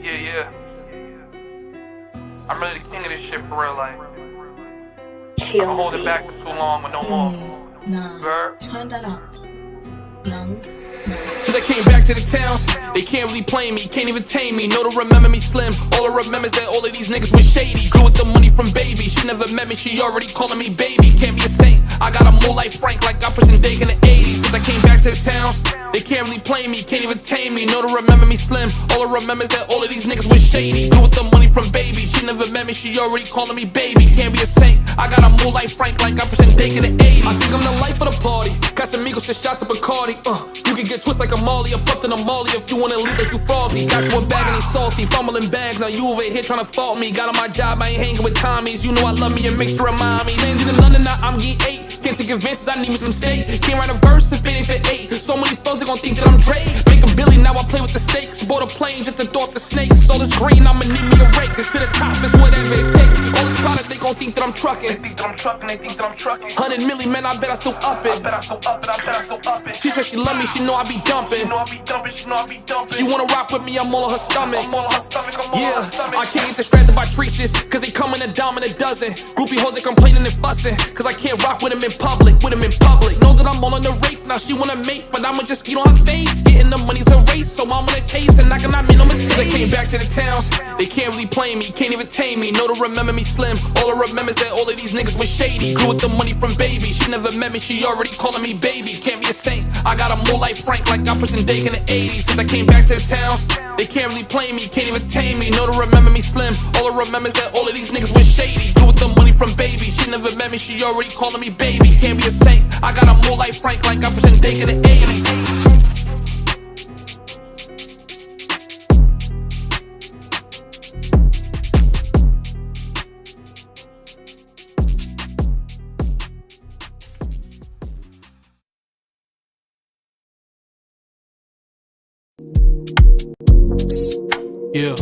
Yeah. I'm really the king of this shit for real, like. I've been holding back for too long with no more. Nah, turn that up. Young. Since I came back to the town, they can't really play me, can't even tame me. No to remember me slim. All I remember is that all of these niggas was shady. Grew with the money from baby. She never met me, she already calling me baby. Can't be a saint. I got a move like Frank, like I pushing Dake in the 80s. Since I came back to the town, they can't really play me, can't even tame me. No to remember me slim. All I remember is that all of these niggas was shady. Grew with the money from baby. She never met me, she already calling me baby. Can't be a saint. I got a move like Frank, like I pushing Dake in the 80s. I think I'm the life of the party. Casamigos to shots of Bacardi. You can get twisted like a Molly, or fucked in a Molly if you wanna leave like you froggy. Got you a bag and they salty, fumbling bags. Now you over here tryna fault me. Got on my job, I ain't hanging with Tommies. You know I love me and make sure remind me. Landed in London, now I'm getting 8. Can't take advances, I need me some steak. Can't write a verse if it ain't for 8. So many folks, they gon' think that I'm Drake. Make a Billy, now I play with the stakes. Bought a plane just to throw off the snakes. All this green, I'ma need me a rake. To the top is whatever it takes. All this product, they gon' think that I'm trucking. They think that I'm trucking. 100 million, man, I bet I still up it. I still up it. She said she love me, she know I be dumping. She know I be dumping. She wanna rock with me, I'm all on her stomach. I'm all on her stomach. I can't get distracted by treaches, cause they come in a dime and a dozen. Groupie hoes, they complaining and fussing, cause I can't rock with them in public, Know that I'm all on the rape, now she wanna mate, but I'ma just get on her face. Getting the money's a race, so I'm gonna chase and I cannot make no mistakes. They came back to the town, they can't really play me, can't even tame me. No to remember me slim, all I remember is that all of these niggas was shady. Grew with the money from baby, she never met me, she already calling me baby. Can't be a saint, I got a move like Frank, like I pushing Dake in the 80s. Since I came back to the town, they can't really play me, can't even tame me. No to remember me slim, all I remember is that all of these niggas was shady. Grew with the money from baby, she never met me, she already calling me baby. Can't be a saint, I got a move like Frank, like I pushing Dake in the 80s. Yeah.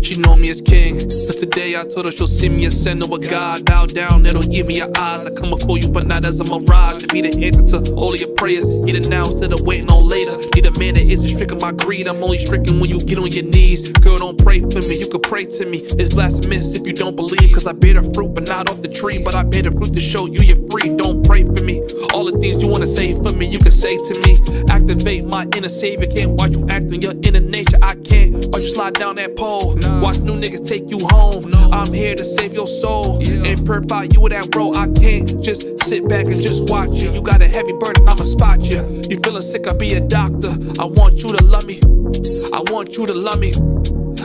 She know me as king, but today I told her she'll see me as sin or a God. Bow down, it'll give me your eyes. I come before you, but not as a mirage. To be the answer to all of your prayers. Get it now instead of waiting on later. Need a man that isn't stricken by greed. I'm only stricken when you get on your knees. Girl, don't pray for me, you can pray to me. It's blasphemous if you don't believe, cause I bear the fruit, but not off the tree. But I bear the fruit to show you you're free. Don't pray for me. All the things you wanna say for me, you can say to me. Activate my inner savior. Can't watch you act on your inner nature. I can't watch you slide down that pole. Watch new niggas take you home. I'm here to save your soul and purify you with that role. I can't just sit back and just watch you. You got a heavy burden, I'ma spot you. You feeling sick, I'll be a doctor. I want you to love me. I want you to love me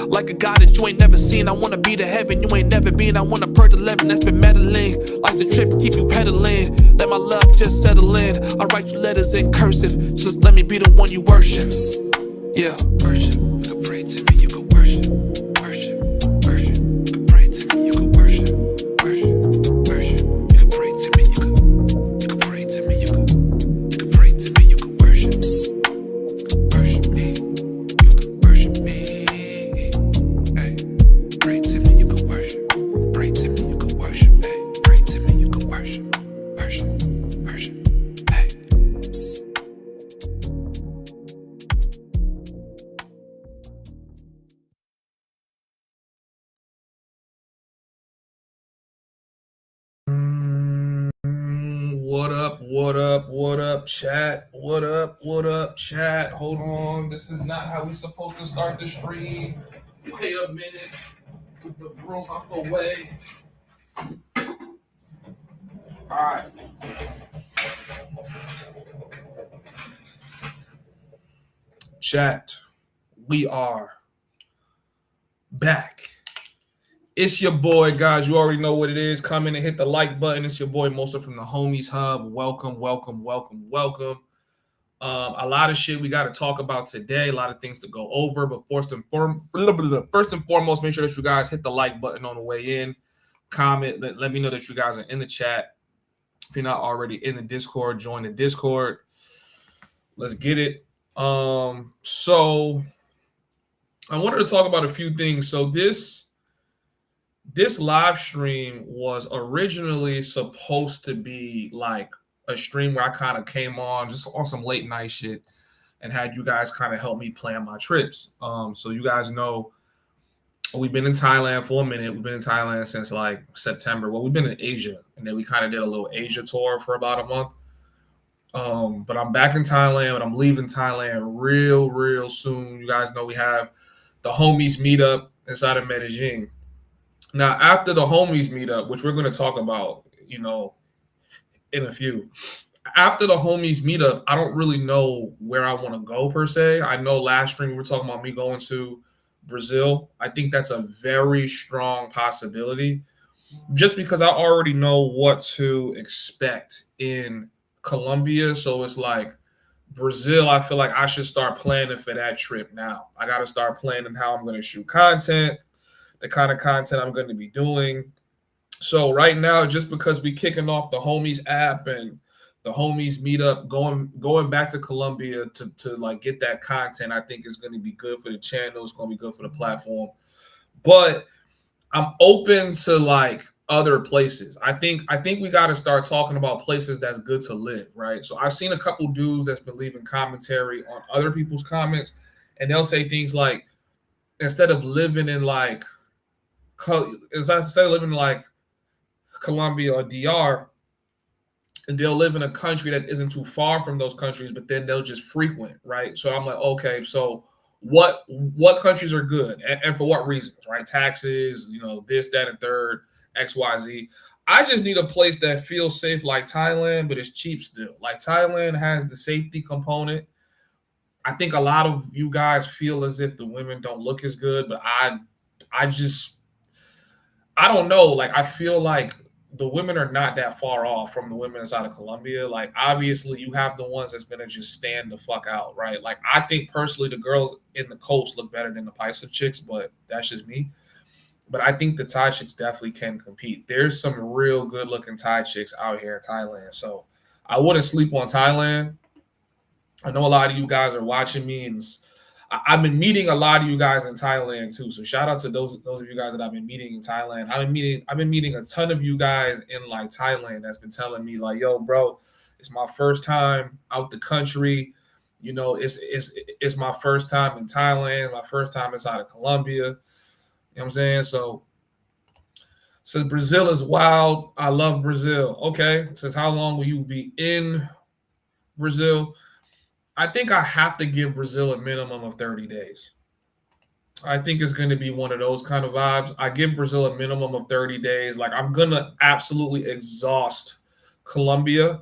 like a God that you ain't never seen. I wanna be the heaven you ain't never been. I wanna purge the living that's been meddling. Life's a trip, keep you pedaling. Let my love just settle in. I write you letters in cursive. Just let me be the one you worship. Yeah, worship. You can pray to me, you can worship. Worship. You can pray to me, you can worship. Worship. You can pray to me, you can pray to me, you can pray to me, you can worship. Worship me. You can worship me. Hey, pray to me, you can worship. Pray to me, you can worship. Hey, pray to me, you can worship. Worship. Hey. What up, chat? What up, chat? Hold on, this is not how we supposed to start the stream. Wait a minute, put the broom out the way. Alright. Chat, we are back. It's your boy, guys. You already know what it is. Come in and hit the like button. It's your boy, Mosa from the Homies Hub. Welcome. A lot of shit we got to talk about today. A lot of things to go over. But first and foremost, make sure that you guys hit the like button on the way in. Comment. Let me know that you guys are in the chat. If you're not already in the Discord, join the Discord. Let's get it. So I wanted to talk about a few things. So this this live stream was originally supposed to be like a stream where I kind of came on just on some late night shit and had you guys kind of help me plan my trips. So you guys know we've been in Thailand for a minute. We've been in Thailand since like September. Well, we've been in Asia, and then we kind of did a little Asia tour for about a month. But I'm back in Thailand, and I'm leaving Thailand real soon. You guys know we have the homies meetup inside of Medellin. Now, after the homies meetup, which we're going to talk about, in a few, after the homies meetup, I don't really know where I want to go per se. I know last stream we were talking about me going to Brazil. I think that's a very strong possibility just because I already know what to expect in Colombia. So it's like Brazil, I feel like I should start planning for that trip now. I got to start planning how I'm going to shoot content, the kind of content I'm going to be doing. So right now, just because we kicking off the homies app and the homies meetup, going back to Colombia to like get that content, I think is going to be good for the channel. It's going to be good for the platform. But I'm open to like other places. I think we got to start talking about places that's good to live, right? So I've seen a couple dudes that's been leaving commentary on other people's comments, and they'll say things like, instead of living in like Colombia or DR, and they'll live in a country that isn't too far from those countries, but then they'll just frequent, right? So I'm like, okay, so what countries are good and for what reasons, right? Taxes, this, that, and third, XYZ. I just need a place that feels safe like Thailand, but it's cheap still. Like Thailand has the safety component. I think a lot of you guys feel as if the women don't look as good, but I don't know. Like, I feel like the women are not that far off from the women inside of Colombia. Like, obviously, you have the ones that's going to just stand the fuck out, right? Like, I think personally the girls in the coast look better than the Paisa chicks, but that's just me. But I think the Thai chicks definitely can compete. There's some real good-looking Thai chicks out here in Thailand. So I wouldn't sleep on Thailand. I know a lot of you guys are watching me, and I've been meeting a lot of you guys in Thailand too. So shout out to those of you guys that I've been meeting in Thailand. I've been meeting a ton of you guys in like Thailand that's been telling me like, yo, bro, it's my first time out the country. It's my first time in Thailand, my first time inside of Colombia. You know what I'm saying? So Brazil is wild. I love Brazil. Okay. Says how long will you be in Brazil? I think I have to give Brazil a minimum of 30 days. I think it's going to be one of those kind of vibes. I give Brazil a minimum of 30 days. Like, I'm going to absolutely exhaust Colombia.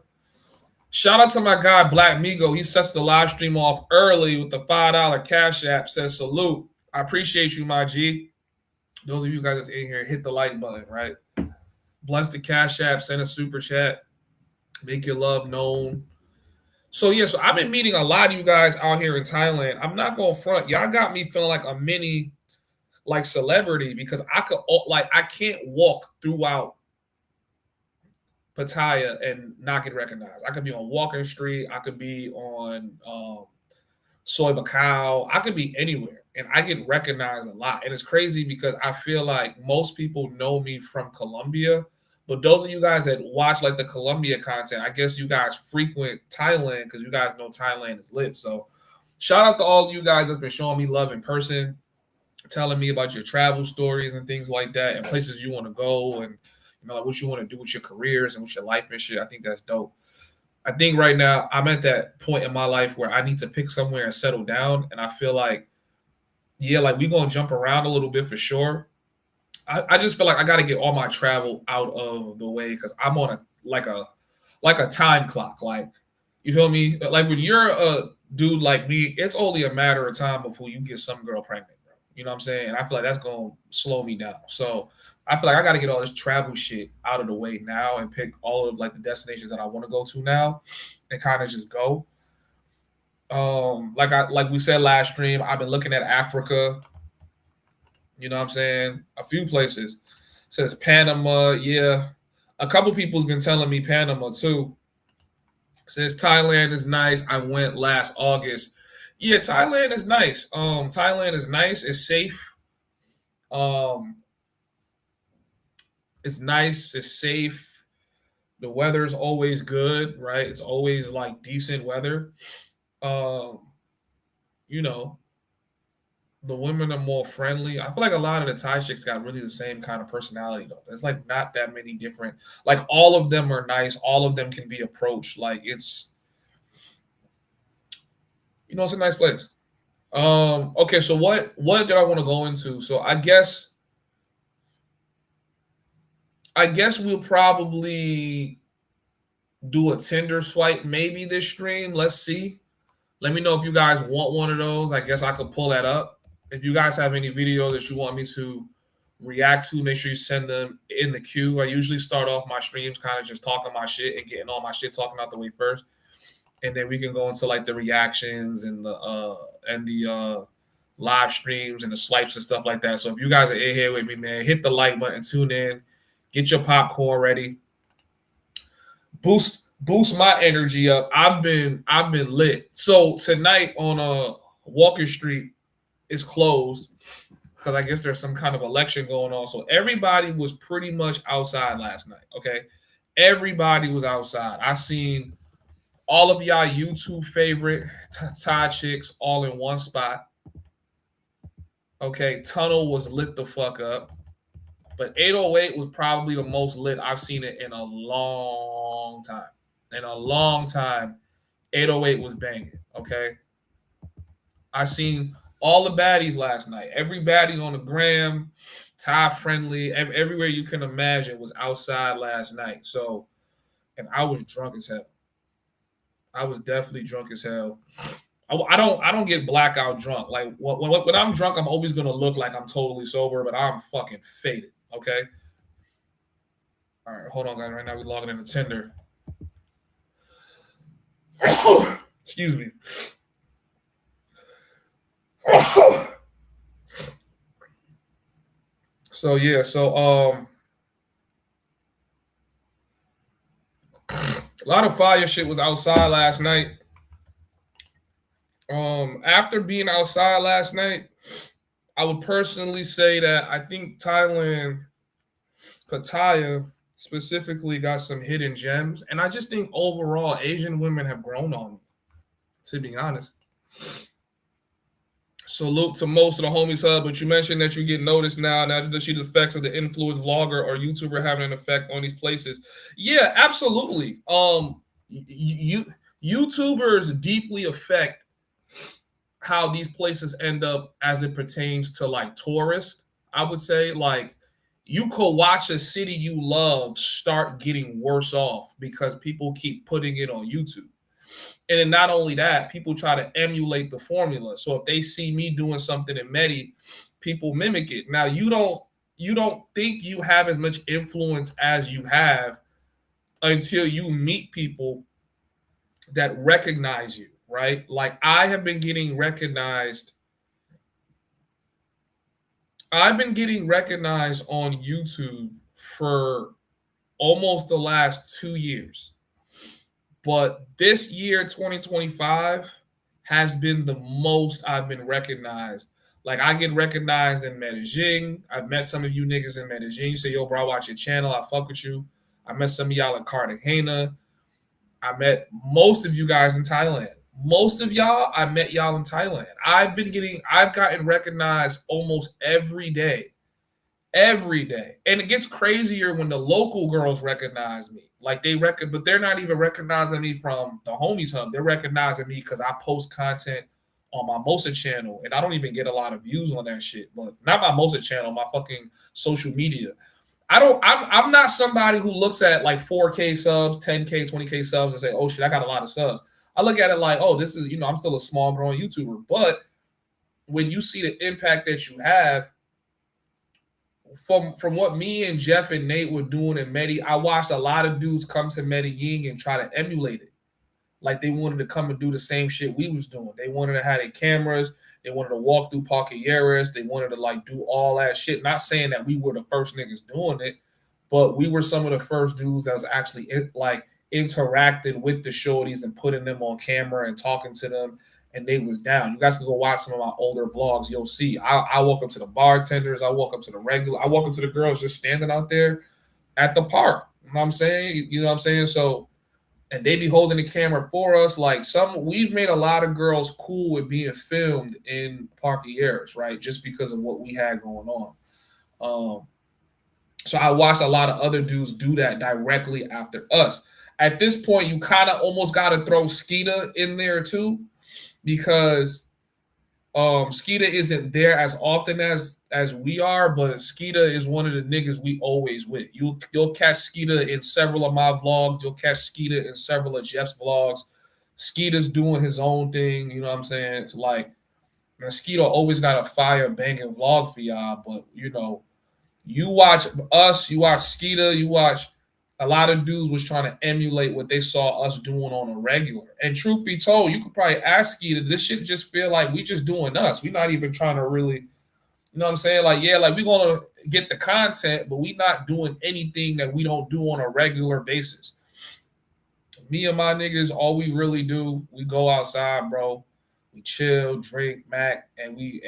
Shout out to my guy, Black Migo. He sets the live stream off early with the $5 Cash App. Says, salute. I appreciate you, my G. Those of you guys that's in here, hit the like button, right? Bless the Cash App. Send a super chat. Make your love known. So I've been meeting a lot of you guys out here in Thailand. I'm not going to front. Y'all got me feeling like a mini like celebrity because I can't walk throughout Pattaya and not get recognized. I could be on Walking Street. I could be on Soy Bacau. I could be anywhere and I get recognized a lot. And it's crazy because I feel like most people know me from Colombia. But those of you guys that watch like the Colombia content, I guess you guys frequent Thailand because you guys know Thailand is lit. So shout out to all of you guys that's been showing me love in person, telling me about your travel stories and things like that and places you want to go and like what you want to do with your careers and with your life and shit. I think that's dope. I think right now I'm at that point in my life where I need to pick somewhere and settle down. And I feel like, like we're going to jump around a little bit for sure. I just feel like I got to get all my travel out of the way because I'm on a time clock. Like, you feel me? Like when you're a dude like me, it's only a matter of time before you get some girl pregnant, bro. You know what I'm saying? I feel like that's going to slow me down. So I feel like I got to get all this travel shit out of the way now and pick all of like the destinations that I want to go to now and kind of just go. Like we said last stream, I've been looking at Africa. You know what I'm saying? A few places. Says Panama. Yeah. A couple people's been telling me Panama too. Says Thailand is nice. I went last August. Yeah, Thailand is nice. Thailand is nice. It's safe. It's nice. It's safe. The weather is always good, right? It's always like decent weather. Um, you know, the women are more friendly. I feel like a lot of the Thai chicks got really the same kind of personality though. There's like not that many different. Like all of them are nice. All of them can be approached. Like it's it's a nice place. Okay, so what did I want to go into? So I guess we'll probably do a Tinder swipe maybe this stream. Let's see. Let me know if you guys want one of those. I guess I could pull that up. If you guys have any videos that you want me to react to, make sure you send them in the queue. I usually start off my streams kind of just talking my shit and getting all my shit talking out the way first. And then we can go into like the reactions and the live streams and the swipes and stuff like that. So if you guys are in here with me, man, hit the like button, tune in, get your popcorn ready. Boost my energy up. I've been lit. So tonight on Walker Street is closed because I guess there's some kind of election going on. So everybody was pretty much outside last night. Okay, everybody was outside. I seen all of y'all YouTube favorite Thai chicks all in one spot. Okay, Tunnel was lit the fuck up. But 808 was probably the most lit I've seen it in a long time. In a long time, 808 was banging, okay? I seen all the baddies last night. Every baddie on the gram, Thai friendly, everywhere you can imagine was outside last night. So, and I was drunk as hell. I was definitely drunk as hell. I don't get blackout drunk. Like when I'm drunk, I'm always gonna look like I'm totally sober, but I'm fucking faded. Okay. All right, hold on, guys. Right now we're logging into Tinder. Excuse me. So yeah, a lot of fire shit was outside last night. After being outside last night, I would personally say that I think Thailand, Pattaya specifically, got some hidden gems, and I just think overall Asian women have grown on me, to be honest. Salute to most of the homies hub, but you mentioned that you get noticed now that you see the effects of the influencer vlogger or YouTuber having an effect on these places. Yeah, absolutely. YouTubers deeply affect how these places end up as it pertains to like tourists. I would say like you could watch a city you love start getting worse off because people keep putting it on YouTube. And then not only that, people try to emulate the formula. So if they see me doing something in Medi, people mimic it. Now you don't think you have as much influence as you have until you meet people that recognize you, right? Like I have been getting recognized. I've been getting recognized on YouTube for almost the last 2 years. But this year, 2025, has been the most I've been recognized. Like, I get recognized in Medellin. I've met some of you niggas in Medellin. You say, yo, bro, I watch your channel. I fuck with you. I met some of y'all in Cartagena. I met most of you guys in Thailand. Most of y'all, I met y'all in Thailand. I've gotten recognized almost every day. Every day. And it gets crazier when the local girls recognize me. Like but they're not even recognizing me from the homies hub. They're recognizing me because I post content on my Mosa channel. And I don't even get a lot of views on that shit. But not my Mosa channel, my fucking social media. I'm not somebody who looks at like 4K subs, 10K, 20K subs and say, oh shit, I got a lot of subs. I look at it like, oh, this is, I'm still a small growing YouTuber. But when you see the impact that you have, from what me and Jeff and Nate were doing in Medi, I watched a lot of dudes come to Medellin and try to emulate it. Like they wanted to come and do the same shit we was doing. They wanted to have their cameras. They wanted to walk through Parquilleras. They wanted to like do all that shit. Not saying that we were the first niggas doing it, but we were some of the first dudes that was actually like interacting with the shorties and putting them on camera and talking to them. And they was down. You guys can go watch some of my older vlogs. You'll see. I walk up to the bartenders. I walk up to the girls just standing out there. at the park. You know what I'm saying? You know what I'm saying? So, and they be holding the camera for us. Like we've made a lot of girls cool with being filmed in Parky Airs, right? Just because of what we had going on. So I watched a lot of other dudes do that directly after us. At this point, you kind of almost got to throw Skeeta in there too, because Skeeta isn't there as often as we are, but Skeeta is one of the niggas we always with. You'll catch Skeeta in several of my vlogs. You'll catch Skeeta in several of Jeff's vlogs. Skeeta's doing his own thing. You know what I'm saying? It's like, man, Skeeta always got a fire banging vlog for y'all, but you know, you watch us, you watch Skeeta, you watch a lot of dudes was trying to emulate what they saw us doing on a regular. And truth be told, you could probably ask Skeeta, this shit just feel like we just doing us. We're not even trying to really, you know what I'm saying? Like, yeah, like we're going to get the content, but we not doing anything that we don't do on a regular basis. Me and my niggas, all we really do, we go outside, bro. We chill, drink, Mac, and we,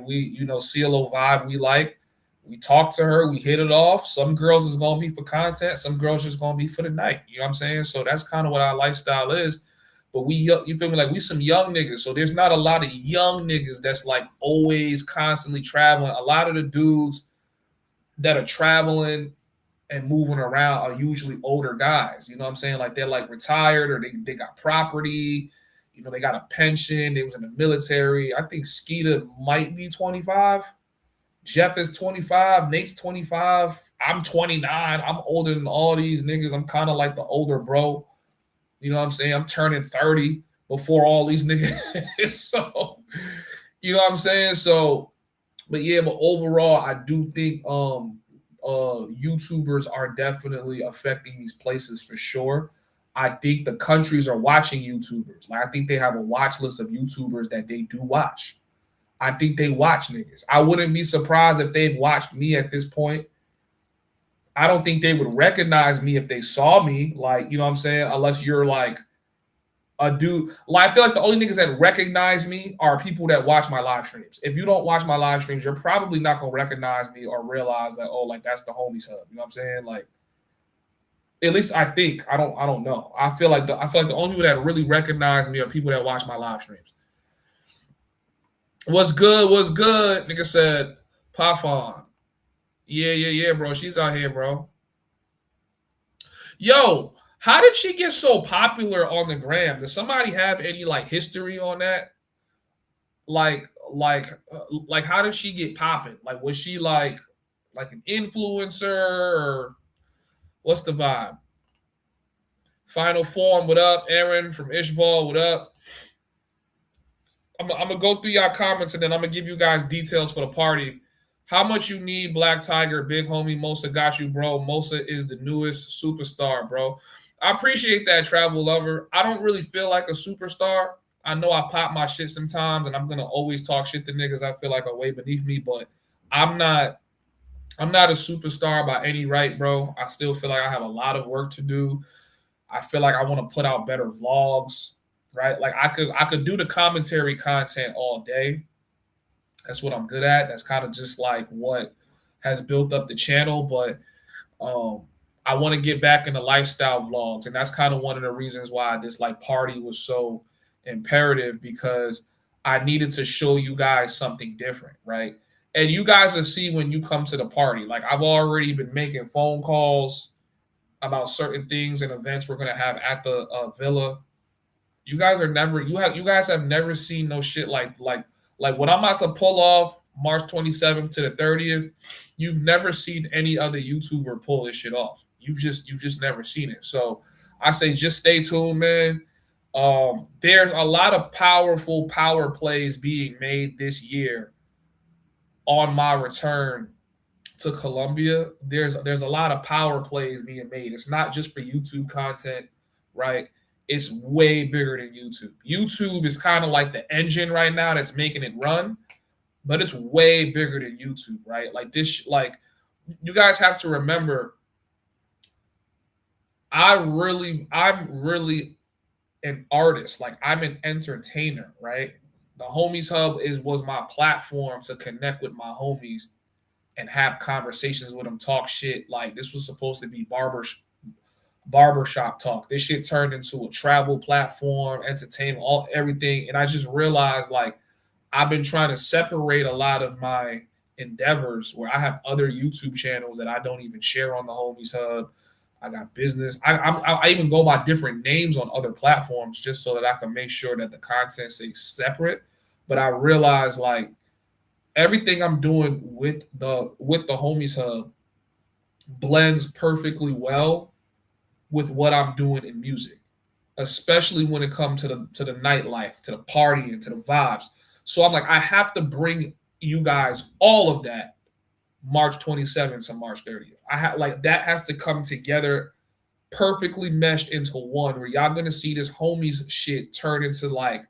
you know, see a little vibe we like. We talk to her, we hit it off. Some girls is gonna be for content, some girls just gonna be for the night. You know what I'm saying? So that's kind of what our lifestyle is. But you feel me? Like we some young niggas. So there's not a lot of young niggas that's like always constantly traveling. A lot of the dudes that are traveling and moving around are usually older guys. You know what I'm saying? Like they're like retired or they got property. You know, they got a pension. They was in the military. I think Skeeta might be 25. Jeff is 25, Nate's 25, I'm 29. I'm older than all these niggas. I'm kind of like the older bro. You know what I'm saying? I'm turning 30 before all these niggas. So, you know what I'm saying? So, but yeah, but overall, I do think YouTubers are definitely affecting these places for sure. I think the countries are watching YouTubers. Like I think they have a watch list of YouTubers that they do watch. I think they watch niggas. I wouldn't be surprised if they've watched me at this point. I don't think they would recognize me if they saw me. Like, you know what I'm saying? Unless you're like a dude. Like, I feel like the only niggas that recognize me are people that watch my live streams. If you don't watch my live streams, you're probably not going to recognize me or realize that, oh, like that's the homies hub. You know what I'm saying? Like, at least I think. I don't know. I feel like the only people that really recognize me are people that watch my live streams. What's good? What's good? Nigga said, Pafon. Yeah, bro. She's out here, bro. Yo, how did she get so popular on the gram? Does somebody have any like history on that? Like how did she get popping? Like, was she like an influencer or what's the vibe? Final Form, what up? Aaron from Ishval, what up? I'm gonna go through y'all comments and then I'm gonna give you guys details for the party. How much you need, Black Tiger, big homie Mosa got you, bro. Mosa is the newest superstar, bro. I appreciate that, travel lover. I don't really feel like a superstar. I know I pop my shit sometimes, and I'm gonna always talk shit to niggas I feel like are way beneath me, but I'm not a superstar by any right, bro. I still feel like I have a lot of work to do. I feel like I want to put out better vlogs. Right? Like I could do the commentary content all day. That's what I'm good at. That's kind of just like what has built up the channel. But I want to get back into lifestyle vlogs. And that's kind of one of the reasons why this like party was so imperative, because I needed to show you guys something different, right? And you guys will see when you come to the party. Like I've already been making phone calls about certain things and events we're gonna have at the villa. You guys have never seen no shit like what I'm about to pull off March 27th to the 30th. You've never seen any other YouTuber pull this shit off. You've just never seen it. So I say just stay tuned, man. There's a lot of powerful power plays being made this year on my return to Colombia. There's a lot of power plays being made. It's not just for YouTube content, right? It's way bigger than YouTube. YouTube is kind of like the engine right now that's making it run, but it's way bigger than YouTube, right? Like this, like you guys have to remember, I'm really an artist. Like I'm an entertainer, right? The Homies Hub was my platform to connect with my homies and have conversations with them, talk shit. Like this was supposed to be barbershop talk. This shit turned into a travel platform, entertainment, all everything. And I just realized like I've been trying to separate a lot of my endeavors where I have other YouTube channels that I don't even share on the Homies Hub. I got business. I even go by different names on other platforms just so that I can make sure that the content stays separate. But I realize like everything I'm doing with the Homies Hub blends perfectly well with what I'm doing in music, especially when it comes to the nightlife, to the party, and to the vibes. So I'm like, I have to bring you guys all of that March 27th to March 30th. I have like that has to come together perfectly meshed into one where y'all gonna see this homies shit turn into like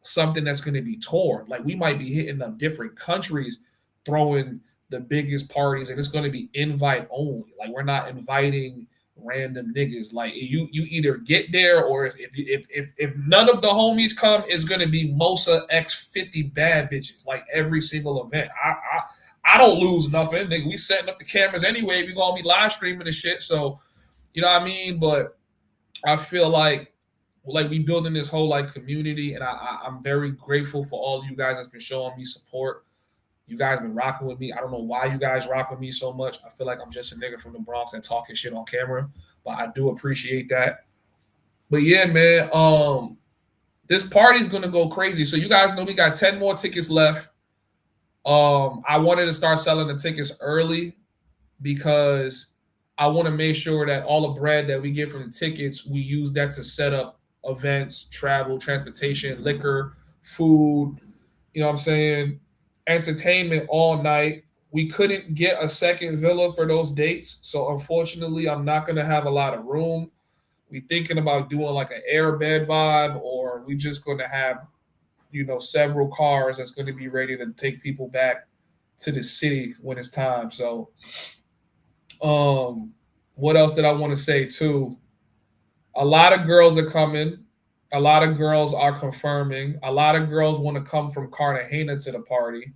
something that's gonna be toured. Like we might be hitting up different countries, throwing the biggest parties, and it's gonna be invite only. Like we're not inviting random niggas. Like you either get there or if none of the homies come, it's gonna be Mosa X 50 bad bitches. Like every single event. I don't lose nothing. Nigga, we setting up the cameras anyway. We gonna be live streaming and shit. So, you know what I mean? But I feel like we building this whole like community, and I'm very grateful for all you guys that's been showing me support. You guys been rocking with me. I don't know why you guys rock with me so much. I feel like I'm just a nigga from the Bronx that talking shit on camera, but I do appreciate that. But yeah, man, this party's gonna go crazy. So you guys know we got 10 more tickets left. I wanted to start selling the tickets early because I want to make sure that all the bread that we get from the tickets, we use that to set up events, travel, transportation, liquor, food, you know what I'm saying? Entertainment all night. We couldn't get a second villa for those dates. So unfortunately, I'm not going to have a lot of room. We thinking about doing like an air bed vibe, or we just going to have, you know, several cars that's going to be ready to take people back to the city when it's time. So, what else did I want to say too? A lot of girls are coming. A lot of girls are confirming. A lot of girls want to come from Cartagena to the party.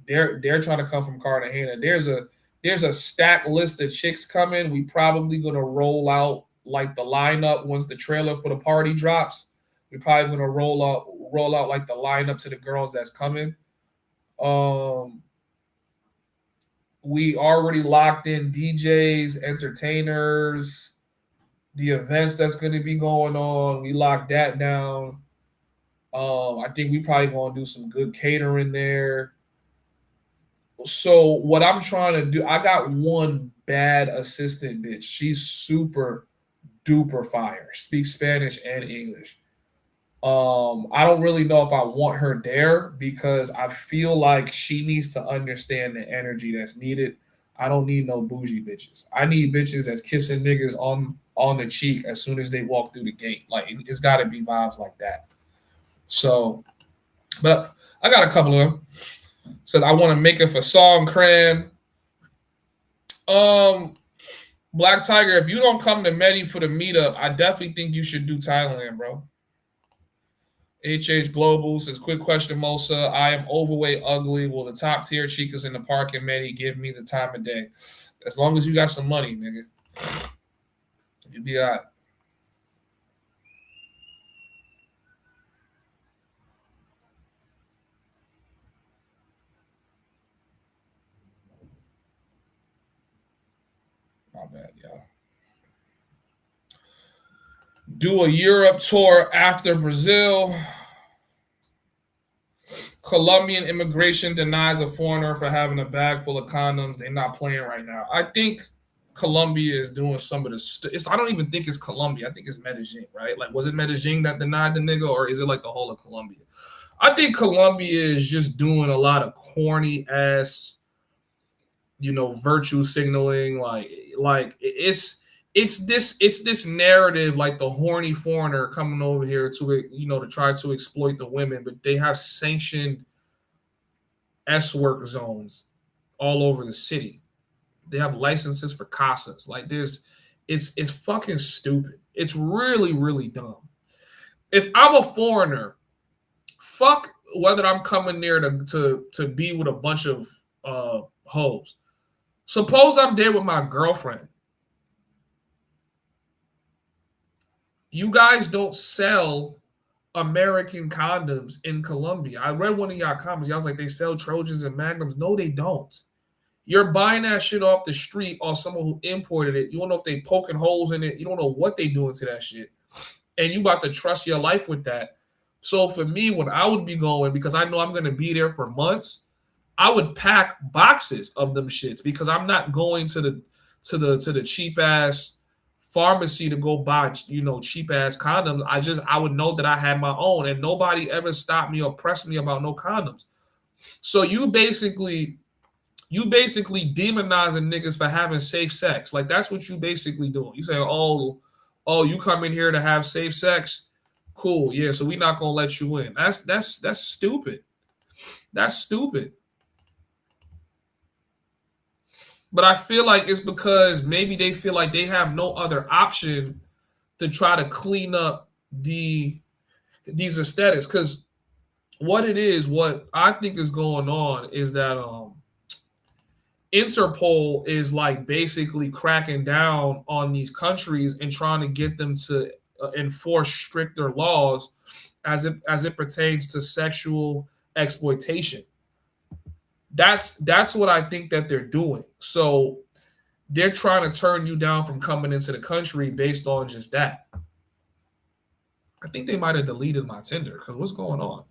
They're trying to come from Cartagena. There's a stacked list of chicks coming. We probably gonna roll out like the lineup once the trailer for the party drops. We're probably gonna roll out like the lineup to the girls that's coming. We already locked in DJs, entertainers, the events that's going to be going on. We locked that down. I think we probably going to do some good catering there. So what I'm trying to do, I got one bad assistant bitch. She's super duper fire. Speaks Spanish and English. I don't really know if I want her there because I feel like she needs to understand the energy that's needed. I don't need no bougie bitches. I need bitches that's kissing niggas on the cheek as soon as they walk through the gate. Like it's got to be vibes like that. So, but I got a couple of them. Said I want to make it for Song Cran. Black Tiger, if you don't come to Medi for the meetup, I definitely think you should do Thailand, bro. HH Global says, quick question, Mosa. I am overweight, ugly. Will the top tier chicas in the park and Medi give me the time of day? As long as you got some money, nigga. You be all right. My bad, y'all. Do a Europe tour after Brazil. Colombian immigration denies a foreigner for having a bag full of condoms. They're not playing right now. I think Colombia is doing some of the I don't even think it's Colombia. I think it's Medellin, right? Like, was it Medellin that denied the nigga, or is it like the whole of Colombia? I think Colombia is just doing a lot of corny ass, you know, virtue signaling. Like it's this narrative, like the horny foreigner coming over here to, you know, to try to exploit the women, but they have sanctioned S work zones all over the city. They have licenses for casas. Like it's fucking stupid. It's really, really dumb. If I'm a foreigner, fuck whether I'm coming there to be with a bunch of hoes. Suppose I'm there with my girlfriend. You guys don't sell American condoms in Colombia. I read one of y'all comments. Y'all was like, they sell Trojans and Magnums. No, they don't. You're buying that shit off the street or someone who imported it. You don't know if they poking holes in it. You don't know what they doing to that shit. And you about to trust your life with that. So for me, when I would be going, because I know I'm going to be there for months, I would pack boxes of them shits because I'm not going to the cheap ass pharmacy to go buy, cheap ass condoms. I would know that I had my own, and nobody ever stopped me or pressed me about no condoms. So you basically demonizing niggas for having safe sex. Like that's what you basically doing. You say, oh, you come in here to have safe sex? Cool, yeah. So we not gonna let you in. That's stupid. That's stupid. But I feel like it's because maybe they feel like they have no other option to try to clean up these aesthetics. Because what I think is going on is that Interpol is like basically cracking down on these countries and trying to get them to enforce stricter laws as it pertains to sexual exploitation. That's what I think that they're doing. So they're trying to turn you down from coming into the country based on just that. I think they might have deleted my Tinder because what's going on?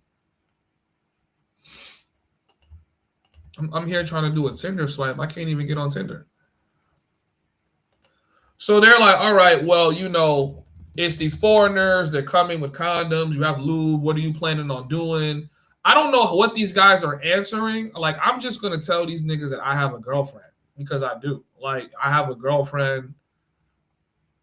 I'm here trying to do a Tinder swipe. I can't even get on Tinder. So they're like, all right, well, it's these foreigners. They're coming with condoms. You have lube. What are you planning on doing? I don't know what these guys are answering. Like, I'm just going to tell these niggas that I have a girlfriend because I do. Like, I have a girlfriend.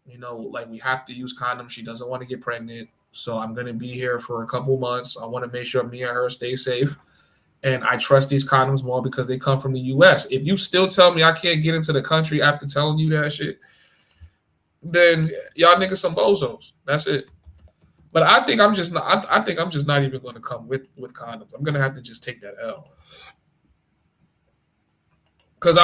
Like, we have to use condoms. She doesn't want to get pregnant. So I'm going to be here for a couple months. I want to make sure me and her stay safe. And I trust these condoms more because they come from the U.S. If you still tell me I can't get into the country after telling you that shit, then y'all niggas some bozos. That's it. But I think I'm just not. I think I'm just not even going to come with condoms. I'm going to have to just take that L. Because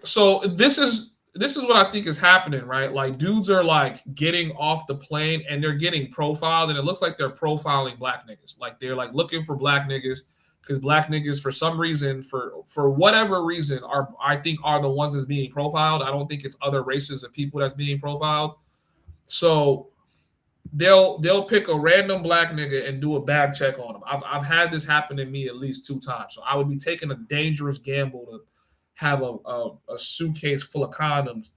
so this is what I think is happening, right? Like dudes are like getting off the plane and they're getting profiled, and it looks like they're profiling black niggas. Like they're like looking for black niggas because black niggas, for some reason, for whatever reason, are the ones that's being profiled. I don't think it's other races of people that's being profiled. So they'll pick a random black nigga and do a bag check on him. I've had this happen to me at least 2 times. So I would be taking a dangerous gamble to have a suitcase full of condoms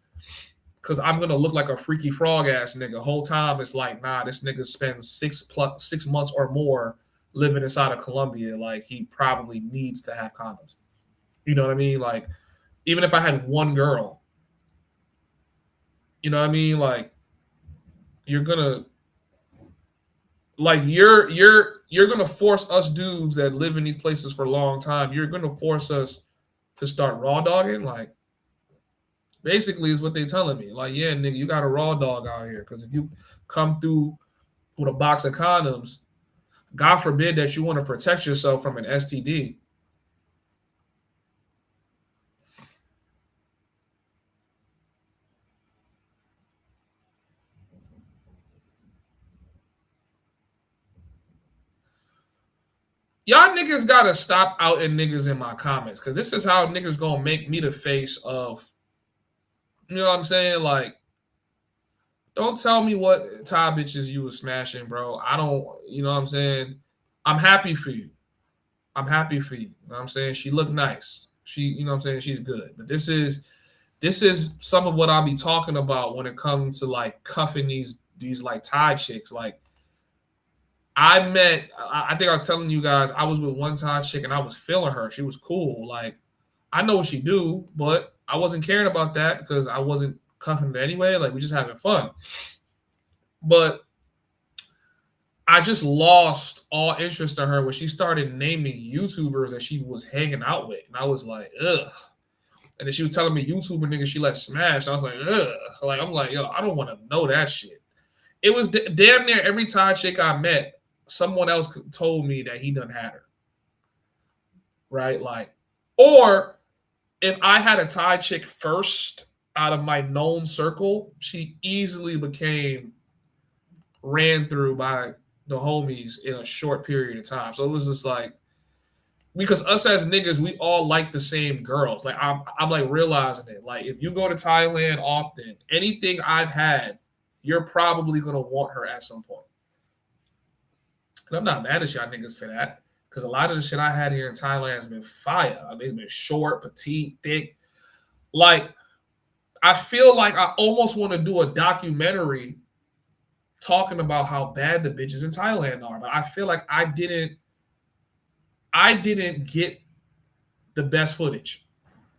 because I'm gonna look like a freaky frog ass nigga. Whole time it's like, nah, this nigga spends 6 months or more living inside of Colombia. Like he probably needs to have condoms. You know what I mean? Like even if I had one girl, you know what I mean? Like you're gonna force us dudes that live in these places for a long time. You're gonna force us to start raw dogging. Like basically is what they're telling me. Like, yeah, nigga, you got a raw dog out here. Because if you come through with a box of condoms, God forbid that you want to protect yourself from an STD. Y'all niggas gotta stop outing niggas in my comments because this is how niggas gonna make me the face of, you know what I'm saying? Like, don't tell me what Thai bitches you was smashing, bro. I don't, you know what I'm saying? I'm happy for you. I'm happy for you. You know what I'm saying? She looked nice. She, you know what I'm saying? She's good. But this is some of what I'll be talking about when it comes to like cuffing these like Thai chicks. Like I think I was telling you guys, I was with one Thai chick and I was feeling her. She was cool. Like I know what she do, but I wasn't caring about that because I wasn't cuffing her anyway. Like we just having fun. But I just lost all interest in her when she started naming YouTubers that she was hanging out with. And I was like, ugh. And then she was telling me YouTuber niggas she let smash. I was like, ugh. Like, I'm like, yo, I don't want to know that shit. It was damn near every Thai chick I met, someone else told me that he done had her. Right? Like, Or if I had a Thai chick first out of my known circle, she easily became ran through by the homies in a short period of time. So it was just like, because us as niggas, we all like the same girls. Like I'm like realizing it. Like if you go to Thailand often, anything I've had, you're probably gonna want her at some point. And I'm not mad at y'all niggas for that. Because a lot of the shit I had here in Thailand has been fire. I mean, it's been short, petite, thick. Like, I feel like I almost want to do a documentary talking about how bad the bitches in Thailand are. But I feel like I didn't get the best footage.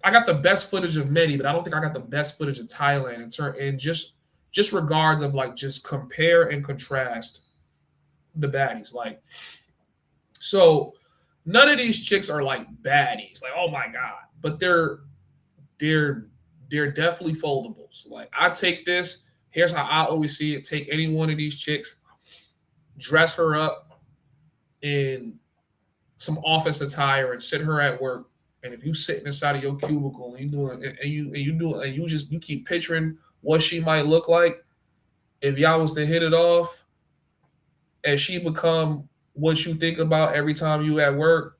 I got the best footage of Medi, but I don't think I got the best footage of Thailand in just regards of like just compare and contrast the baddies. Like, so none of these chicks are like baddies, like, oh my God, but they're definitely foldables. Like, I take this, here's how I always see it: take any one of these chicks, dress her up in some office attire and sit her at work. And if you sitting inside of your cubicle and you keep picturing what she might look like if y'all was to hit it off, and she become what you think about every time you at work,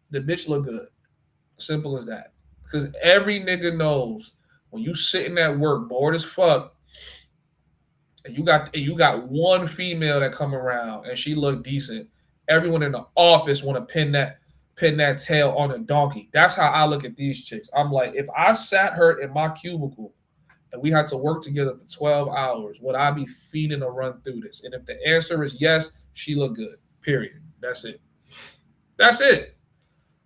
the bitch look good. Simple as that. Because every nigga knows when you sitting at work bored as fuck, and you got one female that come around and she look decent, everyone in the office want to pin that tail on a donkey. That's how I look at these chicks. I'm like, if I sat her in my cubicle and we had to work together for 12 hours, would I be feeding a run through this? And if the answer is yes, she look good. Period. That's it. That's it.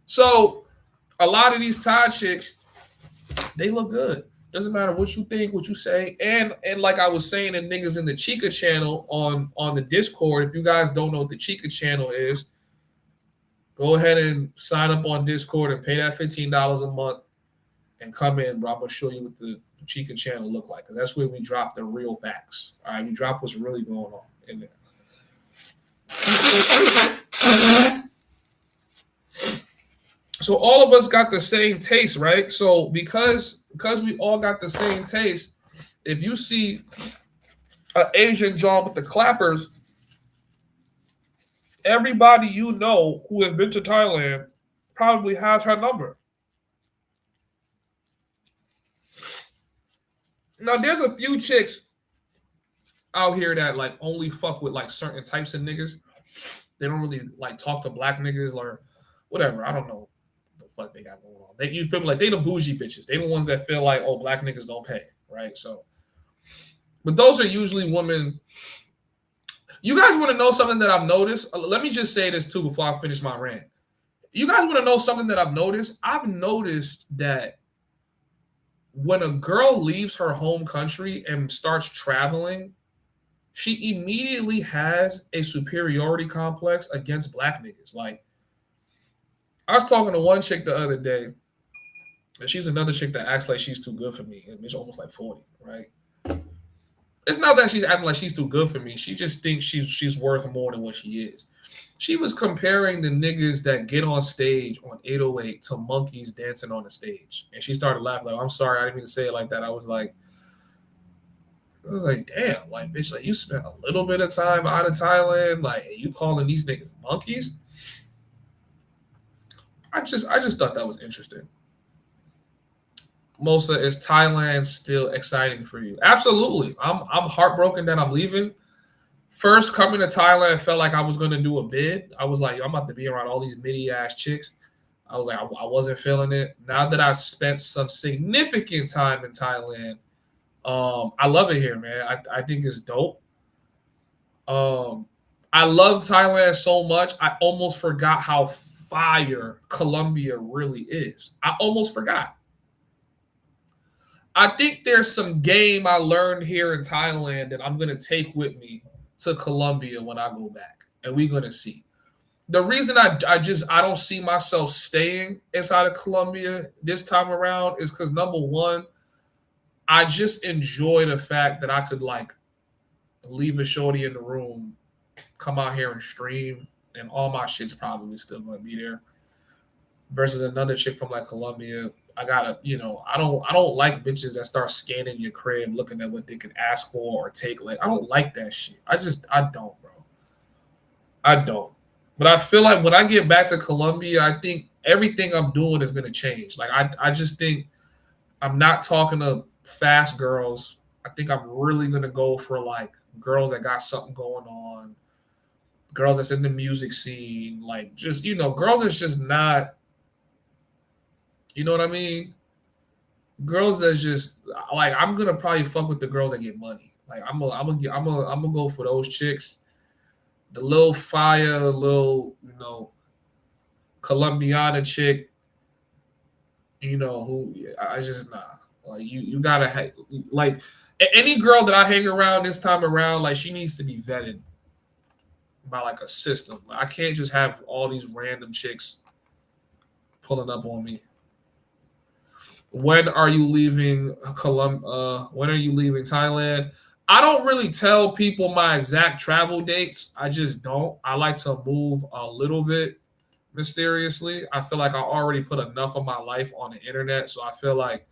So a lot of these Thai chicks, they look good. Doesn't matter what you think, what you say. And like I was saying to niggas in the Chica channel on the Discord, if you guys don't know what the Chica channel is, go ahead and sign up on Discord and pay that $15 a month and come in, bro. I'm going to show you what the Chica channel look like, because that's where we drop the real facts. All right, we drop what's really going on in there. So all of us got the same taste, right? So because we all got the same taste, if you see an Asian John with the clappers, everybody you know who has been to Thailand probably has her number. Now, there's a few chicks out here that like only fuck with like certain types of niggas. They don't really like talk to black niggas or whatever. I don't know what the fuck they got going on. You feel me? Like, they the bougie bitches. They the ones that feel like, oh, black niggas don't pay, right? So, but those are usually women. You guys want to know something that I've noticed? Let me just say this too before I finish my rant. You guys want to know something that I've noticed? I've noticed that when a girl leaves her home country and starts traveling, she immediately has a superiority complex against black niggas. Like, I was talking to one chick the other day, and she's another chick that acts like she's too good for me. And she's almost like 40, right? It's not that she's acting like she's too good for me. She just thinks she's worth more than what she is. She was comparing the niggas that get on stage on 808 to monkeys dancing on the stage. And she started laughing. Like, I'm sorry, I didn't mean to say it like that. I was like, damn, like, bitch, like, you spent a little bit of time out of Thailand, like, you calling these niggas monkeys? I just thought that was interesting. Mosa, is Thailand still exciting for you? Absolutely. I'm heartbroken that I'm leaving. First coming to Thailand, felt like I was going to do a bid. I was like, I'm about to be around all these midi-ass chicks. I was like, I wasn't feeling it. Now that I spent some significant time in Thailand, I love it here, man. I think it's dope. I love Thailand so much, I almost forgot how fire Colombia really is. I almost forgot. I think there's some game I learned here in Thailand that I'm going to take with me to Colombia when I go back, and we're going to see. The reason I don't see myself staying inside of Colombia this time around is because, number one, I just enjoy the fact that I could like leave a shorty in the room, come out here and stream, and all my shit's probably still going to be there. versus another chick from like Colombia. I gotta, I don't like bitches that start scanning your crib, looking at what they can ask for or take. Like, I don't like that shit. I don't, bro. I don't. But I feel like when I get back to Colombia, I think everything I'm doing is gonna change. Like, I just think I'm not talking to fast girls. I think I'm really gonna go for like girls that got something going on, girls that's in the music scene, like just girls that's just not, you know what I mean? Girls that's just like I'm gonna probably fuck with the girls that get money. Like I'm gonna go for those chicks, the little fire, little Colombiana chick, who I just nah. Like you gotta like any girl that I hang around this time around, like she needs to be vetted by like a system. I can't just have all these random chicks pulling up on me. When are you leaving when are you leaving Thailand? I don't really tell people my exact travel dates. I just don't. I like to move a little bit mysteriously. I feel like I already put enough of my life on the internet, so I feel like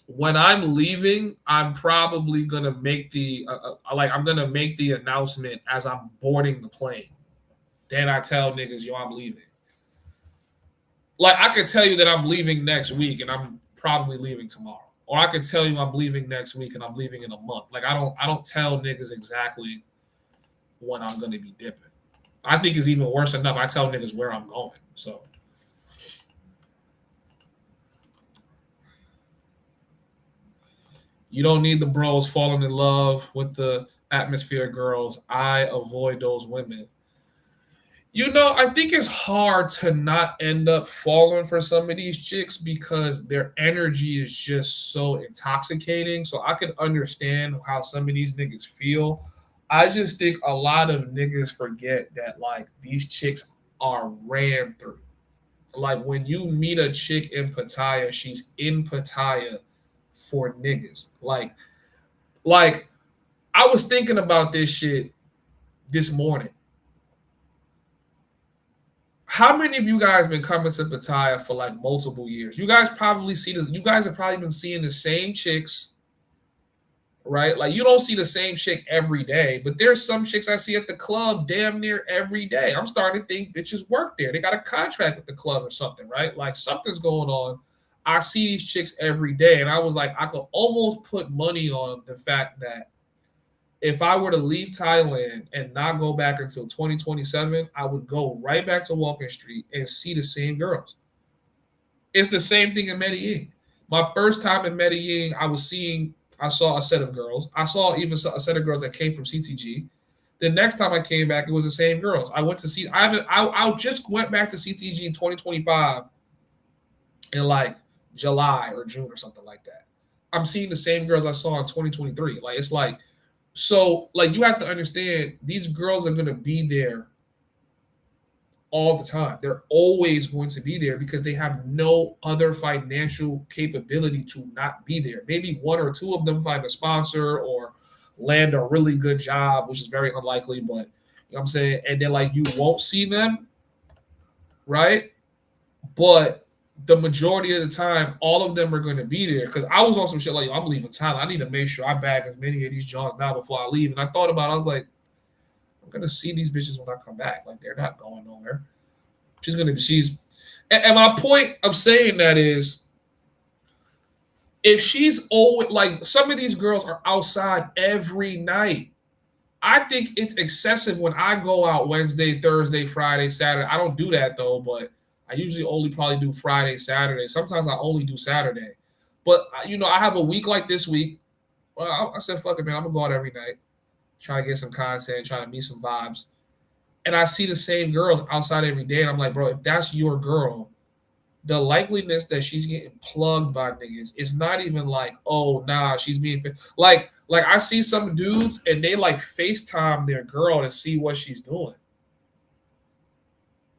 when I'm leaving, I'm probably gonna make I'm gonna make the announcement as I'm boarding the plane. Then I tell niggas, yo, I'm leaving. Like I could tell you that I'm leaving next week and I'm probably leaving tomorrow. Or I could tell you I'm leaving next week and I'm leaving in a month. Like I don't tell niggas exactly when I'm gonna be dipping. I think it's even worse enough. I tell niggas where I'm going. So you don't need the bros falling in love with the atmosphere girls. I avoid those women. I think it's hard to not end up falling for some of these chicks because their energy is just so intoxicating. So I can understand how some of these niggas feel. I just think a lot of niggas forget that like these chicks are ran through. Like when you meet a chick in Pattaya, she's in Pattaya for niggas. Like I was thinking about this shit this morning. How many of you guys been coming to Pattaya for like multiple years? You guys probably see this. You guys have probably been seeing the same chicks, right? Like you don't see the same chick every day, but there's some chicks I see at the club damn near every day. I'm starting to think bitches work there. They got a contract with the club or something, right? Like something's going on. I see these chicks every day, and I was like, I could almost put money on the fact that if I were to leave Thailand and not go back until 2027, I would go right back to Walking Street and see the same girls. It's the same thing in Medellin. My first time in Medellin, I saw a set of girls. I saw even a set of girls that came from CTG. The next time I came back, it was the same girls. I went to see. I just went back to CTG in 2025 in like July or June or something like that. I'm seeing the same girls I saw in 2023. Like it's like. So, like, you have to understand, these girls are going to be there all the time. They're always going to be there because they have no other financial capability to not be there. Maybe one or two of them find a sponsor or land a really good job, which is very unlikely, but you know what I'm saying? And then, like, you won't see them, right? But the majority of the time, all of them are going to be there. Because I was on some shit like, I'm leaving Thailand. I need to make sure I bag as many of these Johns now before I leave. And I thought about it. I was like, I'm going to see these bitches when I come back. Like, they're not going nowhere. And my point of saying that is, if she's always, like, some of these girls are outside every night. I think it's excessive when I go out Wednesday, Thursday, Friday, Saturday. I don't do that, though, but I usually only probably do Friday, Saturday. Sometimes I only do Saturday. But, I have a week like this week. Well, I said, fuck it, man. I'm going to go out every night, try to get some content, try to meet some vibes. And I see the same girls outside every day. And I'm like, bro, if that's your girl, the likeliness that she's getting plugged by niggas is not even like, oh, nah, she's being like I see some dudes and they like FaceTime their girl to see what she's doing.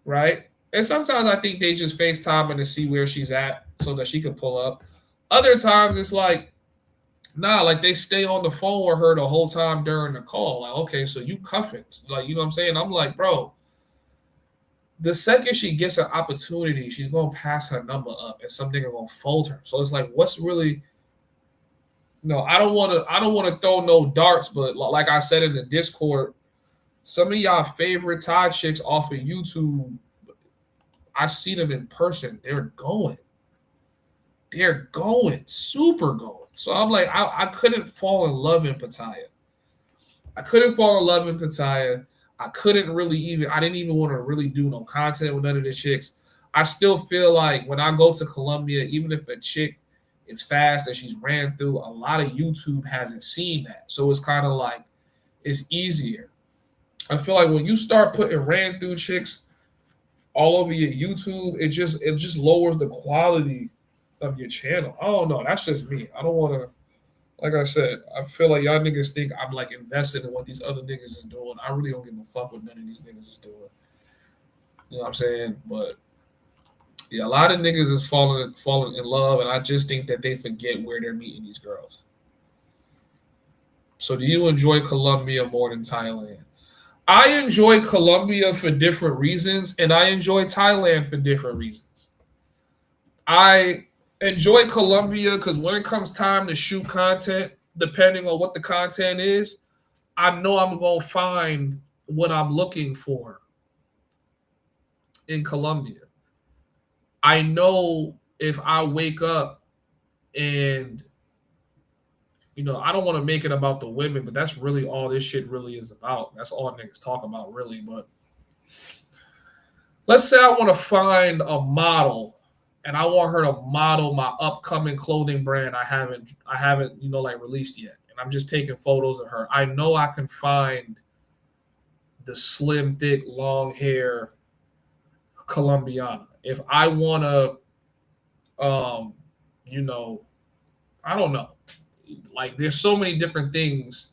Right? And sometimes I think they just FaceTime her to see where she's at so that she can pull up. Other times it's like, nah, like they stay on the phone with her the whole time during the call. Like, okay, so you cuffing. Like, you know what I'm saying? I'm like, bro, the second she gets an opportunity, she's gonna pass her number up, and some nigga gonna fold her. So it's like, what's really? No, I don't want to throw no darts, but like I said in the Discord, some of y'all favorite Thai chicks off of YouTube, I see them in person. They're going super going. So I'm like, I couldn't fall in love in Pattaya. I didn't even want to really do no content with none of the chicks. I still feel like when I go to Colombia, even if a chick is fast and she's ran through, a lot of YouTube hasn't seen that. So it's kind of like, it's easier. I feel like when you start putting ran through chicks all over your YouTube, it just lowers the quality of your channel. I don't know. That's just me. I don't want to, like I said, I feel like y'all niggas think I'm like invested in what these other niggas is doing. I really don't give a fuck what none of these niggas is doing. You know what I'm saying? But yeah, a lot of niggas is falling in love, and I just think that they forget where they're meeting these girls. So do you enjoy Colombia more than Thailand? I enjoy Colombia for different reasons, and I enjoy Thailand for different reasons. I enjoy Colombia because when it comes time to shoot content, depending on what the content is, I know I'm going to find what I'm looking for in Colombia. I know if I wake up and, you know, I don't want to make it about the women, but that's really all this shit really is about. That's all niggas talk about, really. But let's say I want to find a model and I want her to model my upcoming clothing brand I haven't, you know, like released yet. And I'm just taking photos of her. I know I can find the slim, thick, long hair Colombiana. If I want to, you know, I don't know. Like, there's so many different things.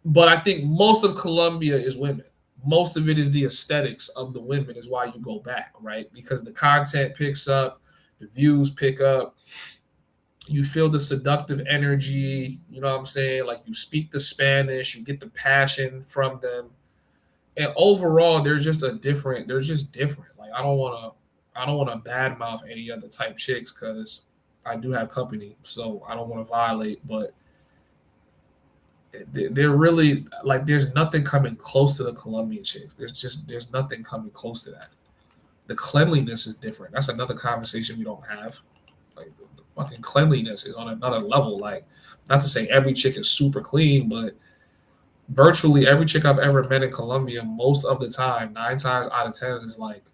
But I think most of Colombia is women. Most of it is the aesthetics of the women is why you go back, right? Because the content picks up, the views pick up, you feel the seductive energy, you know what I'm saying? Like, you speak the Spanish, you get the passion from them. And overall, they're just different. Like, I don't want to badmouth any other type chicks because I do have company, so I don't want to violate, but they're really, like, there's nothing coming close to the Colombian chicks. There's nothing coming close to that. The cleanliness is different. That's another conversation we don't have. Like, the fucking cleanliness is on another level. Like, not to say every chick is super clean, but virtually every chick I've ever met in Colombia, most of the time, 9 times out of 10, is like,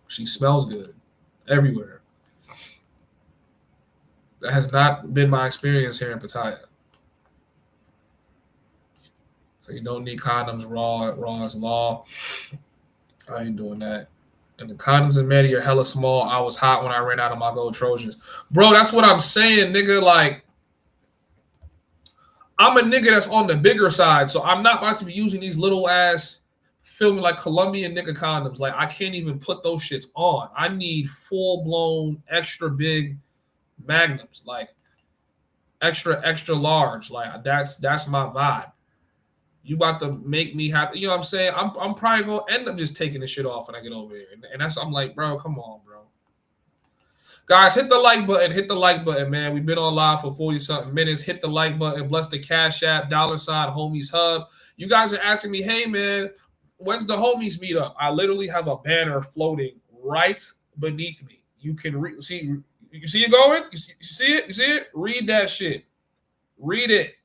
she smells good everywhere. That has not been my experience here in Pattaya. So you don't need condoms. Raw is law. I ain't doing that. And the condoms in Maddie are hella small. I was hot when I ran out of my gold Trojans. Bro, that's what I'm saying, nigga. Like, I'm a nigga that's on the bigger side, so I'm not about to be using these little ass, feel me, like Colombian nigga condoms. Like, I can't even put those shits on. I need full-blown, extra big magnums, like extra large. Like, that's my vibe. You about to make me have, you know what I'm saying? I'm probably gonna end up just taking this shit off when I get over here. And that's, I'm like, bro, come on, bro. Guys, hit the like button, man. We've been on live for 40-something minutes. Hit the like button, bless the Cash App, $homies hub. You guys are asking me, hey, man, when's the homies meet up? I literally have a banner floating right beneath me. You can see, you see it going? You see it? You see it? Read that shit. Read it.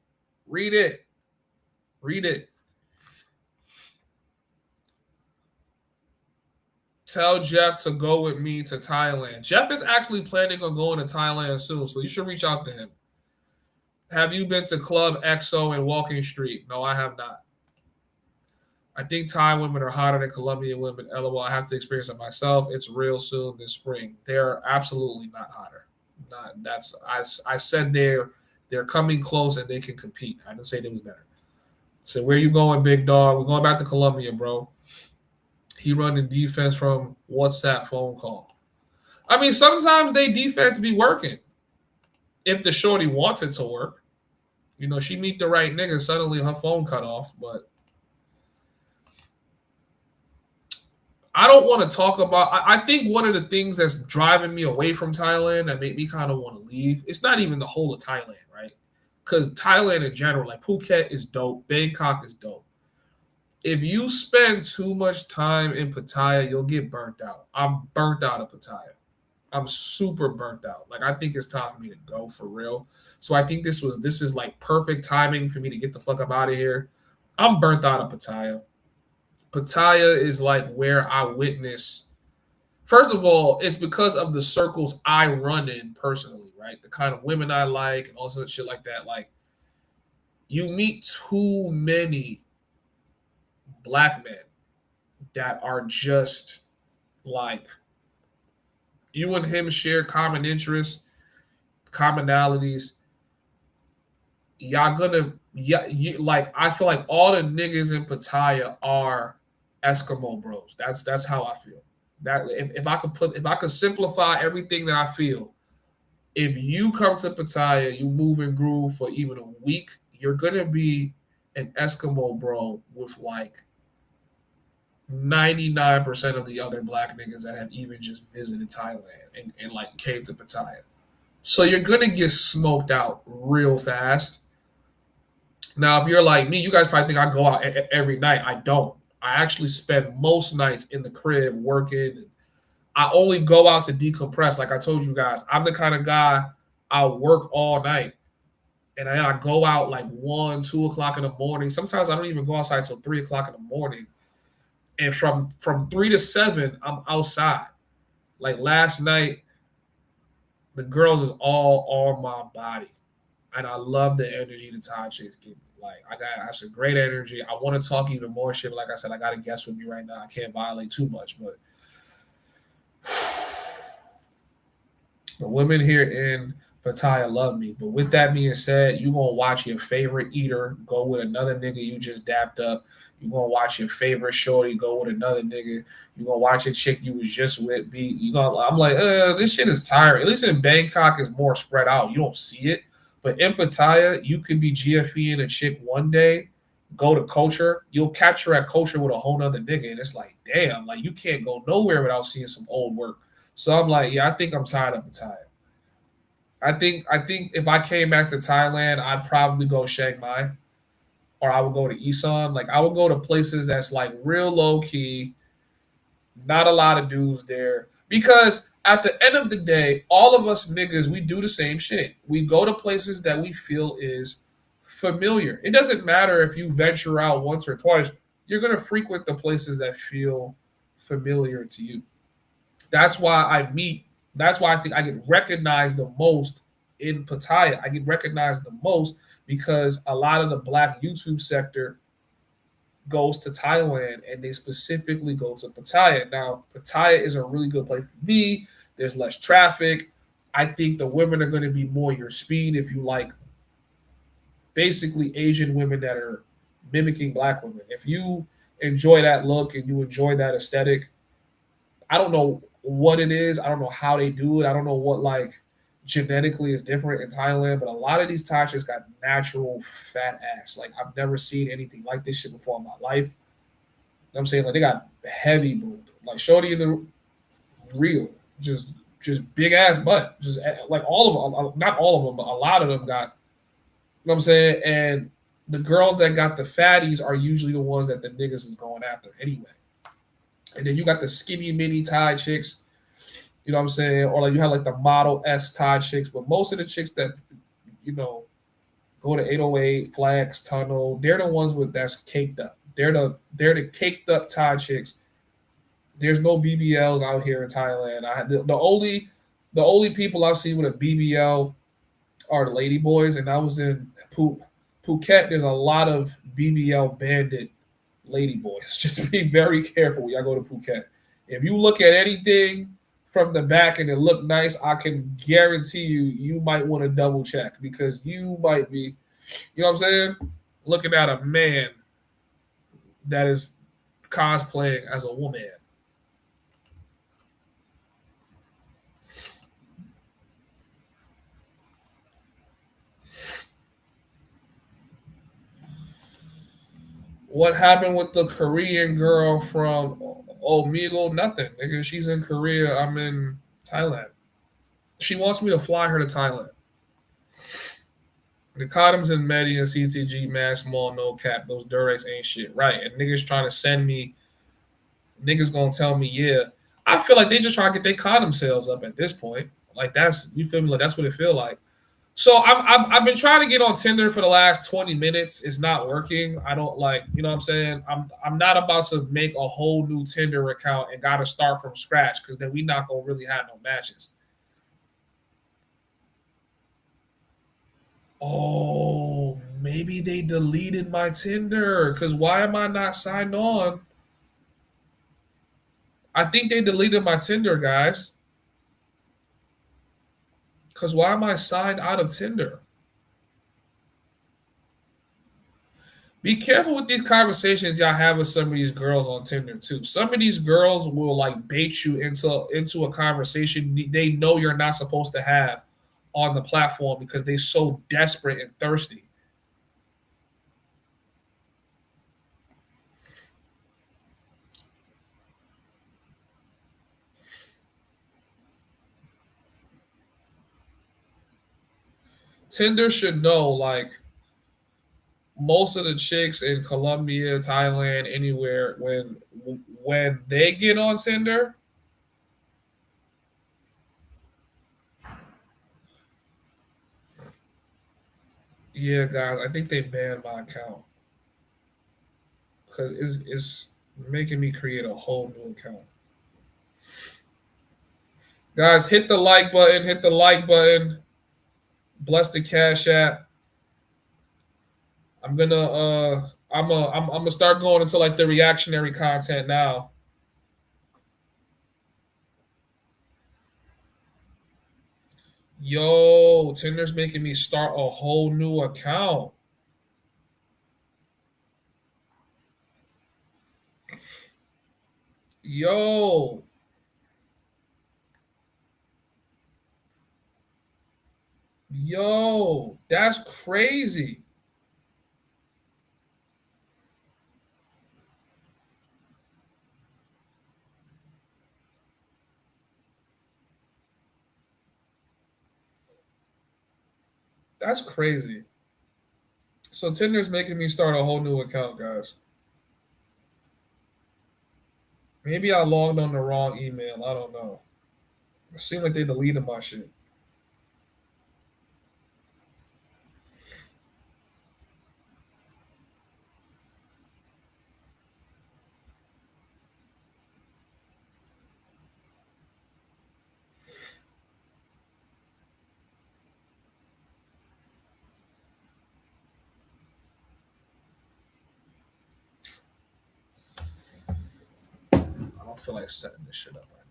Tell Jeff to go with me to Thailand. Jeff is actually planning on going to Thailand soon, so you should reach out to him. Have you been to Club EXO and Walking Street? No, I have not. I think Thai women are hotter than Colombian women. LOL, I have to experience it myself. It's real soon this spring. They're absolutely not hotter. I said they're coming close and they can compete. I didn't say they was better. So where you going, big dog? We're going back to Colombia, bro. He running defense from WhatsApp phone call. I mean, sometimes they defense be working. If the shorty wants it to work. You know, she meet the right nigga, suddenly her phone cut off. But I don't want to talk about. I think one of the things that's driving me away from Thailand that make me kind of want to leave. It's not even the whole of Thailand, right? Because Thailand in general, like Phuket is dope, Bangkok is dope. If you spend too much time in Pattaya, you'll get burnt out. I'm burnt out of Pattaya. I'm super burnt out. Like I think it's time for me to go for real. So I think this is like perfect timing for me to get the fuck up out of here. I'm burnt out of Pattaya. Pattaya is like where I witness. First of all, it's because of the circles I run in personally, right? The kind of women I like and all sorts of shit like that. Like you meet too many black men that are just like you and him share common interests, commonalities. Y'all gonna yeah, like I feel like all the niggas in Pattaya are Eskimo bros. That's how I feel. That if I could simplify everything that I feel, if you come to Pattaya, you move and groove for even a week, you're gonna be an Eskimo bro with like 99% of the other black niggas that have even just visited Thailand and like came to Pattaya. So you're gonna get smoked out real fast. Now, if you're like me, you guys probably think I go out every night. I don't. I actually spend most nights in the crib working. I only go out to decompress. Like I told you guys, I'm the kind of guy I'll work all night. And then I go out like 1, 2 o'clock in the morning. Sometimes I don't even go outside till 3 o'clock in the morning. And from 3 to 7, I'm outside. Like last night, the girls is all on my body. And I love the energy the Thai chicks give me. Like I have some great energy. I want to talk even more shit. But like I said, I got a guest with me right now. I can't violate too much, but the women here in Pattaya love me. But with that being said, you gonna watch your favorite eater go with another nigga you just dapped up. You gonna watch your favorite shorty go with another nigga. You gonna watch a chick you was just with be. You know, I'm like, this shit is tiring. At least in Bangkok, it's more spread out. You don't see it. But in Pattaya, you could be GFEing a chick one day, go to culture, you'll catch her at culture with a whole nother nigga. And it's like, damn, like you can't go nowhere without seeing some old work. So I'm like, yeah, I think I'm tired of Pattaya. I think if I came back to Thailand, I'd probably go Chiang Mai or I would go to Isan. Like I would go to places that's like real low key, not a lot of dudes there. Because at the end of the day, all of us niggas, we do the same shit. We go to places that we feel is familiar. It doesn't matter if you venture out once or twice, you're gonna frequent the places that feel familiar to you. That's why that's why I think I get recognized the most in Pattaya. I get recognized the most because a lot of the black YouTube sector goes to Thailand and they specifically go to Pattaya. Now, Pattaya is a really good place to be. There's less traffic. I think the women are going to be more your speed if you like basically Asian women that are mimicking black women. If you enjoy that look and you enjoy that aesthetic, I don't know what it is. I don't know how they do it. I don't know what like genetically is different in Thailand, but a lot of these Thai chicks got natural fat ass. Like I've never seen anything like this shit before in my life. You know what I'm saying? Like they got heavy boob. Like shorty in the real, just big ass butt. Just like all of them, not all of them, but a lot of them got, you know what I'm saying? And the girls that got the fatties are usually the ones that the niggas is going after anyway. And then you got the skinny mini Thai chicks, you know what I'm saying? Or like you have like the Model S Thai chicks, but most of the chicks that, you know, go to 808, Flags, Tunnel, they're the ones with that's caked up. They're the caked up Thai chicks. There's no BBLs out here in Thailand. I had the only people I've seen with a BBL are the lady boys, and I was in Phuket. There's a lot of BBL bandit lady boys. Just be very careful when y'all go to Phuket. If you look at anything from the back and it look nice, I can guarantee you might want to double check because you might be, you know what I'm saying, looking at a man that is cosplaying as a woman. What happened with the Korean girl from Migo, nothing, nigga. She's in Korea. I'm in Thailand. She wants me to fly her to Thailand. The condoms in Medi and CTG, mass, small, no cap. Those Durex ain't shit, right? And niggas trying to send me. Niggas gonna tell me, yeah. I feel like they just trying to get their condom sales up at this point. Like that's, you feel me? Like that's what it feel like. So I've been trying to get on Tinder for the last 20 minutes. It's not working. I don't like, you know what I'm saying? I'm not about to make a whole new Tinder account and gotta start from scratch because then we not gonna really have no matches. Oh, maybe they deleted my Tinder. Cause why am I not signed on? I think they deleted my Tinder, guys. Cause why am I signed out of Tinder? Be careful with these conversations y'all have with some of these girls on Tinder too. Some of these girls will like bait you into a conversation they know you're not supposed to have on the platform because they're so desperate and thirsty. Tinder should know, like, most of the chicks in Colombia, Thailand, anywhere, when they get on Tinder, yeah, guys, I think they banned my account because it's making me create a whole new account. Guys, hit the like button. Hit the like button. Bless the Cash App. I'm gonna start going into like the reactionary content now. Yo, Tinder's making me start a whole new account. Yo, that's crazy. That's crazy. So Tinder's making me start a whole new account, guys. Maybe I logged on the wrong email. I don't know. It seemed like they deleted my shit. I don't feel like setting this shit up right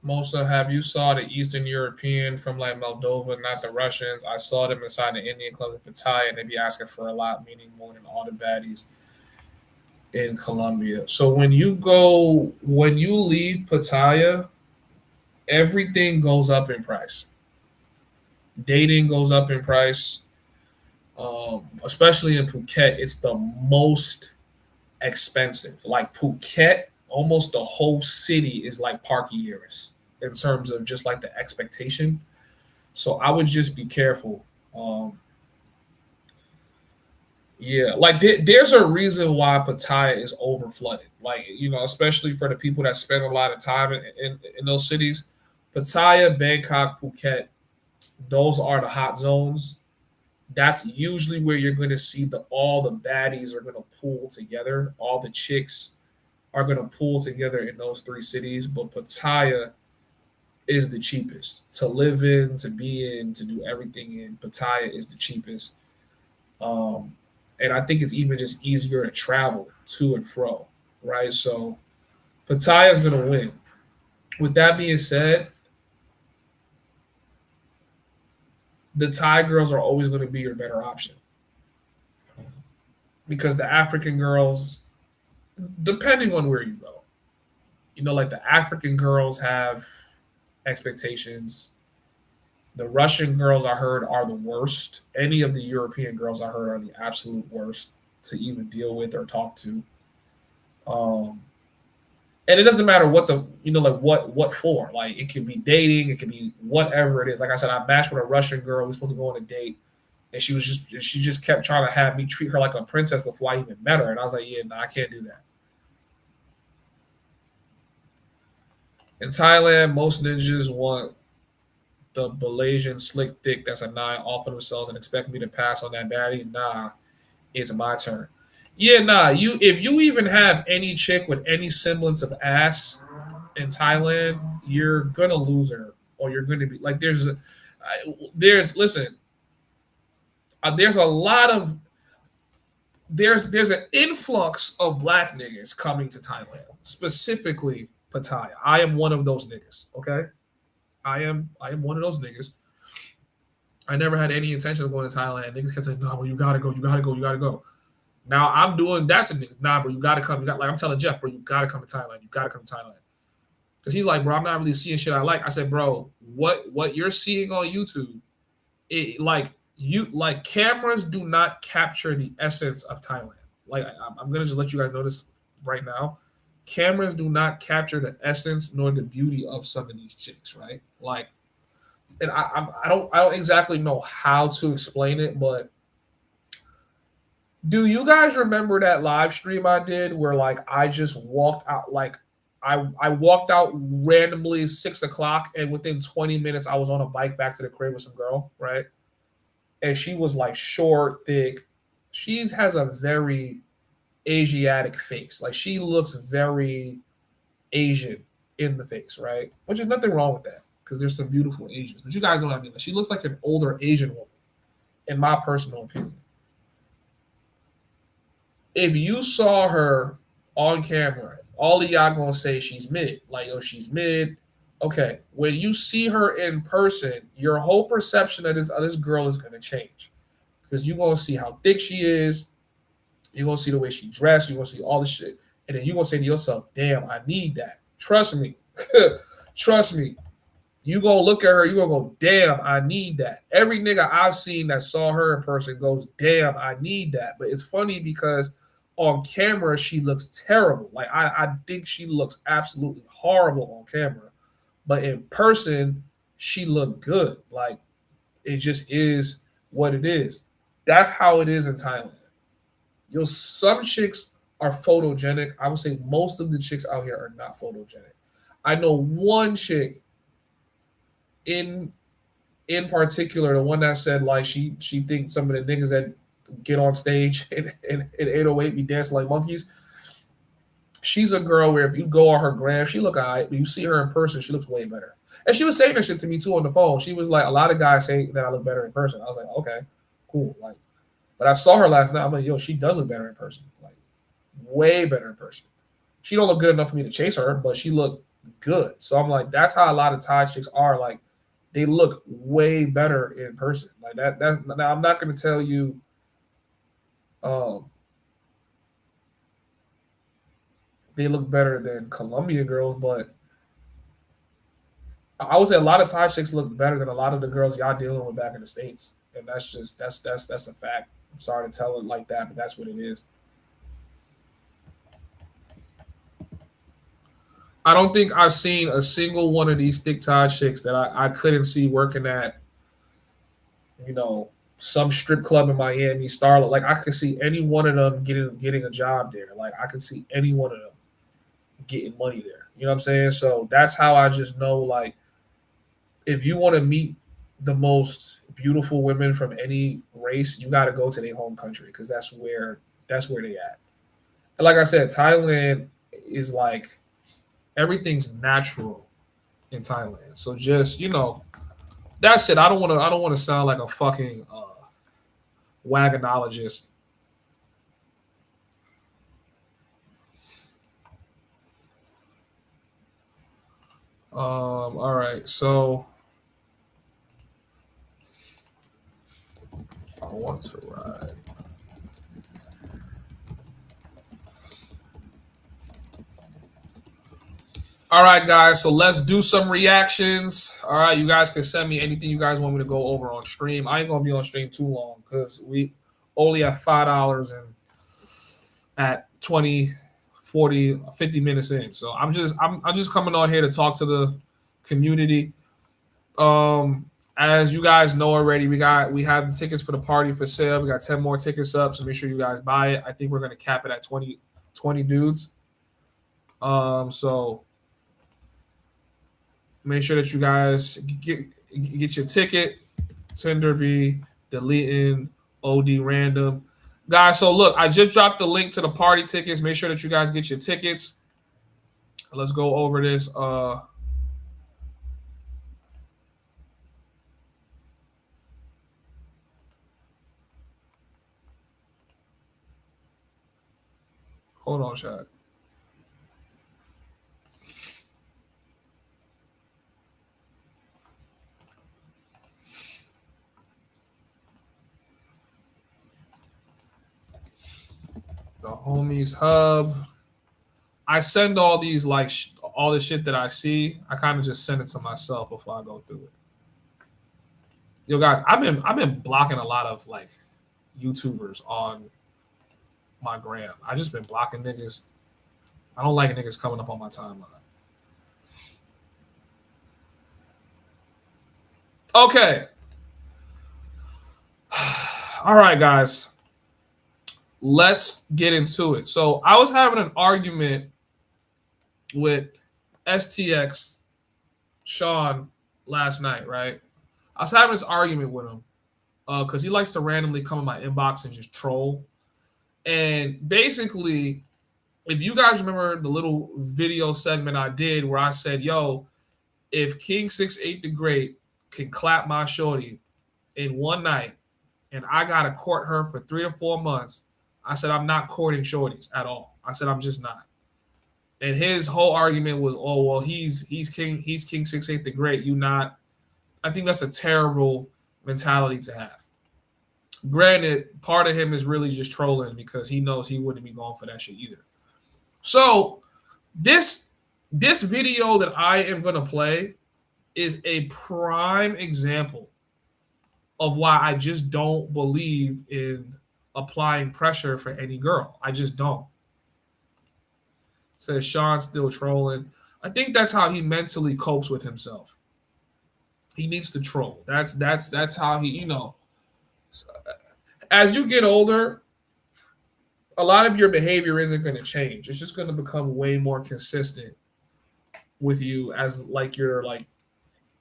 now. Mosa, have you saw the Eastern European from like Moldova, not the Russians? I saw them inside the Indian club in Pattaya, and they be asking for a lot, meaning more than all the baddies in Colombia. So when you leave Pattaya, everything goes up in price. Dating goes up in price. Especially in Phuket, it's the most expensive. Like Phuket, almost the whole city is like Park Years in terms of just like the expectation. So I would just be careful. Yeah, like there's a reason why Pattaya is over flooded. Like, especially for the people that spend a lot of time in those cities. Pattaya, Bangkok, Phuket, those are the hot zones. That's usually where you're going to see all the baddies are going to pool together. All the chicks are going to pool together in those three cities. But Pattaya is the cheapest to live in, to be in, to do everything in. Pattaya is the cheapest. And I think it's even just easier to travel to and fro, right? So Pattaya is going to win. With that being said, the Thai girls are always going to be your better option because the African girls, depending on where you go, like the African girls have expectations. The Russian girls I heard are the worst. Any of the European girls I heard are the absolute worst to even deal with or talk to. Um, and it doesn't matter what the like what for. Like it could be dating, it could be whatever it is. Like I said, I matched with a Russian girl. We were supposed to go on a date, and she just kept trying to have me treat her like a princess before I even met her. And I was like, yeah, no, I can't do that. In Thailand, most ninjas want the Malaysian slick dick that's a 9 off of themselves and expect me to pass on that baddie. Nah, it's my turn. Yeah, nah. You if you even have any chick with any semblance of ass in Thailand, you're gonna lose her, or you're gonna be like there's listen. There's a lot of there's an influx of black niggas coming to Thailand, specifically Pattaya. I am one of those niggas. Okay, I am one of those niggas. I never had any intention of going to Thailand. Niggas kept saying, "No, bro, you gotta go, you gotta go, you gotta go." Now I'm doing that to niggas. Nah, bro, you gotta come. I'm telling Jeff, bro, you gotta come to Thailand. You gotta come to Thailand. Because he's like, bro, I'm not really seeing shit I like. I said, bro, what you're seeing on YouTube, cameras do not capture the essence of Thailand. Like I'm gonna just let you guys know this right now. Cameras do not capture the essence nor the beauty of some of these chicks, right? Like, and I don't exactly know how to explain it, but do you guys remember that live stream I did where like I just walked out like I walked out randomly 6 o'clock and within 20 minutes I was on a bike back to the crib with some girl, right? And she was like short, thick. She has a very Asiatic face. Like she looks very Asian in the face, right? Which is nothing wrong with that because there's some beautiful Asians. But you guys know what I mean. Like, she looks like an older Asian woman, in my personal opinion. If you saw her on camera, all of y'all gonna say she's mid. Like, oh, she's mid. Okay, when you see her in person, your whole perception of this girl is gonna change because you're gonna see how thick she is. You're gonna see the way she dressed. You're gonna see all the shit, and then you're gonna say to yourself, "Damn, I need that." Trust me, trust me. You gonna look at her, you gonna go, "Damn, I need that." Every nigga I've seen that saw her in person goes, "Damn, I need that." But it's funny because on camera she looks terrible. Like I think she looks absolutely horrible on camera, but in person she looked good. Like it just is what it is. That's how it is in Thailand. Some chicks are photogenic. I would say most of the chicks out here are not photogenic. I know one chick in particular, the one that said like she thinks some of the niggas that get on stage in 808 be dancing like monkeys. She's a girl where if you go on her gram, she look alright, but you see her in person, she looks way better. And she was saying that shit to me too on the phone. She was like, a lot of guys say that I look better in person. I was like, okay, cool. Like, but I saw her last night. I'm like, yo, she does look better in person. Like, way better in person. She don't look good enough for me to chase her, but she looked good. So I'm like, that's how a lot of Thai chicks are. Like, they look way better in person. Like that's now I'm not gonna tell you they look better than Colombian girls, but I would say a lot of Thai chicks look better than a lot of the girls y'all dealing with back in the States. And that's just that's a fact. I'm sorry to tell it like that, but that's what it is. I don't think I've seen a single one of these thick Thai chicks that I couldn't see working at, some strip club in Miami, Starlet. Like I could see any one of them getting a job there. Like I could see any one of them getting money there. You know what I'm saying? So that's how I just know, like, if you want to meet the most beautiful women from any race, you got to go to their home country because that's where they at. And like I said, Thailand is like everything's natural in Thailand. So just that's it. I don't want to sound like a fucking wagonologist. All right, so I want to ride. All right, guys. So let's do some reactions. All right, you guys can send me anything you guys want me to go over on stream. I ain't gonna be on stream too long because we only have $5 and at 20, 40, 50 minutes in. So I'm just coming on here to talk to the community. As you guys know already, we have the tickets for the party for sale. We got 10 more tickets up, so make sure you guys buy it. I think we're gonna cap it at 20 dudes. So make sure that you guys get your ticket. Tinder be deleting OD random. Guys, so look, I just dropped the link to the party tickets. Make sure that you guys get your tickets. Let's go over this. Hold on, chat. The homies hub. I send all these like all the shit that I see. I kind of just send it to myself before I go through it. Yo, guys, I've been blocking a lot of like YouTubers on my gram. I just been blocking niggas. I don't like niggas coming up on my timeline. Okay. All right, guys. Let's get into it. So I was having an argument with STX Sean last night, right? I was having this argument with him because he likes to randomly come in my inbox and just troll. And basically, if you guys remember the little video segment I did where I said, yo, if King 68 the Great can clap my shorty in one night and I got to court her for 3 to 4 months, I said, I'm not courting shorties at all. I said, I'm just not. And his whole argument was, oh, well, he's King 68 the Great. You not. I think that's a terrible mentality to have. Granted, part of him is really just trolling because he knows he wouldn't be going for that shit either. So this video that I am going to play is a prime example of why I just don't believe in applying pressure for any girl. I just don't. Says Sean still trolling. I think that's how he mentally copes with himself. He needs to troll. That's how he, you know. As you get older, a lot of your behavior isn't going to change. It's just going to become way more consistent with you as like you're like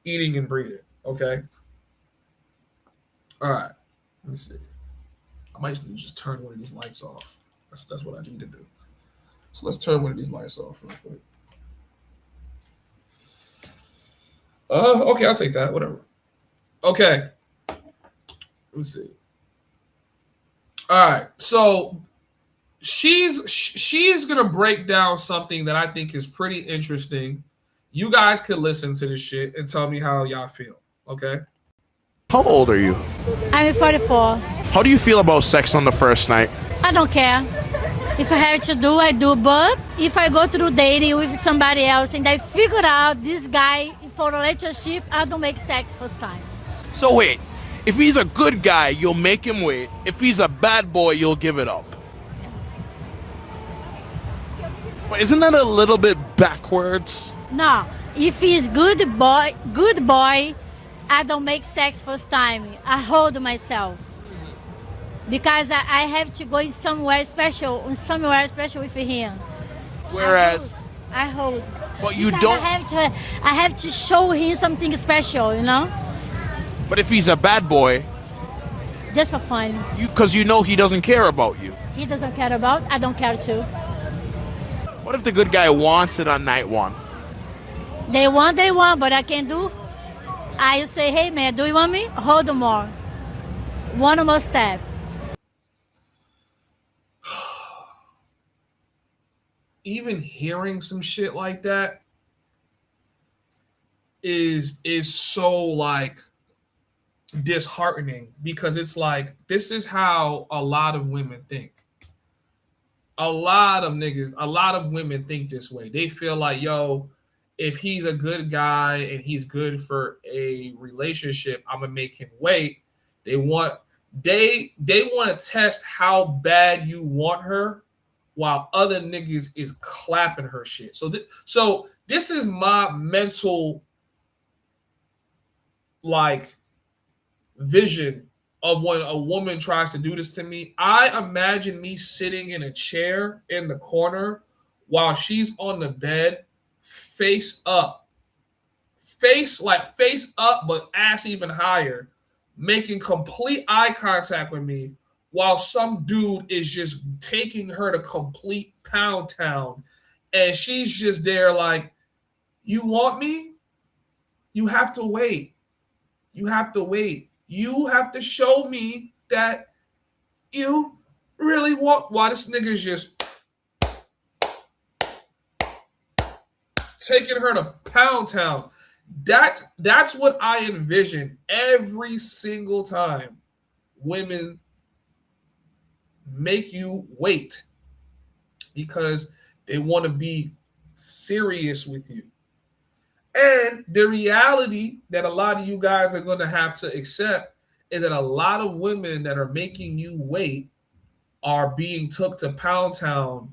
eating and breathing. Okay. All right. Let me see. I might just turn one of these lights off. That's what I need to do. So let's turn one of these lights off real quick. Okay, I'll take that. Whatever. Okay. Let me see. All right. So she's gonna break down something that I think is pretty interesting. You guys could listen to this shit and tell me how y'all feel. Okay. How old are you? I'm 44. How do you feel about sex on the first night? I don't care. If I have to do, I do. But if I go through dating with somebody else and I figure out this guy for a relationship, I don't make sex first time. So wait, if he's a good guy, you'll make him wait. If he's a bad boy, you'll give it up. But isn't that a little bit backwards? No, if he's good boy, I don't make sex first time. I hold myself. Because I have to go somewhere special with him. Whereas I hold. But you Because don't. I have to show him something special, you know? But if he's a bad boy, Just for fun. because you know he doesn't care about you. He doesn't care about, I don't care too. What if the good guy wants it on night one? They want, but I can do. I say, hey man, do you want me? Hold more. One more step. Even hearing some shit like that is so like disheartening because it's like this is how a lot of women think. A lot of women think this way. They feel like, yo, if he's a good guy and he's good for a relationship, I'm gonna make him wait. They want to test how bad you want her, while other niggas is clapping her shit. So this is my mental like vision of when a woman tries to do this to me. I imagine me sitting in a chair in the corner while she's on the bed, face up, face up, but ass even higher, making complete eye contact with me while some dude is just taking her to complete pound town. And she's just there like, you want me? You have to wait. You have to wait. You have to show me that you really want. Why this nigga's just taking her to pound town. That's what I envision every single time women make you wait because they want to be serious with you. And the reality that a lot of you guys are going to have to accept is that a lot of women that are making you wait are being took to Pound Town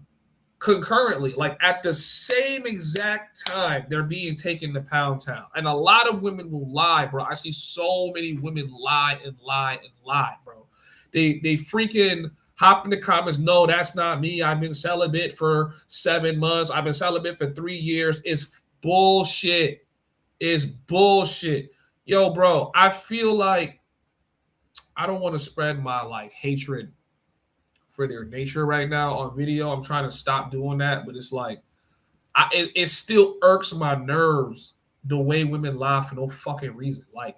concurrently, like at the same exact time they're being taken to Pound Town. And a lot of women will lie, bro. I see so many women lie and lie and lie, bro. They freaking hop in the comments. No, that's not me. I've been celibate for 7 months. I've been celibate for 3 years. It's bullshit. It's bullshit. Yo, bro, I feel like I don't want to spread my like hatred for their nature right now on video. I'm trying to stop doing that, but it's like it still irks my nerves the way women lie for no fucking reason. Like,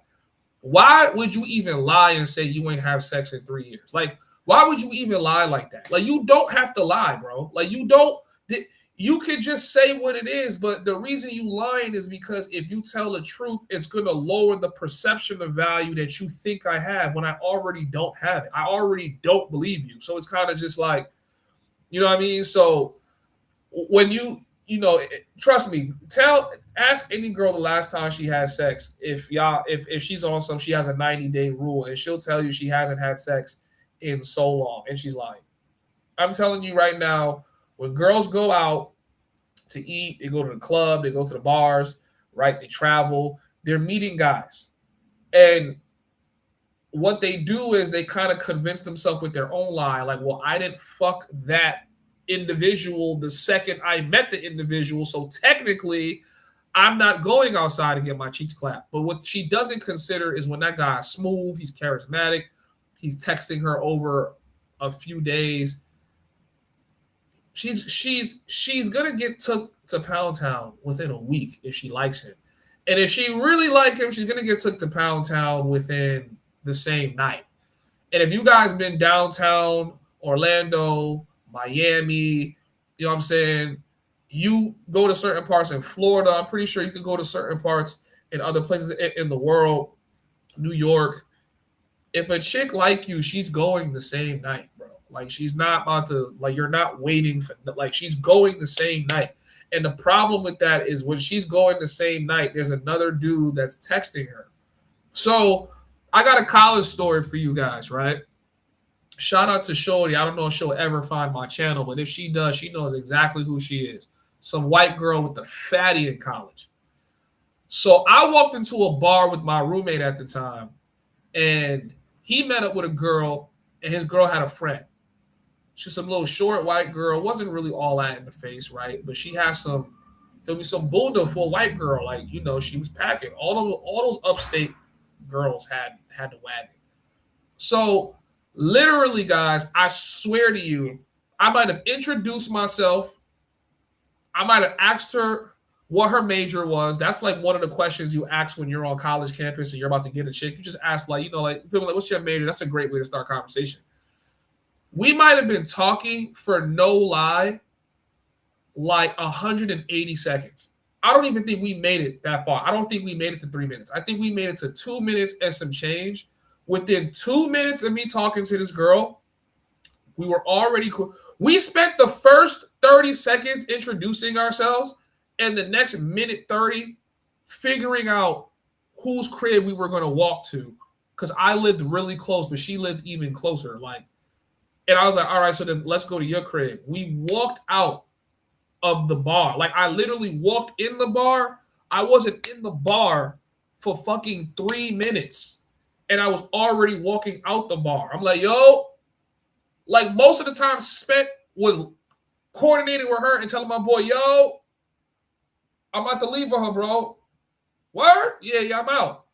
why would you even lie and say you ain't have sex in 3 years? Like, why would you even lie like that? Like, you don't have to lie, bro. Like, you could just say what it is, but the reason you lying is because if you tell the truth, it's going to lower the perception of value that you think I have when I already don't have it. I already don't believe you. So it's kind of just like, you know what I mean? So when trust me, ask any girl the last time she had sex. If she's on she has a 90-day rule, and she'll tell you she hasn't had sex in so long, and she's lying. I'm telling you right now, when girls go out to eat, they go to the club, they go to the bars, right? They travel, they're meeting guys. And what they do is they kind of convince themselves with their own lie, like, well, I didn't fuck that individual the second I met the individual, so technically I'm not going outside to get my cheeks clapped. But what she doesn't consider is when that guy's smooth, he's charismatic, he's texting her over a few days. She's gonna get took to Pound Town within a week if she likes him. And if she really like him, she's gonna get took to Pound Town within the same night. And if you guys been downtown Orlando, Miami, you know what I'm saying? You go to certain parts in Florida. I'm pretty sure you can go to certain parts in other places in the world, New York. If a chick like you, she's going the same night, bro. Like, she's not about to, like, you're not waiting for, like, she's going the same night. And the problem with that is when she's going the same night, there's another dude that's texting her. So I got a college story for you guys, right? Shout out to Shorty. I don't know if she'll ever find my channel, but if she does, she knows exactly who she is. Some white girl with a fatty in college. So I walked into a bar with my roommate at the time, and he met up with a girl, and his girl had a friend. She's some little short white girl, wasn't really all that in the face, right? But she has some bunda for a white girl. Like, you know, she was packing. All those upstate girls had the wagon. So literally, guys, I swear to you, I might have introduced myself. I might have asked her what her major was. That's like one of the questions you ask when you're on college campus and you're about to get a chick. You just ask, like, you know, like, what's your major? That's a great way to start conversation. We might have been talking for no lie, like 180 seconds. I don't even think we made it that far. I don't think we made it to 3 minutes. I think we made it to 2 minutes and some change. Within 2 minutes of me talking to this girl, we were already cool. We spent the first 30 seconds introducing ourselves, and the next minute 30 figuring out whose crib we were going to walk to, because I lived really close, but she lived even closer. Like, and I was like, all right, so then let's go to your crib. We walked out of the bar. Like, I literally walked in the bar. I wasn't in the bar for fucking 3 minutes, and I was already walking out the bar. I'm like, yo, like, most of the time spent was coordinating with her and telling my boy, yo, I'm about to leave with her, bro. Word? Yeah, I'm out.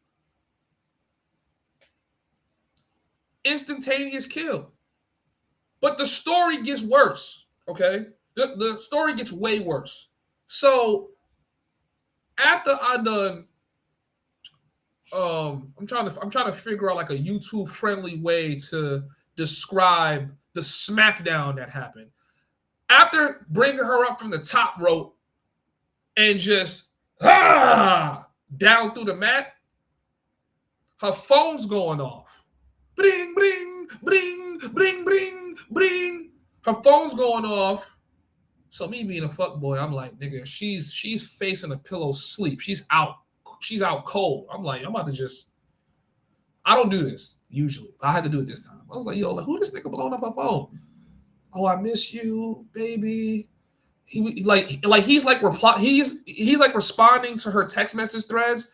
Instantaneous kill. But the story gets worse, okay? The story gets way worse. So after I done, I'm trying to figure out like a YouTube friendly way to describe the smackdown that happened. After bringing her up from the top rope and just down through the mat, her phone's going off. Bring, bring, bring, bring, bring, bring. Her phone's going off. So me being a fuckboy, I'm like, nigga, she's facing a pillow sleep. She's out. She's out cold. I'm like, I'm about to just. I don't do this usually. I had to do it this time. I was like, yo, like, who this nigga blowing up her phone? Oh, I miss you, baby. He's like responding to her text message threads,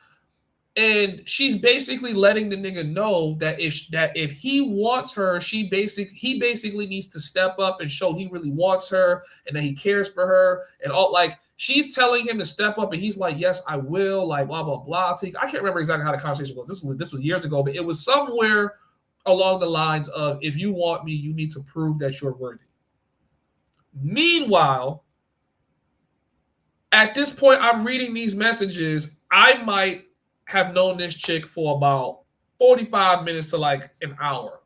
and she's basically letting the nigga know that if he wants her, he basically needs to step up and show he really wants her and that he cares for her and all. Like, she's telling him to step up, and he's like, yes, I will. Like, blah blah blah. I can't remember exactly how the conversation goes. This was years ago, but it was somewhere along the lines of, if you want me, you need to prove that you're worthy. Meanwhile, at this point, I'm reading these messages. I might have known this chick for about 45 minutes to like an hour,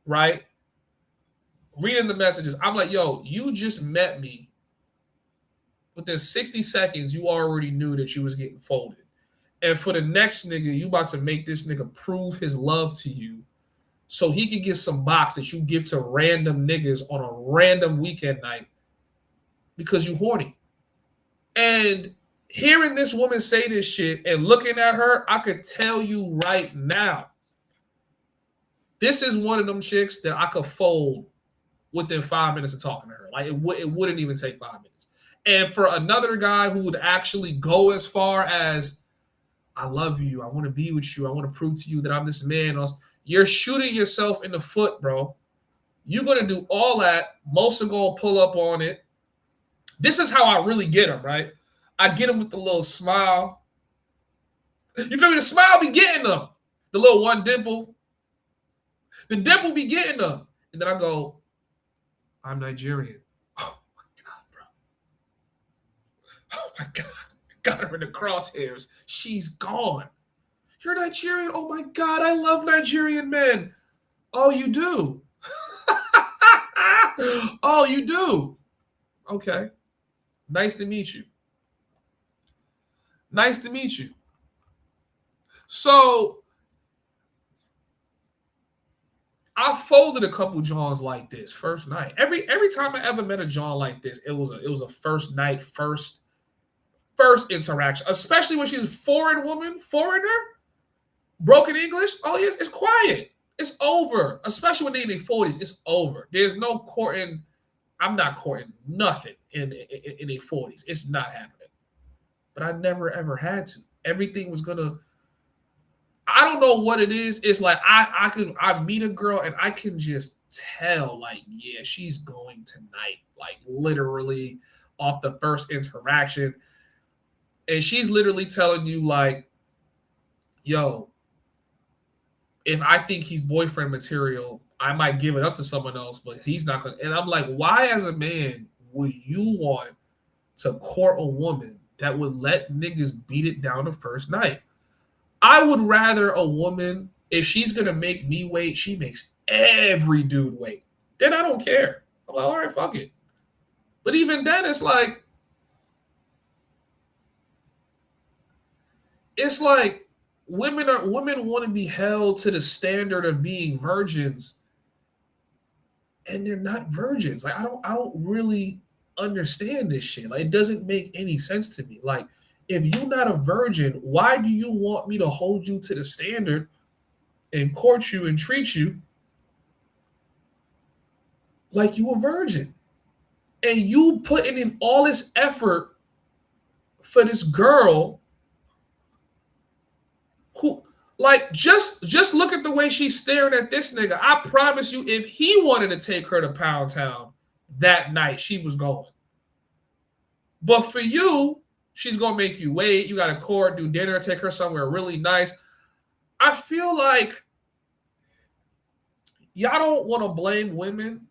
right? Reading the messages. I'm like, yo, you just met me. Within 60 seconds, you already knew that you was getting folded. And for the next nigga, you about to make this nigga prove his love to you so he can get some box that you give to random niggas on a random weekend night because you horny. And hearing this woman say this shit and looking at her, I could tell you right now, this is one of them chicks that I could fold within 5 minutes of talking to her. Like, it wouldn't even take 5 minutes. And for another guy who would actually go as far as, I love you, I want to be with you, I want to prove to you that I'm this man, you're shooting yourself in the foot, bro. You're going to do all that. Most are going to pull up on it. This is how I really get them, right? I get them with the little smile. You feel me? The smile be getting them. The little one dimple. The dimple be getting them. And then I go, I'm Nigerian. Oh, my God, bro. Oh, my God. Got her in the crosshairs. She's gone. You're Nigerian? Oh, my God. I love Nigerian men. Oh, you do? Oh, you do? Okay. Nice to meet you. Nice to meet you. So I folded a couple Johns like this first night. Every time I ever met a John like this, it was a first night, first interaction. Especially when she's a foreigner, broken English. Oh yes, it's quiet. It's over. Especially when they're in their 40s, it's over. There's no courting. I'm not courting nothing in their 40s. It's not happening. But I never ever had to. Everything was gonna. I don't know what it is. It's like I meet a girl and I can just tell, like, yeah, she's going tonight, like literally off the first interaction. And she's literally telling you, like, yo, if I think he's boyfriend material, I might give it up to someone else, but he's not gonna. And I'm like, why as a man would you want to court a woman that would let niggas beat it down the first night? I would rather a woman, if she's going to make me wait, she makes every dude wait. Then I don't care. I'm like, all right, fuck it. But even then, it's like women want to be held to the standard of being virgins, and they're not virgins. Like, I don't really understand this shit. Like, it doesn't make any sense to me. Like, if you're not a virgin, why do you want me to hold you to the standard and court you and treat you like you a virgin? And you putting in all this effort for this girl who, like, just look at the way she's staring at this nigga. I promise you, if he wanted to take her to Pound Town that night, she was going. But for you, she's gonna make you wait. You gotta court, do dinner, take her somewhere really nice. I feel like y'all don't want to blame women,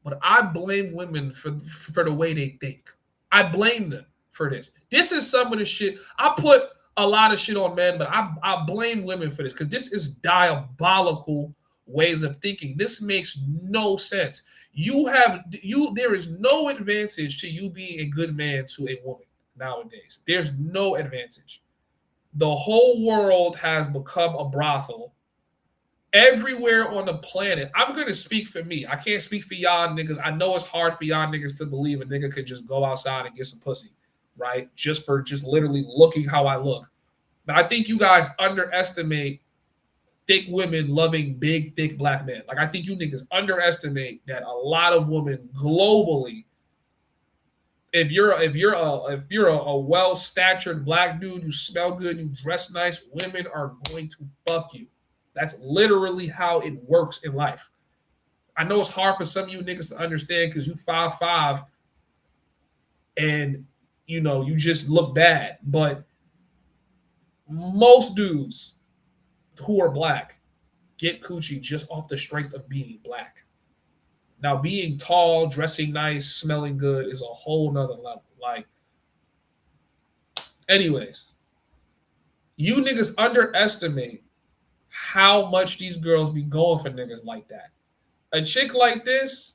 but I blame women for the way they think. I blame them for this. This is some of the shit. I put a lot of shit on men, but I blame women for this because this is diabolical ways of thinking. This makes no sense. There is no advantage to you being a good man to a woman nowadays. There's no advantage. The whole world has become a brothel. Everywhere on the planet, I'm going to speak for me. I can't speak for y'all niggas. I know it's hard for y'all niggas to believe a nigga could just go outside and get some pussy, right? Just literally looking how I look. But I think you guys underestimate thick women loving big, thick black men. Like, I think you niggas underestimate that a lot of women globally, if you're a well-statured black dude, you smell good, you dress nice, women are going to fuck you. That's literally how it works in life. I know it's hard for some of you niggas to understand because you 5'5" and you just look bad. But most dudes who are black get coochie just off the strength of being black. Now, being tall, dressing nice, smelling good is a whole nother level. Like, anyways, you niggas underestimate how much these girls be going for niggas like that. A chick like this,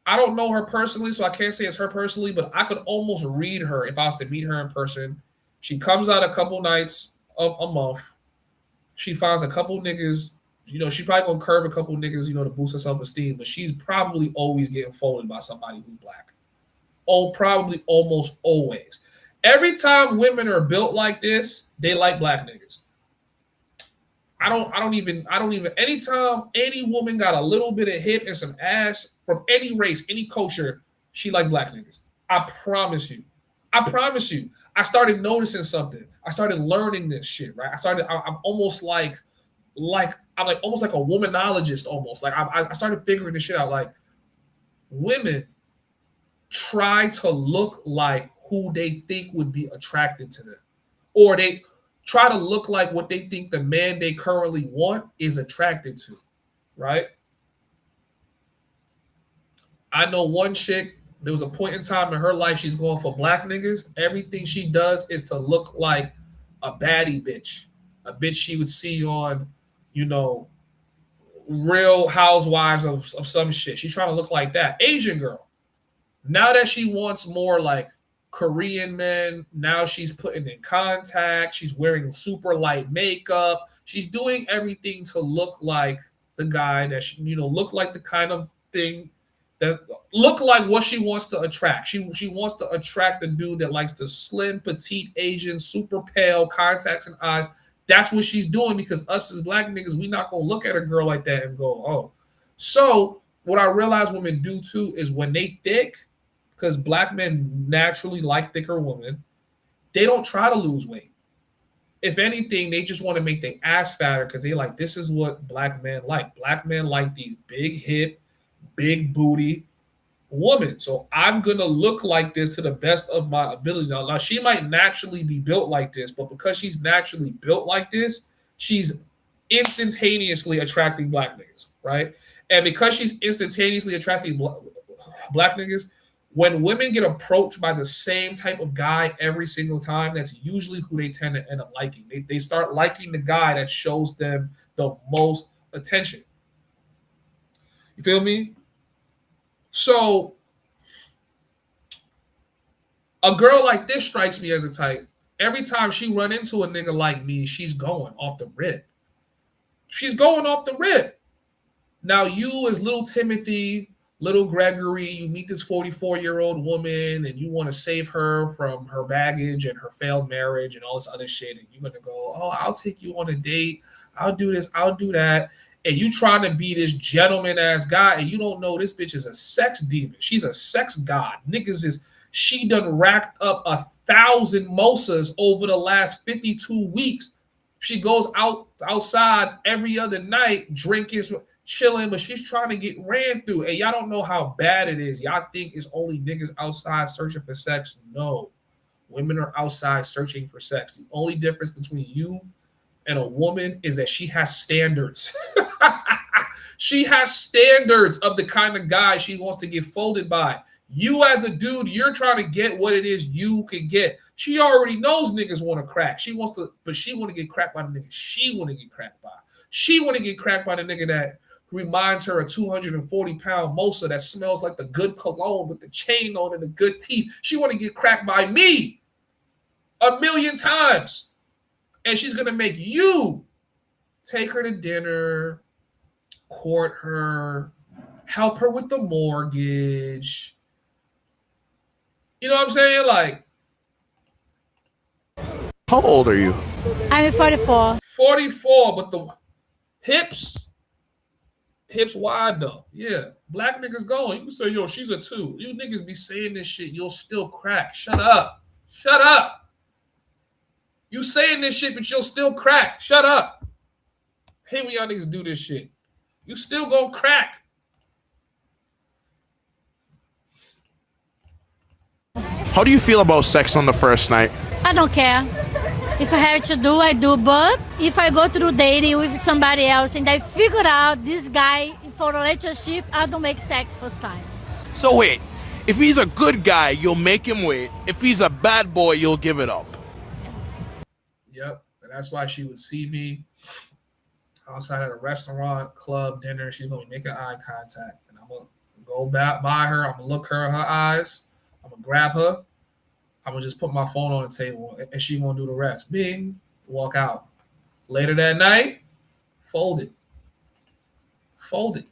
I don't know her personally, so I can't say it's her personally, but I could almost read her if I was to meet her in person. She comes out a couple nights a month. She finds a couple niggas, she probably gonna curb a couple niggas, to boost her self-esteem, but she's probably always getting folded by somebody who's black. Oh, probably almost always. Every time women are built like this, they like black niggas. I don't even, anytime any woman got a little bit of hip and some ass from any race, any culture, she like black niggas. I promise you. I started noticing something. I started learning this shit, right? I'm almost like almost like a womanologist almost. Like I started figuring this shit out. Like, women try to look like who they think would be attracted to them. Or they try to look like what they think the man they currently want is attracted to, right? I know one chick, there was a point in time in her life she's going for black niggas. Everything she does is to look like a baddie bitch. A bitch she would see on, Real Housewives of some shit. She's trying to look like that. Asian girl. Now that she wants more like Korean men, now she's putting in contacts. She's wearing super light makeup. She's doing everything to look like the guy that she, look like the kind of thing that look like what she wants to attract. She wants to attract a dude that likes the slim, petite Asian, super pale, contacts and eyes. That's what she's doing because us as black niggas, we not gonna look at a girl like that and go, oh. So what I realize women do too is when they thick, because black men naturally like thicker women, they don't try to lose weight. If anything, they just want to make their ass fatter because they like, this is what black men like. Black men like these big hip, big booty women. So I'm going to look like this to the best of my ability. Now, she might naturally be built like this, but because she's naturally built like this, she's instantaneously attracting black niggas, right? And because she's instantaneously attracting black niggas, when women get approached by the same type of guy every single time, that's usually who they tend to end up liking. They start liking the guy that shows them the most attention. You feel me? So a girl like this strikes me as a type. Every time she run into a nigga like me, she's going off the rip. She's going off the rip. Now you as little Timothy, little Gregory, you meet this 44-year-old woman and you want to save her from her baggage and her failed marriage and all this other shit. And you're going to go, oh, I'll take you on a date. I'll do this. I'll do that. And you trying to be this gentleman ass guy. And you don't know this bitch is a sex demon. She's a sex god. She done racked up 1,000 mosas over the last 52 weeks. She goes outside every other night, drinking, chilling, but she's trying to get ran through. And y'all don't know how bad it is. Y'all think it's only niggas outside searching for sex. No. Women are outside searching for sex. The only difference between you and a woman is that she has standards. She has standards of the kind of guy she wants to get folded by. You as a dude, you're trying to get what it is you can get. She already knows niggas want to crack. She want to get cracked by the nigga she want to get cracked by. She want to get cracked by the nigga that reminds her of 240-pound mosa that smells like the good cologne with the chain on and the good teeth. She want to get cracked by me 1,000,000 times. And she's going to make you take her to dinner, court her, help her with the mortgage. You know what I'm saying? Like, How old are you? I'm 44. 44, but the hips wide though. Yeah. Black niggas going. You can say, yo, she's a 2. You niggas be saying this shit, you'll still crack. Shut up. Shut up. You saying this shit, but you'll still crack. Shut up. Hey, when y'all niggas do this shit. You still gonna crack. How do you feel about sex on the first night? I don't care. If I have to do, I do. But if I go through dating with somebody else and I figure out this guy for a relationship, I don't make sex first time. So wait, if he's a good guy, you'll make him wait. If he's a bad boy, you'll give it up. Yep. And that's why she would see me outside at a restaurant, club, dinner. She's going to be making eye contact. And I'm going to go back by her. I'm going to look her in her eyes. I'm going to grab her. I'm going to just put my phone on the table. And she going to do the rest. Bing. Walk out. Later that night, fold it. Fold it.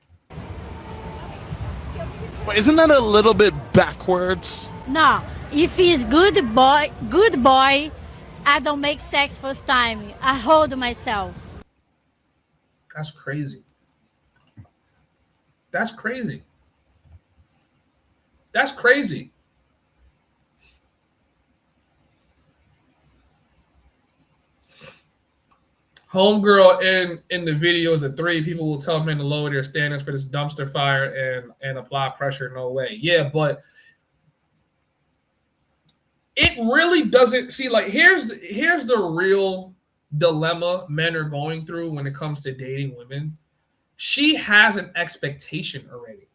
But isn't that a little bit backwards? No. If he's good boy, I don't make sex first time. I hold myself. That's crazy. That's crazy. That's crazy. Homegirl in the videos of 3 people will tell men to lower their standards for this dumpster fire and apply pressure. No way. Yeah, but it really doesn't see like here's the real dilemma men are going through when it comes to dating women. She has an expectation already.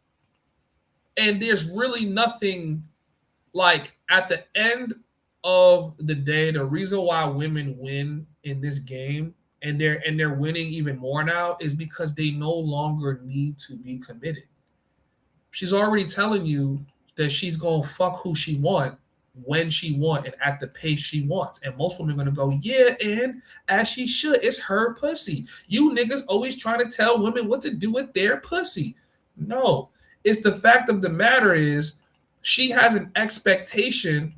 And there's really nothing like at the end of the day, the reason why women win in this game and they're winning even more now is because they no longer need to be committed. She's already telling you that she's going to fuck who she want, when she want, and at the pace she wants. And most women are going to go, yeah, and as she should. It's her pussy. You niggas always trying to tell women what to do with their pussy. No, it's the fact of the matter is she has an expectation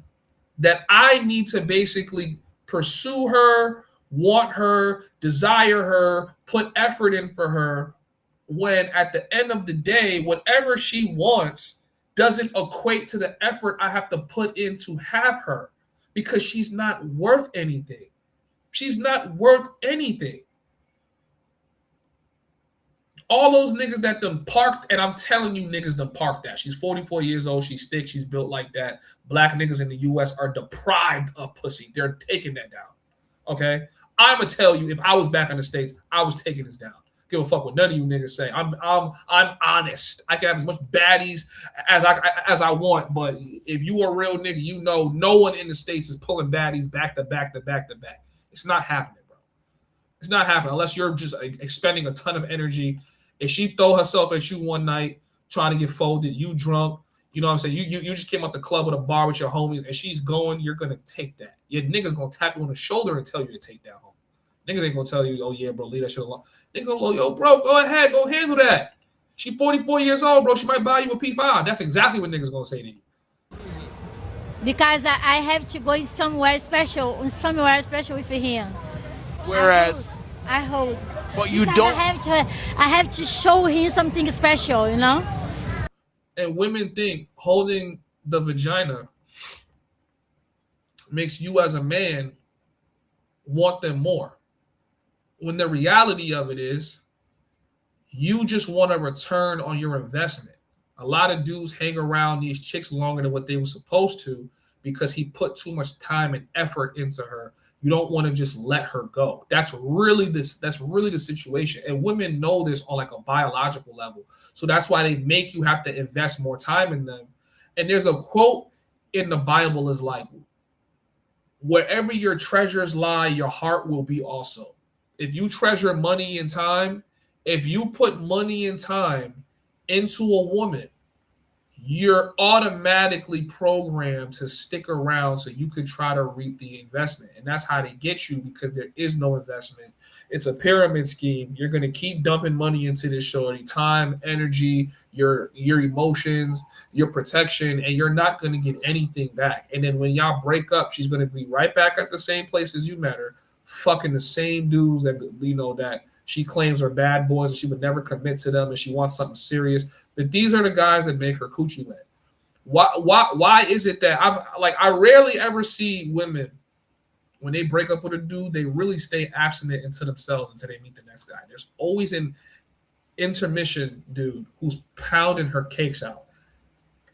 that I need to basically pursue her, want her, desire her, put effort in for her, when at the end of the day, whatever she wants doesn't equate to the effort I have to put in to have her, because she's not worth anything. She's not worth anything. All those niggas that done parked, and I'm telling you niggas done parked that. She's 44 years old. She's thick. She's built like that. Black niggas in the U.S. are deprived of pussy. They're taking that down. Okay? I'm going to tell you, if I was back in the States, I was taking this down. Give a fuck what none of you niggas say. I'm honest. I can have as much baddies as I want, but if you a real nigga, you know no one in the States is pulling baddies back to back to back to back. It's not happening, bro. It's not happening unless you're just expending a ton of energy. If she throw herself at you one night trying to get folded, you drunk, you know what I'm saying? You just came out the club with a bar with your homies and she's going, you're gonna take that. Your nigga's gonna tap you on the shoulder and tell you to take that home. Niggas ain't gonna tell you, oh yeah, bro, leave that shit alone. Niggas gonna go, yo, bro, go ahead, go handle that. She 44 years old, bro. She might buy you a P5. That's exactly what niggas gonna say to you. Because I have to go somewhere special with him. Whereas, I hold. but you Because don't. I have to show him something special, you know. And women think holding the vagina makes you as a man want them more. When the reality of it is, you just want a return on your investment. A lot of dudes hang around these chicks longer than what they were supposed to because he put too much time and effort into her. You don't want to just let her go. That's really the situation. And women know this on like a biological level. So that's why they make you have to invest more time in them. And there's a quote in the Bible is like, wherever your treasures lie, your heart will be also. If you treasure money and time, if you put money and time into a woman, you're automatically programmed to stick around so you can try to reap the investment. And that's how they get you, because there is no investment. It's a pyramid scheme. You're going to keep dumping money into this shorty, time, energy, your emotions, your protection, and you're not going to get anything back. And then when y'all break up, she's going to be right back at the same place as you met her, fucking the same dudes that, you know, that she claims are bad boys and she would never commit to them and she wants something serious. But these are the guys that make her coochie wet. Why is it that I rarely ever see women, when they break up with a dude, they really stay abstinent into themselves until they meet the next guy. There's always an intermission dude who's pounding her cakes out.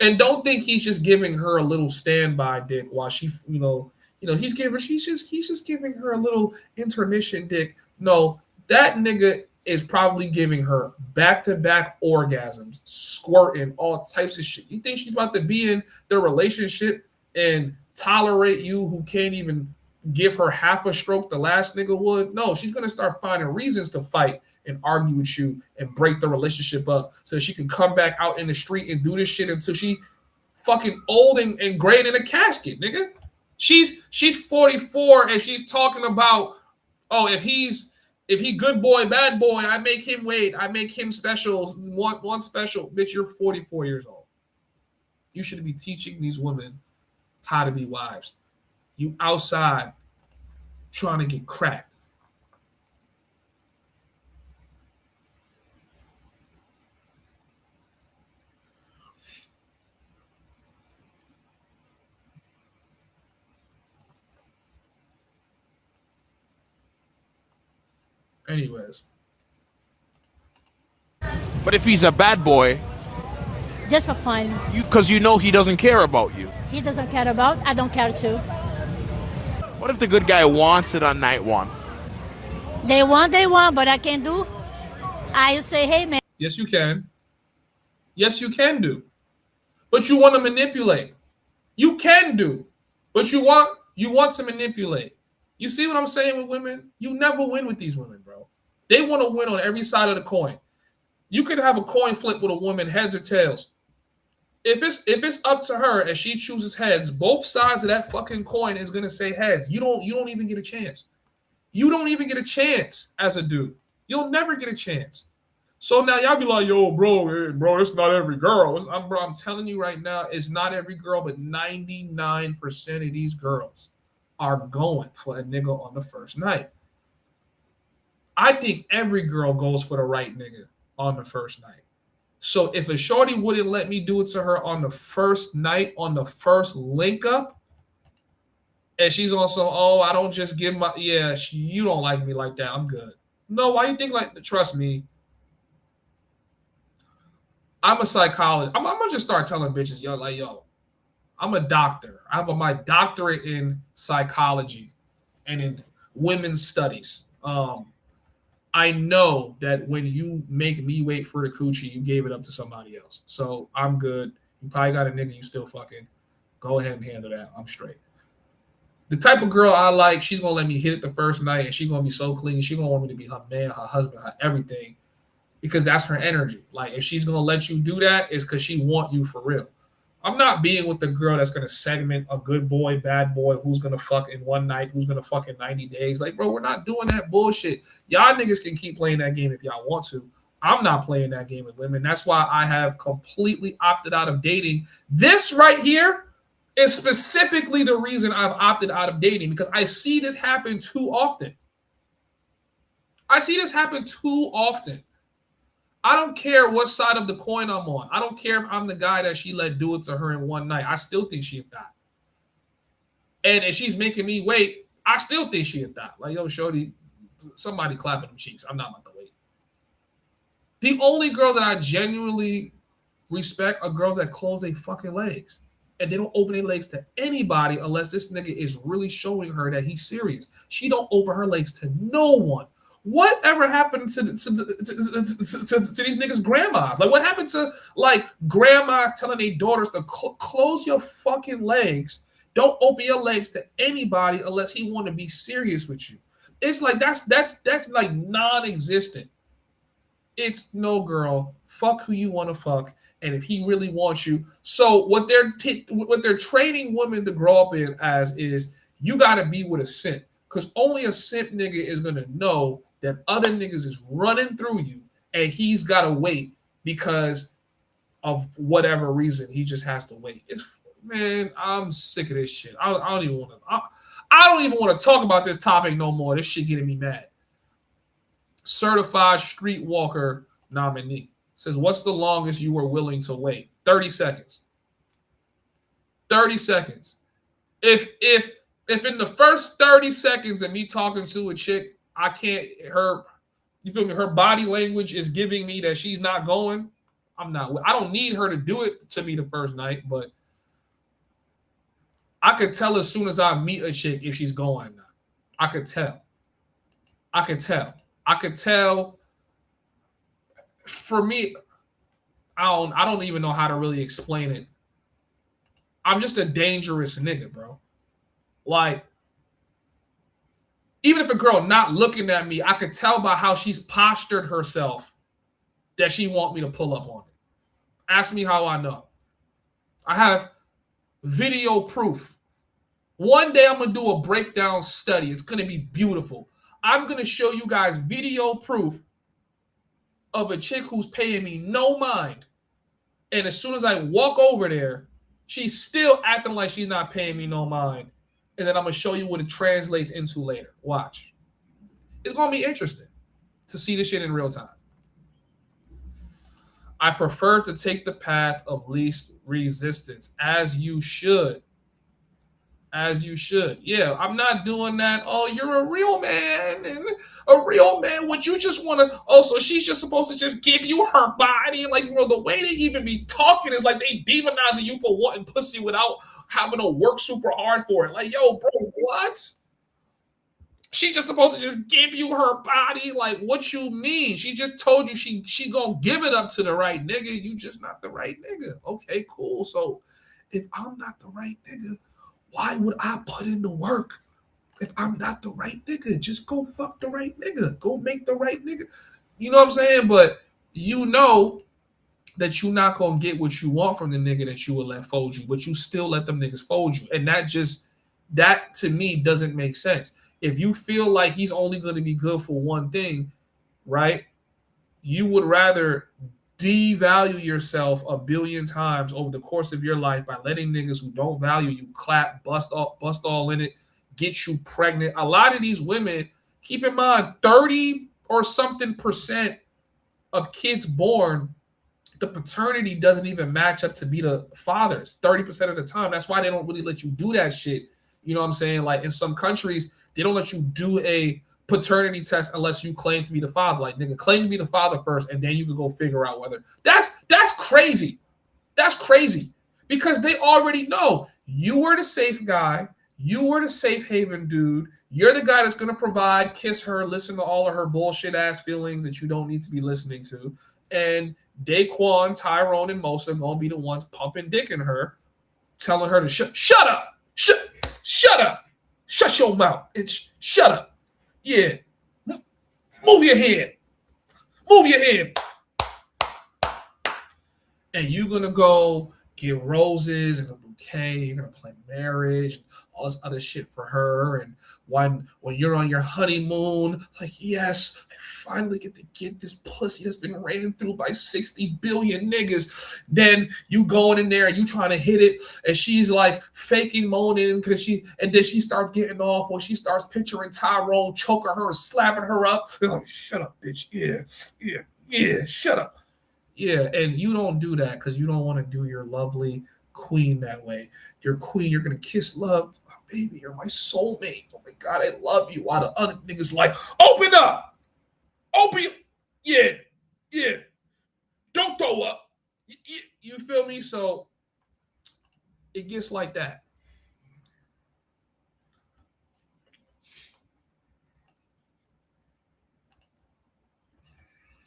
And don't think he's just giving her a little standby dick while she, he's just giving her a little intermission dick. No, that nigga is probably giving her back-to-back orgasms, squirting, all types of shit. You think she's about to be in the relationship and tolerate you who can't even give her half a stroke the last nigga would? No, she's going to start finding reasons to fight and argue with you and break the relationship up so that she can come back out in the street and do this shit until she fucking old and gray in a casket, nigga. She's 44 and she's talking about, oh, if he good boy, bad boy, I make him wait. I make him special, one special. Bitch, you're 44 years old. You should be teaching these women how to be wives. You outside trying to get cracked. Anyways. But if he's a bad boy, Just for fun. because you know he doesn't care about you. He doesn't care about. I don't care too. What if the good guy wants it on night one? They want, but I can do. I say, hey man. Yes, you can. Yes, you can do. But you want to manipulate. You can do. But you want to manipulate. You see what I'm saying with women? You never win with these women, bro. They want to win on every side of the coin. You could have a coin flip with a woman, heads or tails. If it's up to her and she chooses heads, both sides of that fucking coin is gonna say heads. You don't even get a chance. You don't even get a chance as a dude. You'll never get a chance. So now y'all be like, yo, bro, it's not every girl. I'm telling you right now, it's not every girl, but 99% of these girls are going for a nigga on the first night. I think every girl goes for the right nigga on the first night. So if a shorty wouldn't let me do it to her on the first night, on the first link up, and she's also, oh, I don't just give my, you don't like me like that, I'm good. No, why you think like, trust me, I'm a psychologist. I'm gonna just start telling bitches, yo, I'm a doctor. I have my doctorate in psychology and in women's studies. I know that when you make me wait for the coochie, you gave it up to somebody else. So I'm good. You probably got a nigga you still fucking. Go ahead and handle that. I'm straight. The type of girl I like, she's going to let me hit it the first night and she's going to be so clean. She's going to want me to be her man, her husband, her everything, because that's her energy. Like if she's going to let you do that, it's because she want you for real. I'm not being with the girl that's going to segment a good boy, bad boy, who's going to fuck in one night, who's going to fuck in 90 days. Like, bro, we're not doing that bullshit. Y'all niggas can keep playing that game if y'all want to. I'm not playing that game with women. That's why I have completely opted out of dating. This right here is specifically the reason I've opted out of dating, because I see this happen too often. I see this happen too often. I don't care what side of the coin I'm on. I don't care if I'm the guy that she let do it to her in one night. I still think she a thot. And if she's making me wait, I still think she a thot. Like, yo, shorty, somebody clapping them cheeks. I'm not about to wait. The only girls that I genuinely respect are girls that close their fucking legs. And they don't open their legs to anybody unless this nigga is really showing her that he's serious. She don't open her legs to no one. Whatever happened to these niggas' grandmas? Like, what happened to, like, grandmas telling their daughters to close your fucking legs? Don't open your legs to anybody unless he want to be serious with you. It's like that's like non-existent. It's no, girl. Fuck who you want to fuck, and if he really wants you. So what they're training women to grow up in as is you got to be with a simp, because only a simp nigga is gonna know that other niggas is running through you, and he's got to wait because of whatever reason. He just has to wait. Man, I'm sick of this shit. I don't even want to talk about this topic no more. This shit getting me mad. Certified Streetwalker nominee says, what's the longest you were willing to wait? 30 seconds. 30 seconds. If in the first 30 seconds of me talking to a chick, I can't, you feel me? Her body language is giving me that she's not going. I don't need her to do it to me the first night, but I could tell as soon as I meet a chick if she's going or not. I could tell. For me, I don't even know how to really explain it. I'm just a dangerous nigga, bro. Like, even if a girl not looking at me, I could tell by how she's postured herself that she want me to pull up on it. Ask me how I know. I have video proof. One day I'm going to do a breakdown study. It's going to be beautiful. I'm going to show you guys video proof of a chick who's paying me no mind. And as soon as I walk over there, she's still acting like she's not paying me no mind. And then I'm going to show you what it translates into later. Watch. It's going to be interesting to see this shit in real time. I prefer to take the path of least resistance, as you should. As you should. Yeah, I'm not doing that. Oh, you're a real man. And a real man, would you just want to... Oh, so she's just supposed to just give you her body? Like, you know, the way they even be talking is like they demonizing you for wanting pussy without having to work super hard for it. Like, yo, bro, what? She's just supposed to just give you her body? Like, what you mean? She just told you she gonna give it up to the right nigga. You just not the right nigga. Okay, cool. So if I'm not the right nigga, why would I put in the work if I'm not the right nigga? Just go fuck the right nigga. Go make the right nigga. You know what I'm saying? But you know that you're not going to get what you want from the nigga that you will let fold you, but you still let them niggas fold you. And that to me doesn't make sense. If you feel like he's only going to be good for one thing, right? You would rather devalue yourself a billion times over the course of your life by letting niggas who don't value you clap, bust all in it, get you pregnant. A lot of these women, keep in mind, 30 or something % of kids born, the paternity doesn't even match up to be the fathers 30% of the time. That's why they don't really let you do that shit. You know what I'm saying? Like in some countries, they don't let you do a paternity test unless you claim to be the father. Like, nigga, claim to be the father first, and then you can go figure out whether that's crazy. That's crazy because they already know you were the safe guy, you were the safe haven dude. You're the guy that's gonna provide, kiss her, listen to all of her bullshit ass feelings that you don't need to be listening to, and Daquan, Tyrone, and Mosa are gonna be the ones pumping dick in her, telling her to shut up, shut up, shut your mouth, and shut up. Yeah. Move your head. And you're going to go get roses and a bouquet. You're gonna plan marriage, all this other shit for her. And when you're on your honeymoon, like, yes, I finally get to get this pussy that's been ran through by 60 billion niggas. Then you going in there and you trying to hit it, and she's like faking moaning because and then she starts getting off, or she starts picturing Tyrone choking her and slapping her up. Like, shut up, bitch. Yeah, shut up. Yeah, and you don't do that because you don't want to do your lovely queen that way. Your queen, you're gonna kiss love. Oh, baby, you're my soulmate. Oh my God, I love you. While the other niggas like, open up. Open. Yeah. Don't throw up. You feel me? So it gets like that.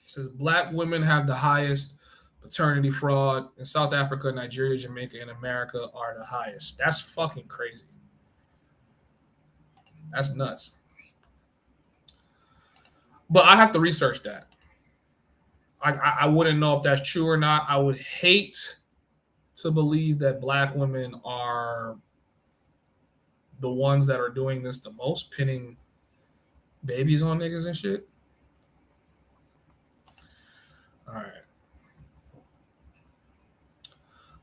It says black women have the highest paternity fraud in South Africa, Nigeria, Jamaica, and America are the highest. That's fucking crazy. That's nuts. But I have to research that. I wouldn't know if that's true or not. I would hate to believe that black women are the ones that are doing this the most, pinning babies on niggas and shit. All right.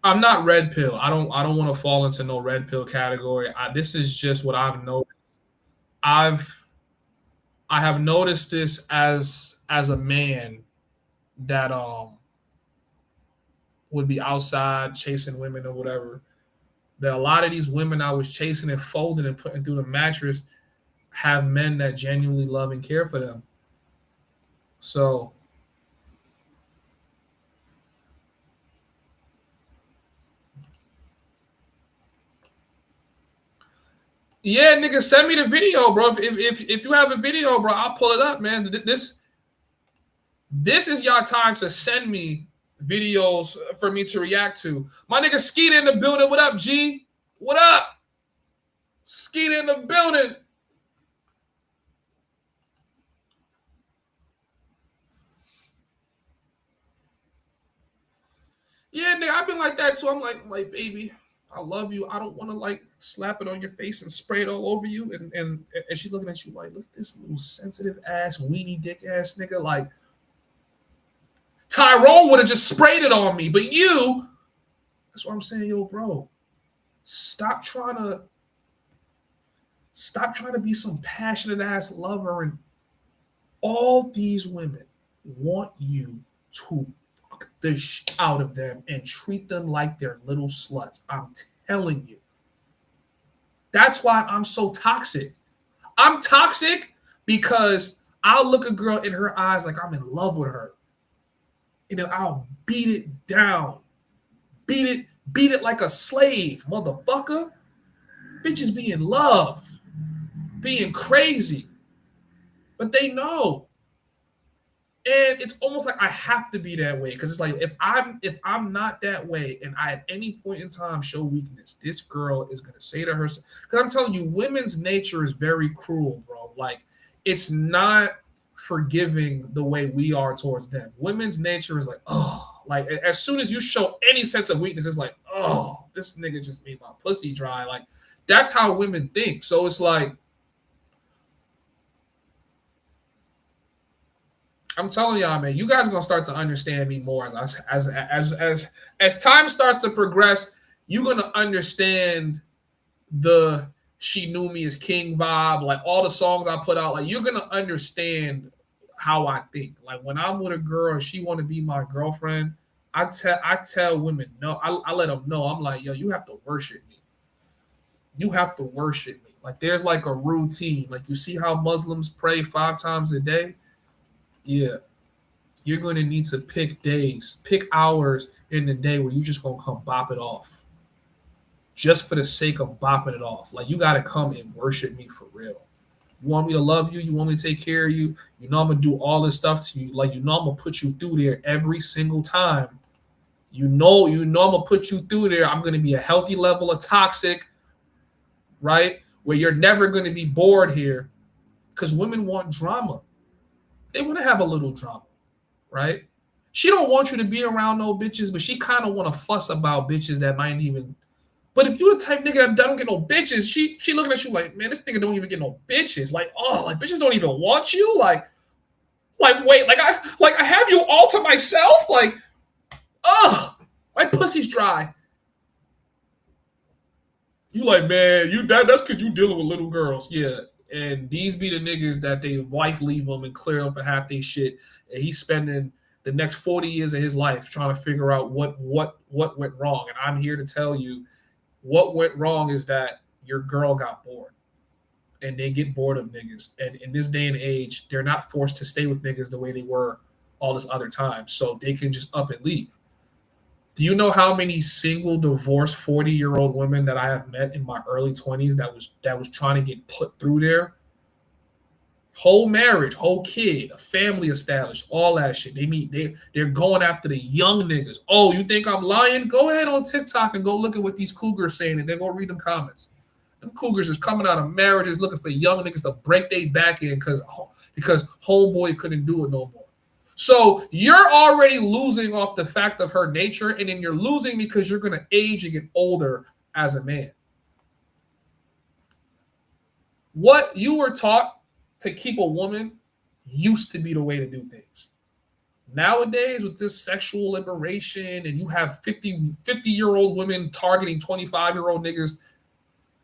I'm not red pill. I don't want to fall into no red pill category. This is just what I've noticed. I have noticed this as a man that would be outside chasing women or whatever. That a lot of these women I was chasing and folding and putting through the mattress have men that genuinely love and care for them. So yeah, nigga, send me the video, bro. If you have a video, bro, I'll pull it up, man. This is y'all time to send me videos for me to react to. My nigga Skeet in the building. What up, G? What up? Skeet in the building. Yeah, nigga, I've been like that too. I'm like, baby, I love you. I don't want to like slap it on your face and spray it all over you. And she's looking at you like, look at this little sensitive ass, weenie dick ass nigga. Like, Tyrone would have just sprayed it on me, but that's what I'm saying, yo, bro. Stop trying to be some passionate ass lover, and all these women want you to fuck the shit out of them and treat them like they're little sluts. I'm telling you. That's why I'm so toxic. I'm toxic because I'll look a girl in her eyes like I'm in love with her. And then I'll beat it down. Beat it like a slave, motherfucker. Bitches be in love, being crazy. But they know. And it's almost like I have to be that way. Because it's like if I'm not that way and I at any point in time show weakness, this girl is gonna say to herself, because I'm telling you, women's nature is very cruel, bro. Like, it's not forgiving the way we are towards them. Women's nature is like, oh, like as soon as you show any sense of weakness, it's like, oh, this nigga just made my pussy dry. Like, that's how women think. So it's like, I'm telling y'all, man, you guys are gonna start to understand me more as time starts to progress. You're gonna understand the "She Knew Me as King" vibe, like all the songs I put out. Like, you're gonna understand how I think. Like, when I'm with a girl and she want to be my girlfriend, I tell women no. I let them know. I'm like, yo, you have to worship me. You have to worship me. Like, there's like a routine. Like, you see how Muslims pray 5 times a day. Yeah, you're going to need to pick hours in the day where you just going to come bop it off. Just for the sake of bopping it off. Like, you got to come and worship me for real. You want me to love you? You want me to take care of you? You know I'm going to do all this stuff to you. Like, you know I'm going to put you through there every single time. You know I'm going to put you through there. I'm going to be a healthy level of toxic, right? Where you're never going to be bored here. Because women want drama. They want to have a little drama, right? She don't want you to be around no bitches, but she kind of want to fuss about bitches that might even. But if you the type nigga that don't get no bitches, she looking at you like, man, this nigga don't even get no bitches. Like, oh, like bitches don't even want you. Like wait, like I have you all to myself. Like, ugh, my pussy's dry. You like, man, that's because you dealing with little girls, yeah. And these be the niggas that they wife leave them and clear up for half their shit, and he's spending the next 40 years of his life trying to figure out what went wrong. And I'm here to tell you, what went wrong is that your girl got bored, and they get bored of niggas. And in this day and age, they're not forced to stay with niggas the way they were all this other time, so they can just up and leave. Do you know how many single, divorced 40-year-old women that I have met in my early 20s that was trying to get put through there? Whole marriage, whole kid, a family established, all that shit. They're going after the young niggas. Oh, you think I'm lying? Go ahead on TikTok and go look at what these cougars saying, and then go read them comments. Them cougars is coming out of marriages looking for young niggas to break their back in because homeboy couldn't do it no more. So you're already losing off the fact of her nature, and then you're losing because you're going to age and get older as a man. What you were taught to keep a woman used to be the way to do things. Nowadays, with this sexual liberation, and you have 50-year-old women targeting 25-year-old niggas,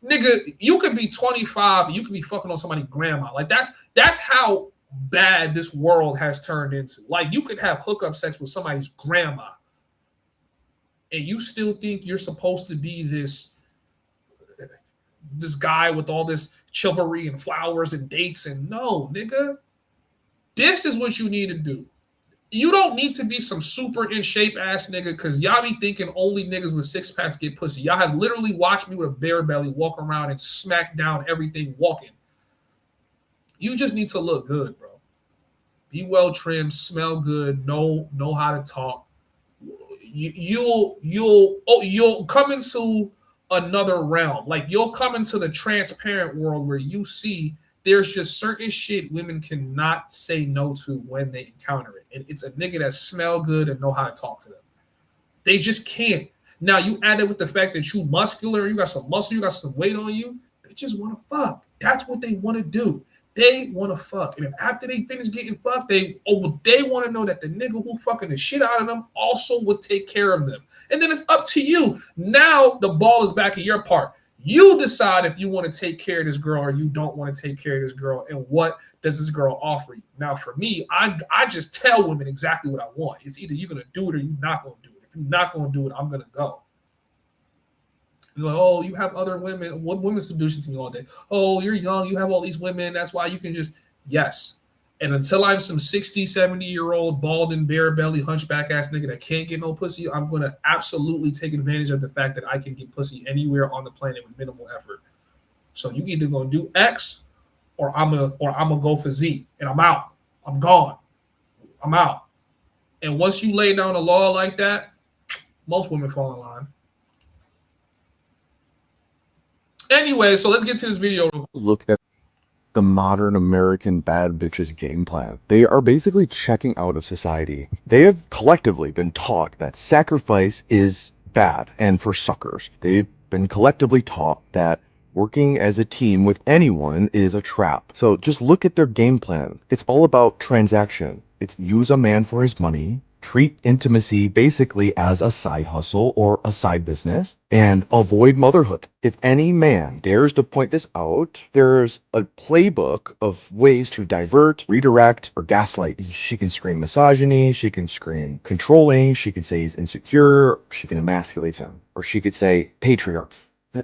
nigga, you could be 25 and you could be fucking on somebody's grandma. Like that's how bad this world has turned into. Like, you could have hookup sex with somebody's grandma, and you still think you're supposed to be this guy with all this chivalry and flowers and dates. And no, nigga, this is what you need to do. You don't need to be some super in shape ass nigga, because y'all be thinking only niggas with six packs get pussy. Y'all have literally watched me with a bare belly walk around and smack down everything walking. You just need to look good, bro. Be well trimmed, smell good, know how to talk. You'll come into another realm. Like, you'll come into the transparent world where you see there's just certain shit women cannot say no to when they encounter it. And it's a nigga that smell good and know how to talk to them. They just can't. Now, you add it with the fact that you muscular, you got some muscle, you got some weight on you, bitches want to fuck. That's what they want to do. They want to fuck. And if after they finish getting fucked, they want to know that the nigga who fucking the shit out of them also would take care of them. And then it's up to you. Now the ball is back in your part. You decide if you want to take care of this girl or you don't want to take care of this girl, and what does this girl offer you. Now, for me, I just tell women exactly what I want. It's either you're going to do it or you're not going to do it. If you're not going to do it, I'm going to go. You're like, oh, you have other women. What women seducing to me all day? Oh, you're young. You have all these women. That's why you can just, yes. And until I'm some 60, 70-year-old, bald and bare belly, hunchback ass nigga that can't get no pussy, I'm going to absolutely take advantage of the fact that I can get pussy anywhere on the planet with minimal effort. So you either going to do X or I'm gonna go for Z, and I'm out. I'm gone. I'm out. And once you lay down a law like that, most women fall in line. Anyway, so let's get to this video. Look at the modern American bad bitches game plan. They are basically checking out of society. They have collectively been taught that sacrifice is bad and for suckers. They've been collectively taught that working as a team with anyone is a trap. So just look at their game plan. It's all about transaction. It's use a man for his money, treat intimacy basically as a side hustle or a side business, and avoid motherhood. If any man dares to point this out, there's a playbook of ways to divert, redirect, or gaslight. She can scream misogyny, she can scream controlling, she can say he's insecure, she can emasculate him, or she could say patriarch.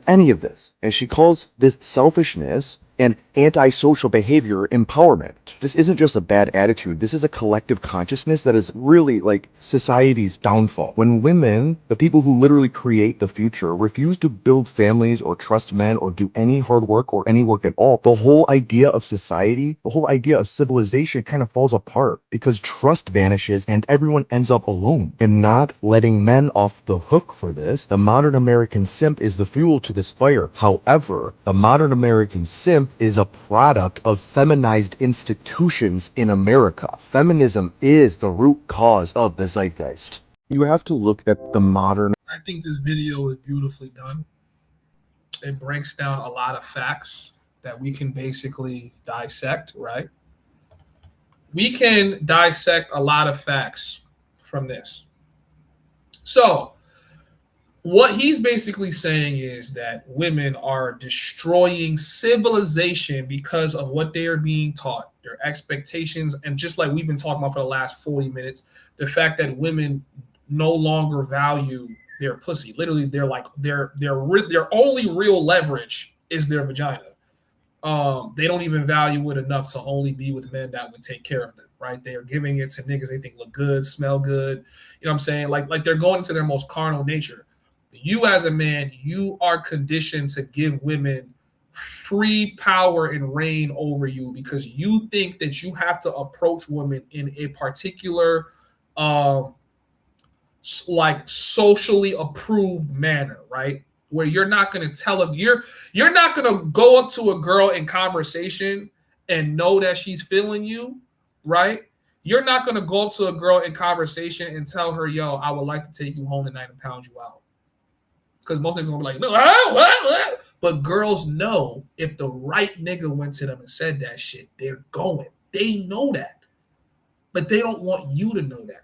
Any of this. And she calls this selfishness and antisocial behavior empowerment. This isn't just a bad attitude. This is a collective consciousness that is really like society's downfall. When women, the people who literally create the future, refuse to build families or trust men or do any hard work or any work at all, the whole idea of society, the whole idea of civilization kind of falls apart because trust vanishes and everyone ends up alone. And not letting men off the hook for this, the modern American simp is the fuel to this fire. However, the modern American simp feminism is a product of feminized institutions in America. Feminism is the root cause of the zeitgeist. You have to look at the modern. I think this video is beautifully done. It breaks down a lot of facts that we can basically dissect, right? We can dissect a lot of facts from this. So, what he's basically saying is that women are destroying civilization because of what they are being taught, their expectations, and just like we've been talking about for the last 40 minutes, the fact that women no longer value their pussy. Literally, they're like their only real leverage is their vagina. They don't even value it enough to only be with men that would take care of them, right? They are giving it to niggas they think look good, smell good. You know what I'm saying? Like they're going into their most carnal nature. You as a man, you are conditioned to give women free power and reign over you because you think that you have to approach women in a particular like socially approved manner, right? Where you're not going to tell them you're not going to go up to a girl in conversation and know that she's feeling you, right? You're not going to go up to a girl in conversation and tell her, yo, I would like to take you home tonight and pound you out. Because most niggas gonna be like, no, what? But girls know if the right nigga went to them and said that shit, they're going. They know that. But they don't want you to know that.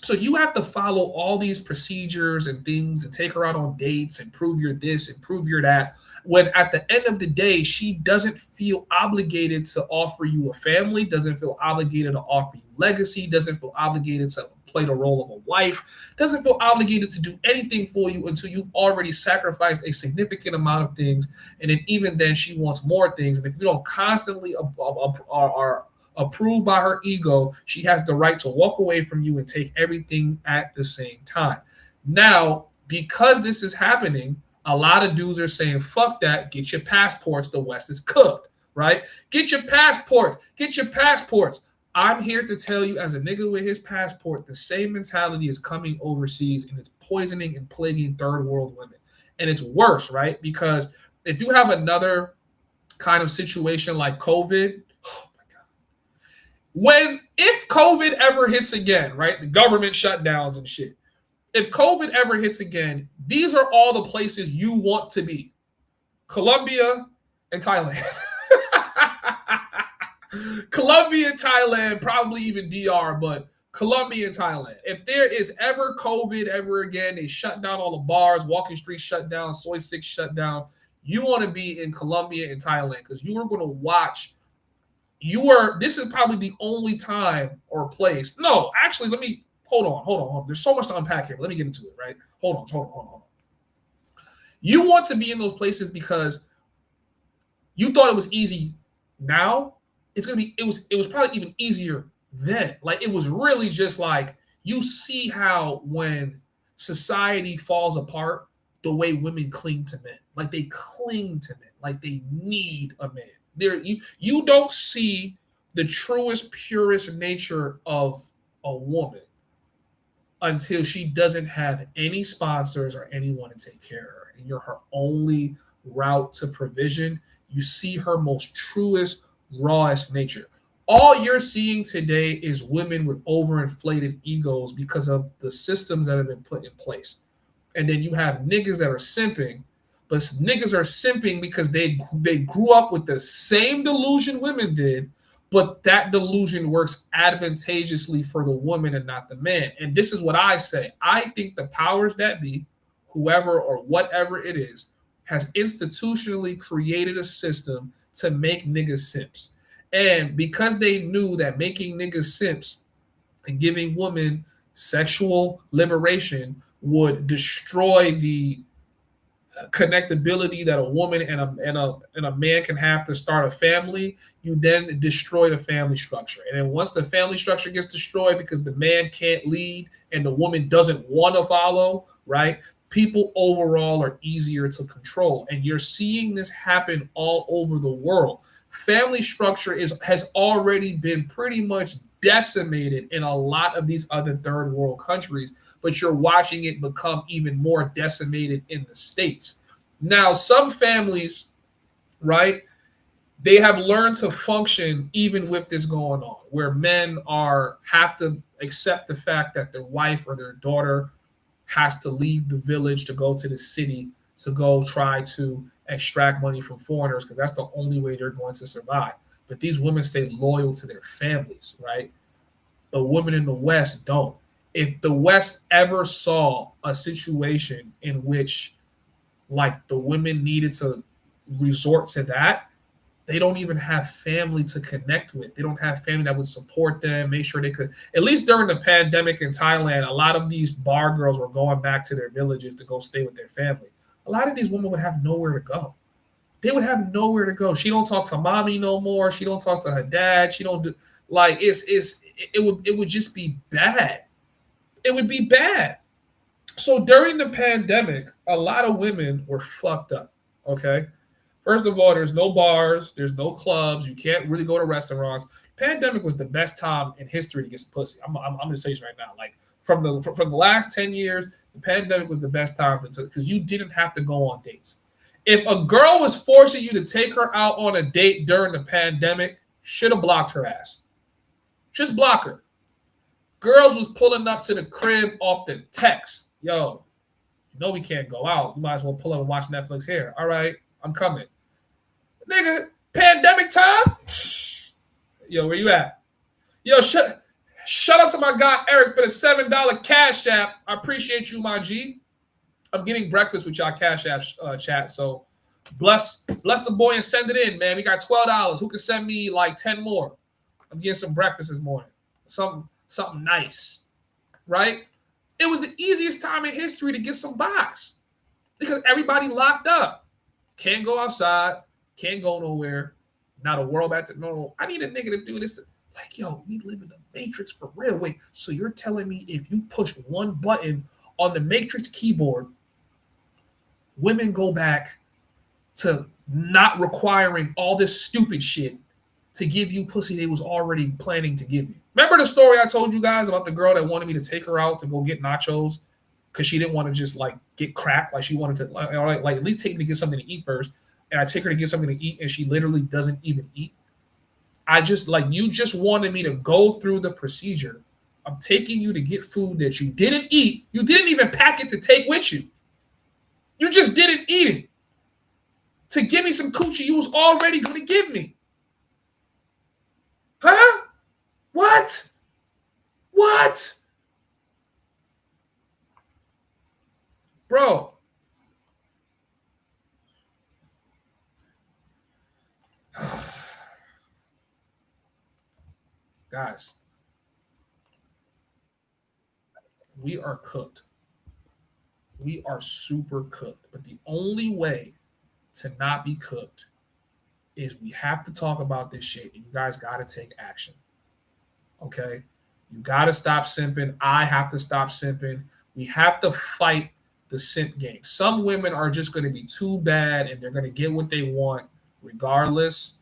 So you have to follow all these procedures and things and take her out on dates and prove you're this and prove you're that. When at the end of the day, she doesn't feel obligated to offer you a family, doesn't feel obligated to offer you legacy, doesn't feel obligated to play the role of a wife, doesn't feel obligated to do anything for you until you've already sacrificed a significant amount of things. And then even then she wants more things. And if you don't constantly are approved by her ego, she has the right to walk away from you and take everything at the same time. Now, because this is happening, a lot of dudes are saying, fuck that, get your passports, the West is cooked, right? Get your passports, get your passports. I'm here to tell you, as a nigga with his passport, the same mentality is coming overseas and it's poisoning and plaguing third world women. And it's worse, right? Because if you have another kind of situation like COVID, oh my God. If COVID ever hits again, right? The government shutdowns and shit. If COVID ever hits again, these are all the places you want to be. Colombia and Thailand. Colombia, Thailand, probably even DR, but Colombia and Thailand. If there is ever COVID ever again, they shut down all the bars, walking streets shut down, Soy 6 shut down. You want to be in Colombia and Thailand because you are going to watch. This is probably the only time or place. No, actually, hold on. There's so much to unpack here. Let me get into it, right? Hold on. You want to be in those places because you thought it was easy now. It was probably even easier then. Like it was really just like you see how when society falls apart, the way women cling to men. Like they cling to men, like they need a man. You don't see the truest, purest nature of a woman until she doesn't have any sponsors or anyone to take care of her. And you're her only route to provision. You see her most truest, rawest nature. All you're seeing today is women with overinflated egos because of the systems that have been put in place. And then you have niggas that are simping, but niggas are simping because they grew up with the same delusion women did, but that delusion works advantageously for the woman and not the man. And this is what I say. I think the powers that be, whoever or whatever it is, has institutionally created a system to make niggas simps. And because they knew that making niggas simps and giving women sexual liberation would destroy the connectability that a woman and a man can have to start a family, you then destroy the family structure. And then once the family structure gets destroyed because the man can't lead and the woman doesn't want to follow, right? People overall are easier to control. And you're seeing this happen all over the world. Family structure has already been pretty much decimated in a lot of these other third world countries, but you're watching it become even more decimated in the States. Now, some families, right, they have learned to function even with this going on, where men have to accept the fact that their wife or their daughter has to leave the village to go to the city to go try to extract money from foreigners because that's the only way they're going to survive. But these women stay loyal to their families, right? The women in the West don't. If the West ever saw a situation in which like the women needed to resort to that, they don't even have family to connect with. They don't have family that would support them, make sure they could. At least during the pandemic in Thailand, a lot of these bar girls were going back to their villages to go stay with their family. A lot of these women would have nowhere to go. They would have nowhere to go. She don't talk to mommy no more. She don't talk to her dad. She don't do like it would just be bad. It would be bad. So during the pandemic, a lot of women were fucked up. Okay. First of all, there's no bars, there's no clubs, you can't really go to restaurants. Pandemic was the best time in history to get some pussy. I'm gonna say this right now. Like from the last 10 years, the pandemic was the best time because you didn't have to go on dates. If a girl was forcing you to take her out on a date during the pandemic, should have blocked her ass. Just block her. Girls was pulling up to the crib off the text. Yo, you know we can't go out. You might as well pull up and watch Netflix here. All right, I'm coming. Nigga, pandemic time? Yo, where you at? Yo, shout out to my guy Eric for the $7 Cash App. I appreciate you, my G. I'm getting breakfast with y'all Cash App chat. So bless the boy and send it in, man. We got $12. Who can send me like 10 more? I'm getting some breakfast this morning. Something nice, right? It was the easiest time in history to get some box because everybody locked up. Can't go outside. Can't go nowhere. Not a world back to normal. I need a nigga to do this. Like, yo, we live in the Matrix for real. Wait, so you're telling me if you push one button on the Matrix keyboard, women go back to not requiring all this stupid shit to give you pussy they was already planning to give you. Remember the story I told you guys about the girl that wanted me to take her out to go get nachos because she didn't want to just like get cracked. Like she wanted to like at least take me to get something to eat first. And I take her to get something to eat and she literally doesn't even eat. I just like, you just wanted me to go through the procedure. I'm taking you to get food that you didn't eat. You didn't even pack it to take with you. You just didn't eat it. To give me some coochie you was already going to give me. Huh? What? Bro. Guys, we are cooked. We are super cooked. But the only way to not be cooked is we have to talk about this shit. And you guys got to take action. Okay? You got to stop simping. I have to stop simping. We have to fight the simp game. Some women are just going to be too bad and they're going to get what they want regardless.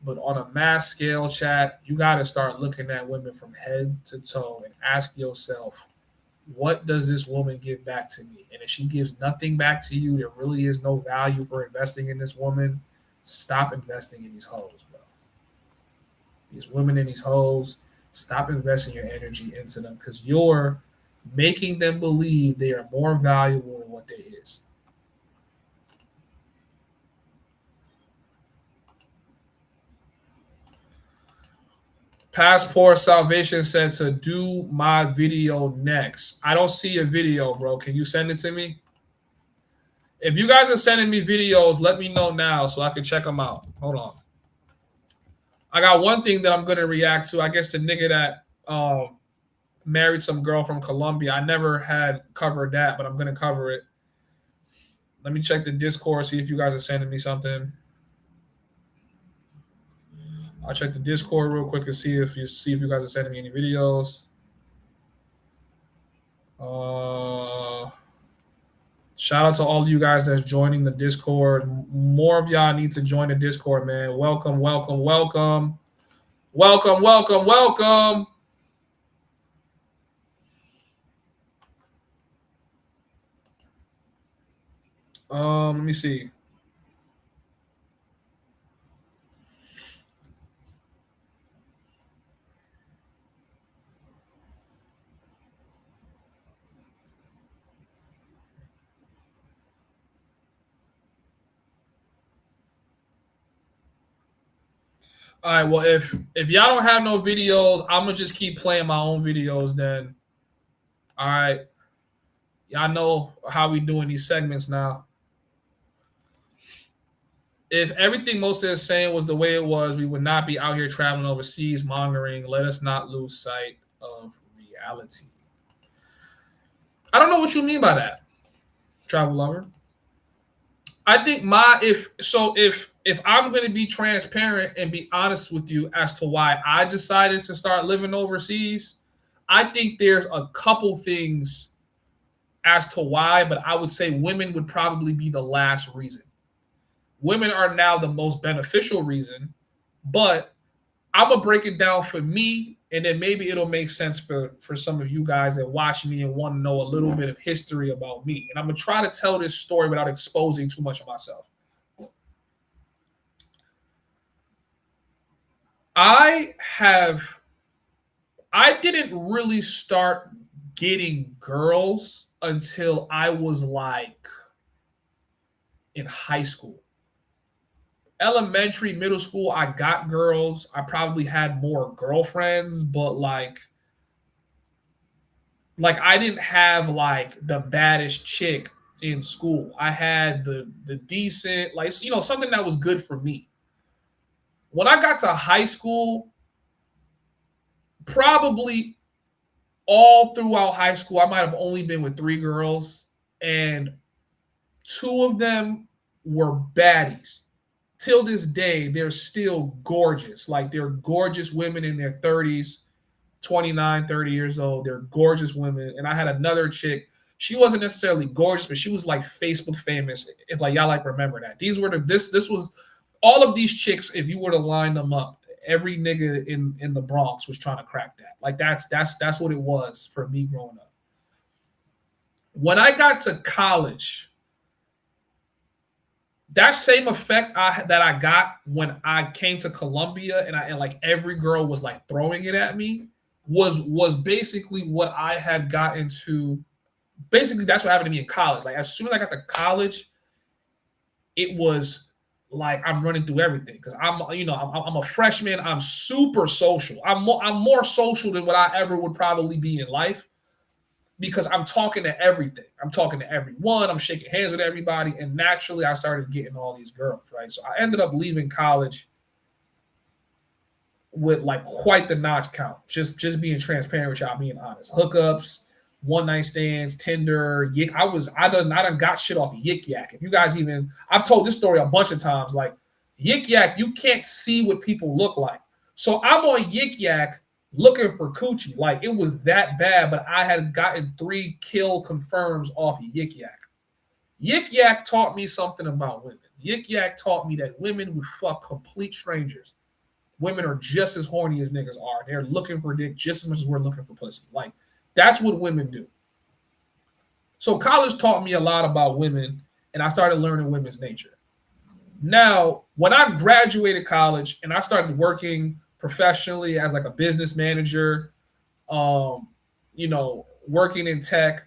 But on a mass scale, chat, you got to start looking at women from head to toe and ask yourself, what does this woman give back to me? And if she gives nothing back to you, there really is no value for investing in this woman. Stop investing in these hoes, bro. These women in these hoes, stop investing your energy into them because you're making them believe they are more valuable than what they is. Passport Salvation said to do my video next. I don't see a video, bro. Can you send it to me? If you guys are sending me videos, let me know now so I can check them out. Hold on. I got one thing that I'm going to react to. I guess the nigga that married some girl from Colombia. I never had covered that, but I'm going to cover it. Let me check the Discord, see if you guys are sending me something. I'll check the Discord real quick and see if you guys are sending me any videos. Shout out to all of you guys that's joining the Discord. More of y'all need to join the Discord, man. Welcome. Let me see. All right. Well, if y'all don't have no videos, I'm gonna just keep playing my own videos. Then, all right. Y'all know how we doing these segments now. If everything Moses is saying was the way it was, we would not be out here traveling overseas, mongering. Let us not lose sight of reality. I don't know what you mean by that, travel lover. I think if I'm going to be transparent and be honest with you as to why I decided to start living overseas, I think there's a couple things as to why, but I would say women would probably be the last reason. Women are now the most beneficial reason, but I'm gonna break it down for me, and then maybe it'll make sense for some of you guys that watch me and want to know a little bit of history about me. And I'm gonna try to tell this story without exposing too much of myself. I didn't really start getting girls until I was like in high school. Elementary, middle school, I got girls. I probably had more girlfriends, but like I didn't have like the baddest chick in school. I had the decent, like, you know, something that was good for me. When I got to high school, probably all throughout high school, I might have only been with 3 girls, and 2 of them were baddies. Till this day, they're still gorgeous. Like, they're gorgeous women in their 30s, 29, 30 years old. They're gorgeous women. And I had another chick. She wasn't necessarily gorgeous, but she was like Facebook famous. If like y'all like remember that. These were this was all of these chicks, if you were to line them up, every nigga in the Bronx was trying to crack that. Like that's what it was for me growing up. When I got to college, that same effect that I got when I came to Columbia and like every girl was like throwing it at me was basically what I had gotten to. Basically, that's what happened to me in college. Like as soon as I got to college, it was like I'm running through everything because I'm a freshman. I'm super social. I'm more social than what I ever would probably be in life. Because I'm talking to everything. I'm talking to everyone. I'm shaking hands with everybody. And naturally, I started getting all these girls, right? So I ended up leaving college with like quite the notch count. Just being transparent with y'all, being honest. Hookups, one-night stands, Tinder. I done got shit off of Yik Yak. If you guys even, I've told this story a bunch of times. Like Yik Yak, you can't see what people look like. So I'm on Yik Yak looking for coochie. Like it was that bad, but I had gotten 3 kill confirms off of Yik Yak. Yik Yak taught me something about women. Yik Yak taught me that women would fuck complete strangers. Women are just as horny as niggas are. They're looking for dick just as much as we're looking for pussy. Like that's what women do. So college taught me a lot about women, and I started learning women's nature. Now, when I graduated college and I started working professionally as like a business manager, working in tech.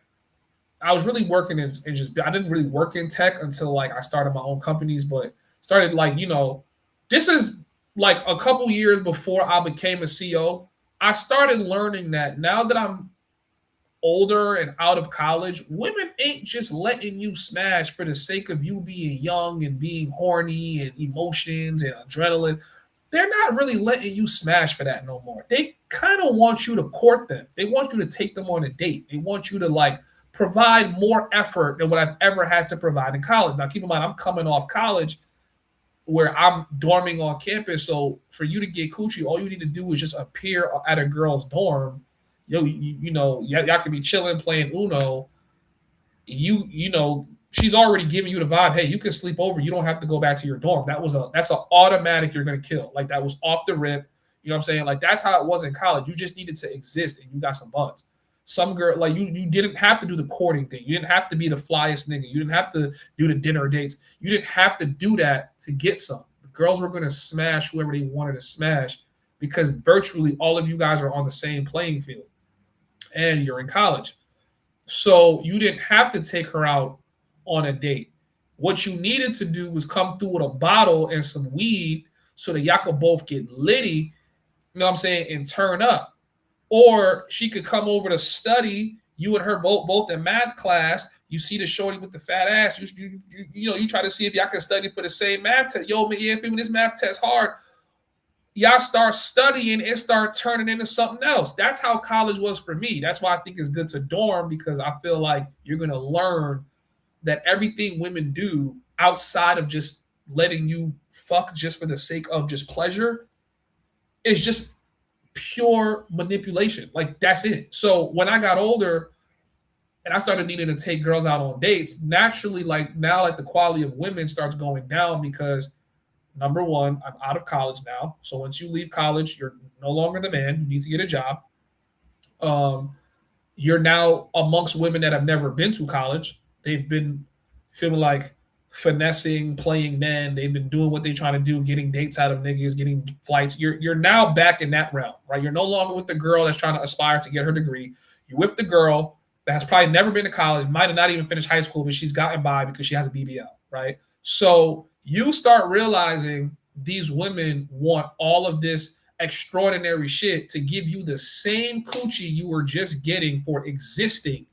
I was really working in just, I didn't really work in tech until like I started my own companies, but started like, this is like a couple years before I became a CEO. I started learning that now that I'm older and out of college, women ain't just letting you smash for the sake of you being young and being horny and emotions and adrenaline. They're not really letting you smash for that no more. They kind of want you to court them. They want you to take them on a date. They want you to like provide more effort than what I've ever had to provide in college. Now, keep in mind, I'm coming off college where I'm dorming on campus. So for you to get coochie, all you need to do is just appear at a girl's dorm. Y'all can be chilling, playing Uno. She's already giving you the vibe, hey, you can sleep over. You don't have to go back to your dorm. That's an automatic you're going to kill. Like, that was off the rip. You know what I'm saying? Like, that's how it was in college. You just needed to exist, and you got some buns. Some girl, like, you didn't have to do the courting thing. You didn't have to be the flyest nigga. You didn't have to do the dinner dates. You didn't have to do that to get some. The girls were going to smash whoever they wanted to smash because virtually all of you guys are on the same playing field, and you're in college. So you didn't have to take her out on a date. What you needed to do was come through with a bottle and some weed so that y'all could both get litty, you know what I'm saying, and turn up. Or she could come over to study, you and her both in math class. You see the shorty with the fat ass. You try to see if y'all can study for the same math test. Yo, man, yeah, this math test hard. Y'all start studying and start turning into something else. That's how college was for me. That's why I think it's good to dorm, because I feel like you're going to learn that everything women do outside of just letting you fuck just for the sake of just pleasure is just pure manipulation. Like, that's it. So when I got older and I started needing to take girls out on dates, naturally, like now, like the quality of women starts going down because number one, I'm out of college now. So once you leave college, you're no longer the man. You need to get a job. You're now amongst women that have never been to college. They've been feeling like finessing, playing men. They've been doing what they're trying to do, getting dates out of niggas, getting flights. You're now back in that realm, right? You're no longer with the girl that's trying to aspire to get her degree. You're with the girl that has probably never been to college, might have not even finished high school, but she's gotten by because she has a BBL, right? So you start realizing these women want all of this extraordinary shit to give you the same coochie you were just getting for existing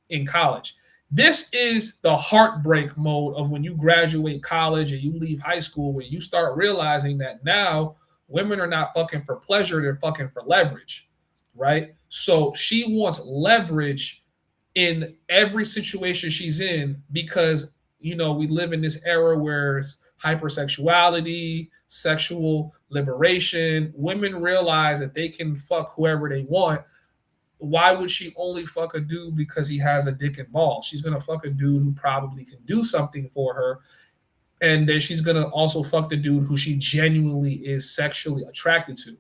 in college. This is the heartbreak mode of when you graduate college and you leave high school, when you start realizing that now women are not fucking for pleasure, they're fucking for leverage, right? So she wants leverage in every situation she's in because, you know, we live in this era where it's hypersexuality, sexual liberation. Women realize that they can fuck whoever they want. Why would she only fuck a dude because he has a dick and balls? She's going to fuck a dude who probably can do something for her. And then she's going to also fuck the dude who she genuinely is sexually attracted to.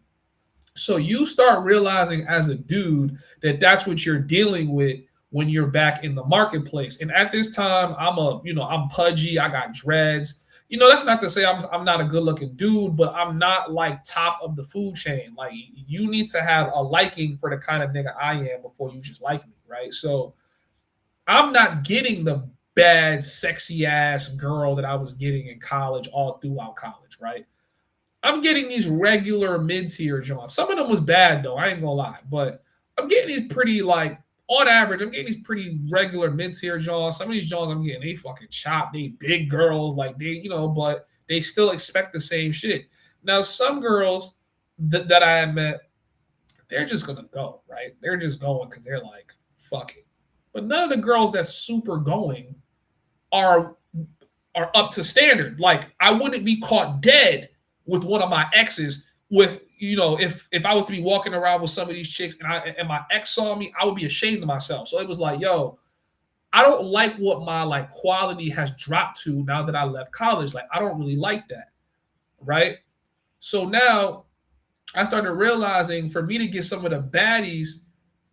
So you start realizing as a dude that that's what you're dealing with when you're back in the marketplace. And at this time, I'm pudgy. I got dreads. You know, that's not to say I'm not a good looking dude, but I'm not like top of the food chain. Like, you need to have a liking for the kind of nigga I am before you just like me, right? So I'm not getting the bad, sexy ass girl that I was getting in college all throughout college, right? I'm getting these regular mid-tier Johns. Some of them was bad though, I ain't gonna lie, but I'm getting these pretty, like, on average, I'm getting these pretty regular mid-tier Johns. Some of these Johns I'm getting, they fucking chopped. They big girls, like they, but they still expect the same shit. Now, some girls that I had met, they're just gonna go, right? They're just going because they're like, fuck it. But none of the girls that's super going are up to standard. Like, I wouldn't be caught dead with one of my exes with, if I was to be walking around with some of these chicks and my ex saw me, I would be ashamed of myself. So it was like, yo, I don't like what my like quality has dropped to now that I left college. Like, I don't really like that, right? So now I started realizing for me to get some of the baddies,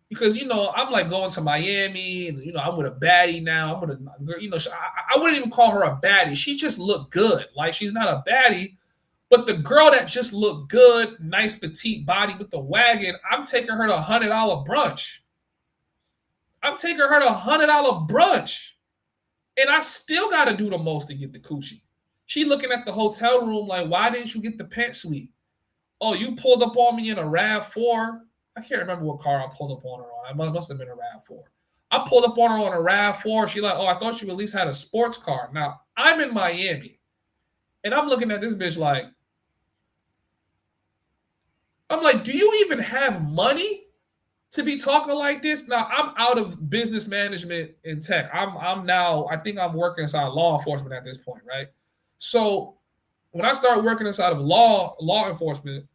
because, I'm like going to Miami and, I'm with a baddie now. I'm with a, I wouldn't even call her a baddie. She just looked good. Like, she's not a baddie. But the girl that just looked good, nice petite body with the wagon, I'm taking her to $100 brunch. I'm taking her to $100 brunch. And I still got to do the most to get the coochie. She looking at the hotel room like, why didn't you get the pet suite? Oh, you pulled up on me in a RAV4. I can't remember what car I pulled up on her on. It must have been a RAV4. I pulled up on her on a RAV4. She like, oh, I thought you at least had a sports car. Now, I'm in Miami. And I'm looking at this bitch like, do you even have money to be talking like this? Now, I'm out of business management and tech. I'm now, I think I'm working inside law enforcement at this point, right? So when I start working inside of law enforcement,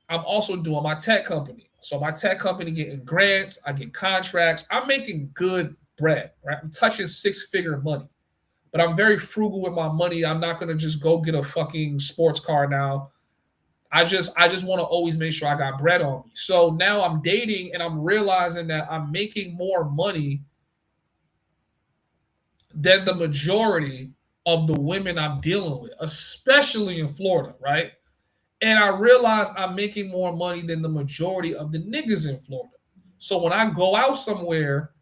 I'm also doing my tech company. So my tech company getting grants, I get contracts. I'm making good bread, right? I'm touching six-figure money. But I'm very frugal with my money. I'm not going to just go get a fucking sports car now. I just want to always make sure I got bread on me. So now I'm dating and I'm realizing that I'm making more money than the majority of the women I'm dealing with, especially in Florida, right? And I realize I'm making more money than the majority of the niggas in Florida. So when I go out somewhere,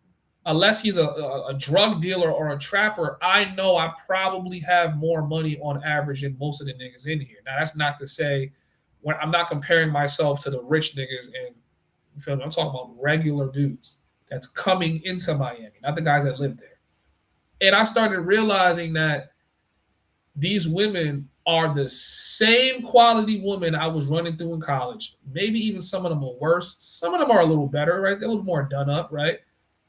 unless he's a drug dealer or a trapper, I know I probably have more money on average than most of the niggas in here. Now, that's not to say when I'm not comparing myself to the rich niggas and you feel me? I'm talking about regular dudes that's coming into Miami, not the guys that live there. And I started realizing that these women are the same quality women I was running through in college. Maybe even some of them are worse. Some of them are a little better, right? They're a little more done up, right?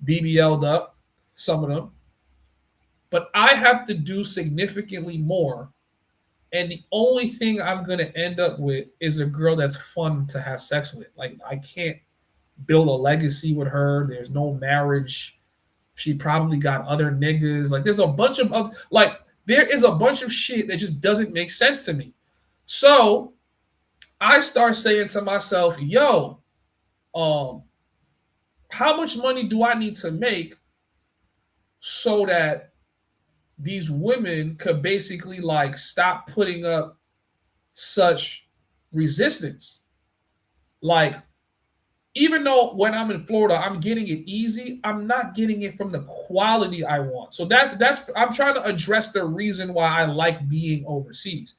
BBL'd up, some of them. But I have to do significantly more. And the only thing I'm going to end up with is a girl that's fun to have sex with. Like, I can't build a legacy with her. There's no marriage. She probably got other niggas. Like, there's a bunch of, there is a bunch of shit that just doesn't make sense to me. So I start saying to myself, yo, how much money do I need to make so that these women could basically like stop putting up such resistance? Like, even though when I'm in Florida, I'm getting it easy, I'm not getting it from the quality I want. So that's I'm trying to address the reason why I like being overseas.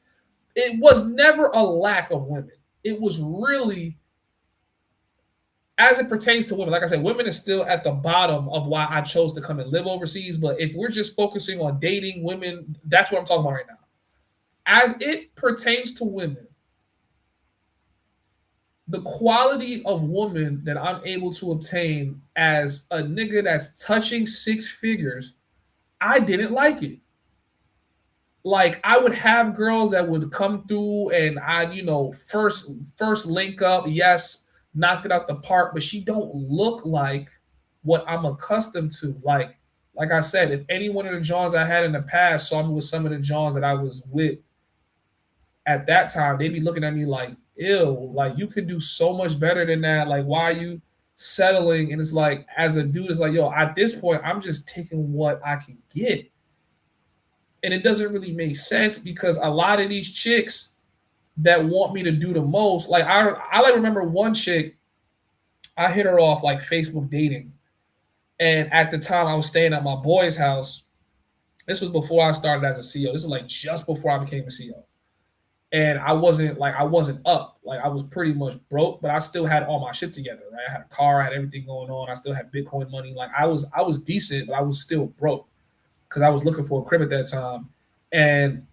It was never a lack of women. It was really, as it pertains to women, like I said, women is still at the bottom of why I chose to come and live overseas. But if we're just focusing on dating women, that's what I'm talking about right now. As it pertains to women, the quality of woman that I'm able to obtain as a nigga that's touching six figures, I didn't like it. Like, I would have girls that would come through and I, first link up, yes, knocked it out the park, but she don't look like what I'm accustomed to. Like I said, if any one of the Johns I had in the past saw me with some of the Johns that I was with at that time, they'd be looking at me like, ew, like, you could do so much better than that. Like, why are you settling? And it's like, as a dude, it's like, yo, at this point, I'm just taking what I can get. And it doesn't really make sense because a lot of these chicks that want me to do the most, like, I remember one chick, I hit her off like Facebook dating. And at the time I was staying at my boy's house. This was before I started as a CEO. This is like just before I became a CEO. And I wasn't up. Like, I was pretty much broke, but I still had all my shit together, right? I had a car, I had everything going on. I still had Bitcoin money. Like, I was decent, but I was still broke because I was looking for a crib at that time. And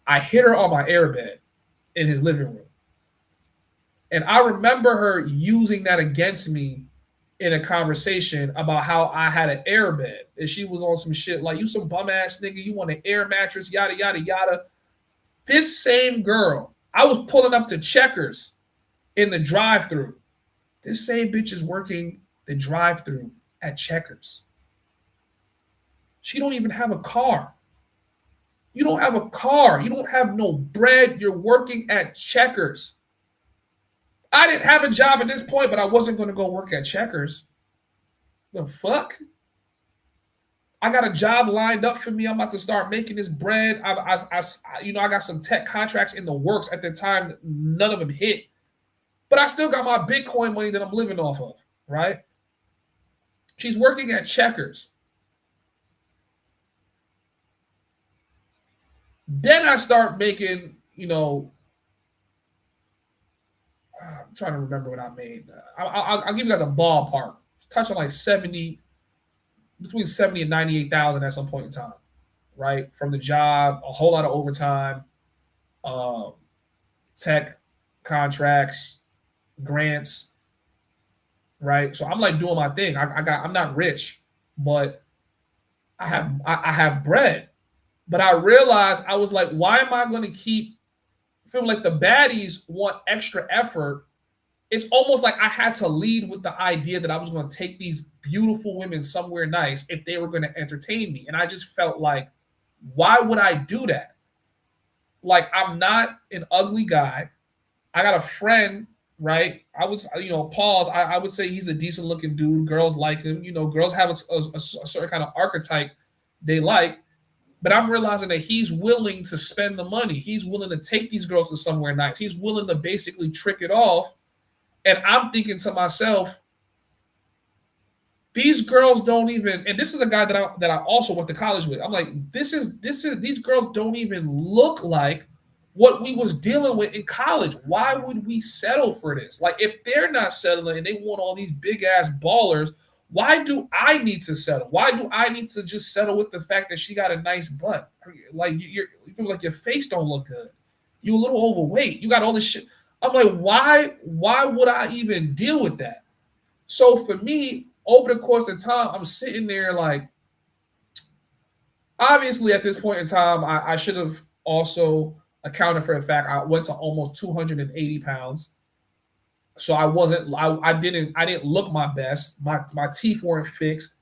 I hit her on my airbed in his living room. And I remember her using that against me in a conversation about how I had an airbed. And she was on some shit like, you some bum ass nigga, you want an air mattress, yada, yada, yada. This same girl, I was pulling up to Checkers in the drive-thru. This same bitch is working the drive-thru at Checkers. She don't even have a car. You don't have a car. You don't have no bread. You're working at Checkers. I didn't have a job at this point, but I wasn't going to go work at Checkers. The fuck? I got a job lined up for me. I'm about to start making this bread. I got some tech contracts in the works at the time. None of them hit. But I still got my Bitcoin money that I'm living off of, right? She's working at Checkers. Then I start making, I'm trying to remember what I made. I'll give you guys a ballpark. Touching like between 70 and 98,000 at some point in time, right? From the job, a whole lot of overtime, tech contracts, grants, right? So I'm like doing my thing. I'm not rich, but I have bread. But I realized, I was like, why am I going to keep feeling like the baddies want extra effort? It's almost like I had to lead with the idea that I was going to take these beautiful women somewhere nice if they were going to entertain me. And I just felt like, why would I do that? Like, I'm not an ugly guy. I got a friend, right? I would, pause. I would say he's a decent looking dude. Girls like him. Girls have a certain kind of archetype they like. But I'm realizing that he's willing to spend the money. He's willing to take these girls to somewhere nice. He's willing to basically trick it off. And I'm thinking to myself, these girls don't even, and this is a guy that I also went to college with. I'm like, these girls don't even look like what we was dealing with in college. Why would we settle for this? Like, if they're not settling and they want all these big ass ballers, why do I need to settle? Why do I need to just settle with the fact that she got a nice butt? Like, you feel like your face don't look good. You a little overweight. You got all this shit. I'm like, why would I even deal with that? So for me, over the course of time, I'm sitting there like, obviously at this point in time, I should have also accounted for the fact I went to almost 280 pounds. So I didn't look my best. My teeth weren't fixed.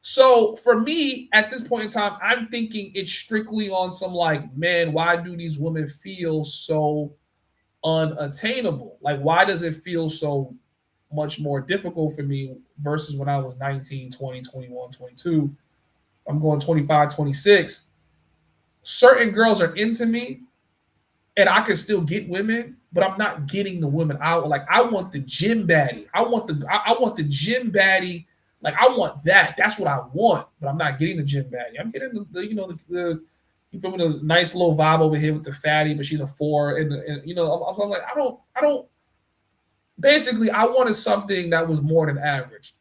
So for me, at this point in time, I'm thinking it's strictly on some like, man, why do these women feel so unattainable? Like, why does it feel so much more difficult for me versus when I was 19, 20, 21, 22? I'm going 25, 26. Certain girls are into me and I can still get women, but I'm not getting the women out. Like, I want the gym baddie. I want the gym baddie. Like, I want that. That's what I want, but I'm not getting the gym baddie. I'm getting the you feel me, the nice little vibe over here with the fatty, but she's a 4. And I'm like, I don't. Basically, I wanted something that was more than average.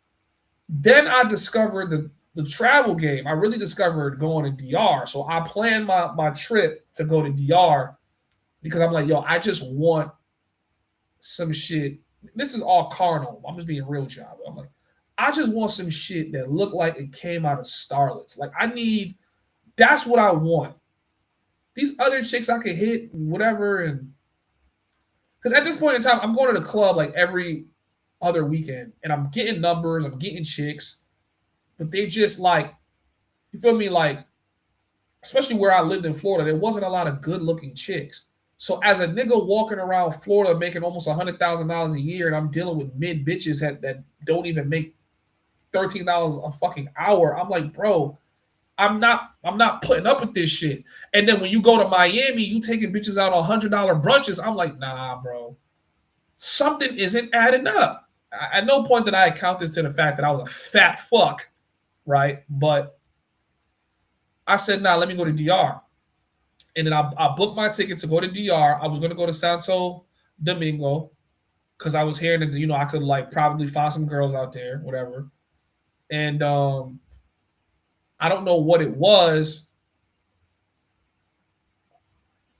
Then I discovered the travel game. I really discovered going to DR. So I planned my trip to go to DR because I'm like, yo, I just want some shit. This is all carnal. I'm just being real, child. I'm like, I just want some shit that looked like it came out of Starlets. Like, that's what I want. These other chicks I could hit, whatever, and because at this point in time, I'm going to the club like every other weekend, and I'm getting numbers, I'm getting chicks, but they just like, you feel me, like, especially where I lived in Florida, there wasn't a lot of good-looking chicks. So as a nigga walking around Florida making almost $100,000 a year, and I'm dealing with mid bitches that don't even make $13 a fucking hour, I'm like, bro, I'm not putting up with this shit. And then when you go to Miami, you taking bitches out on $100 brunches. I'm like, nah, bro. Something isn't adding up. At no point did I account this to the fact that I was a fat fuck, right? But I said, nah, let me go to DR. And then I booked my ticket to go to DR. I was going to go to Santo Domingo because I was hearing that, I could like probably find some girls out there, whatever. And I don't know what it was.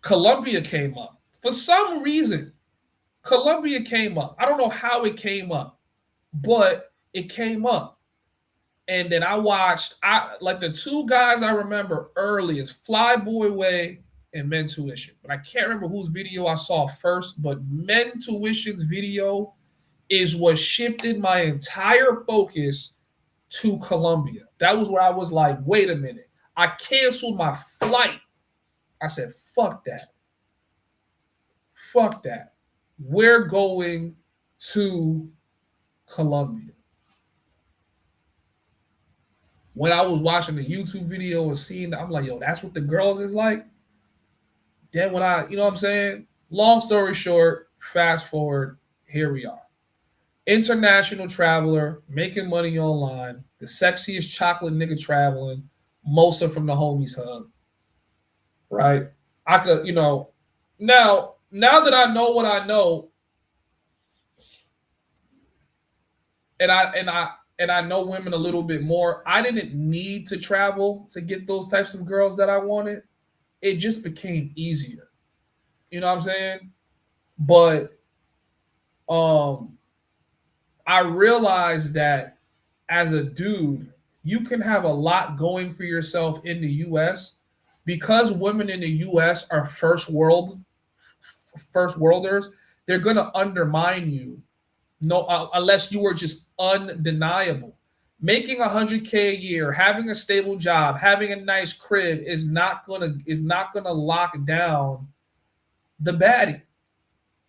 Colombia came up. For some reason, Colombia came up. I don't know how it came up, but it came up. And then I watched, like the two guys I remember early is Flyboy Way and Men Tuition. But I can't remember whose video I saw first, but Men Tuition's video is what shifted my entire focus to Colombia. That was where I was like, wait a minute. I canceled my flight. I said, fuck that. Fuck that. We're going to Colombia. When I was watching the YouTube video and seeing that, I'm like, yo, that's what the girls is like. Then when you know what I'm saying? Long story short, fast forward, here we are. International traveler, making money online, the sexiest chocolate nigga traveling, most are from the homies hub. Right? I could, now that I know what I know, and I know women a little bit more, I didn't need to travel to get those types of girls that I wanted. It just became easier. You know what I'm saying? But I realized that as a dude, you can have a lot going for yourself in the US because women in the US are first worlders. They're going to undermine you unless you are just undeniable. Making $100K a year, having a stable job, having a nice crib is not gonna lock down the baddie.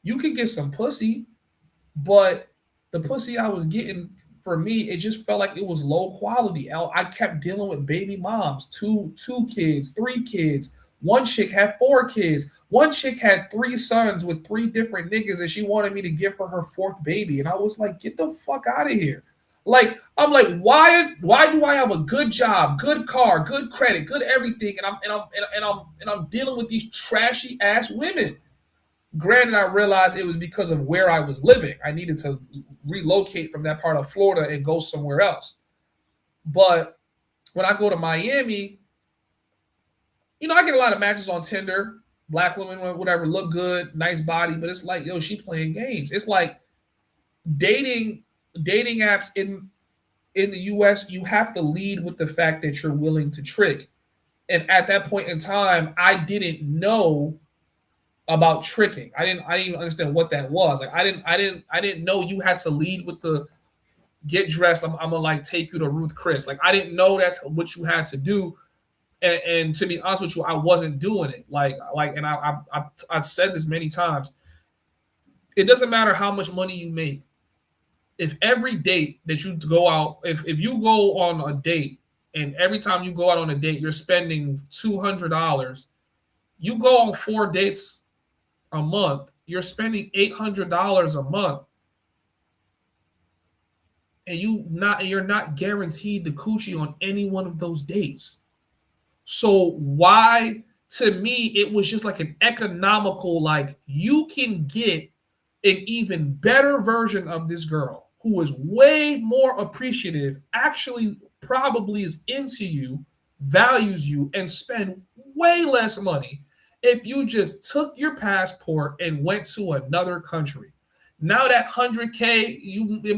You can get some pussy, but the pussy I was getting, for me, it just felt like it was low quality. I kept dealing with baby moms, two kids, 3 kids. One chick had 4 kids. One chick had 3 sons with 3 different niggas, and she wanted me to give her 4th baby. And I was like, get the fuck out of here. Like, I'm like, why do I have a good job, good car, good credit, good everything, and I'm dealing with these trashy ass women? Granted, I realized it was because of where I was living. I needed to relocate from that part of Florida and go somewhere else. But when I go to Miami, I get a lot of matches on Tinder. Black women, whatever, look good, nice body, but it's like, yo, she playing games. It's like dating apps in the US, you have to lead with the fact that you're willing to trick. And at that point in time, I didn't know about tricking. I didn't even understand what that was. Like I didn't know you had to lead with the get dressed. I'm gonna like take you to Ruth Chris. Like I didn't know that's what you had to do. And to be honest with you, I wasn't doing it. And I've said this many times. It doesn't matter how much money you make. If every date that you go out, if you go on a date and every time you go out on a date, you're spending $200, you go on 4 dates a month, you're spending $800 a month, and you're not guaranteed the coochie on any one of those dates. So why, to me, it was just like an economical, like you can get an even better version of this girl who is way more appreciative, actually probably is into you, values you, and spend way less money if you just took your passport and went to another country. Now that 100K,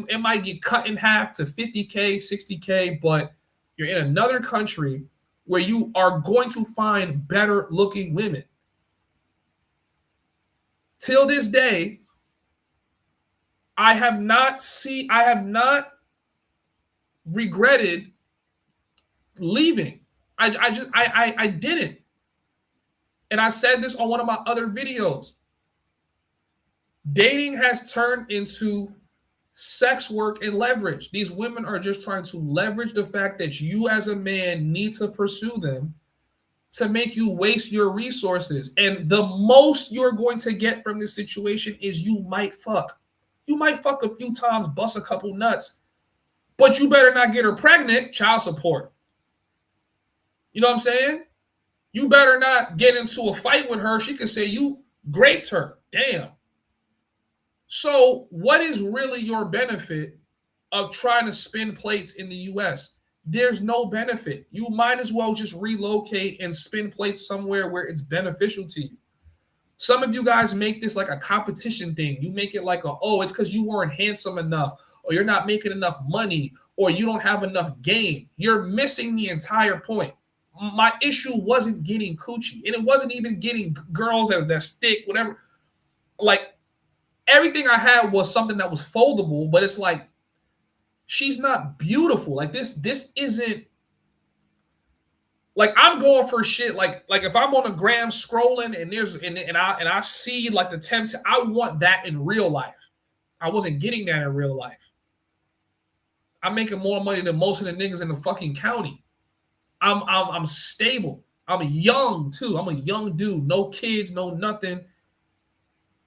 it might get cut in half to 50K, 60K, but you're in another country where you are going to find better looking women. Till this day, I have not regretted leaving. I didn't. And I said this on one of my other videos. Dating has turned into sex work and leverage. These women are just trying to leverage the fact that you as a man need to pursue them to make you waste your resources. And the most you're going to get from this situation is you might fuck. You might fuck a few times, bust a couple nuts, but you better not get her pregnant, child support. You know what I'm saying? You better not get into a fight with her. She can say you raped her. Damn. So what is really your benefit of trying to spin plates in the US? There's no benefit. You might as well just relocate and spin plates somewhere where it's beneficial to you. Some of you guys make this like a competition thing. You make it like it's because you weren't handsome enough, or you're not making enough money, or you don't have enough game. You're missing the entire point. My issue wasn't getting coochie, and it wasn't even getting girls that stick, whatever. Like everything I had was something that was foldable, but it's like she's not beautiful. Like this isn't. Like I'm going for shit. Like if I'm on a gram scrolling and I see like the tempt, I want that in real life. I wasn't getting that in real life. I'm making more money than most of the niggas in the fucking county. I'm stable. I'm young too. I'm a young dude. No kids, no nothing.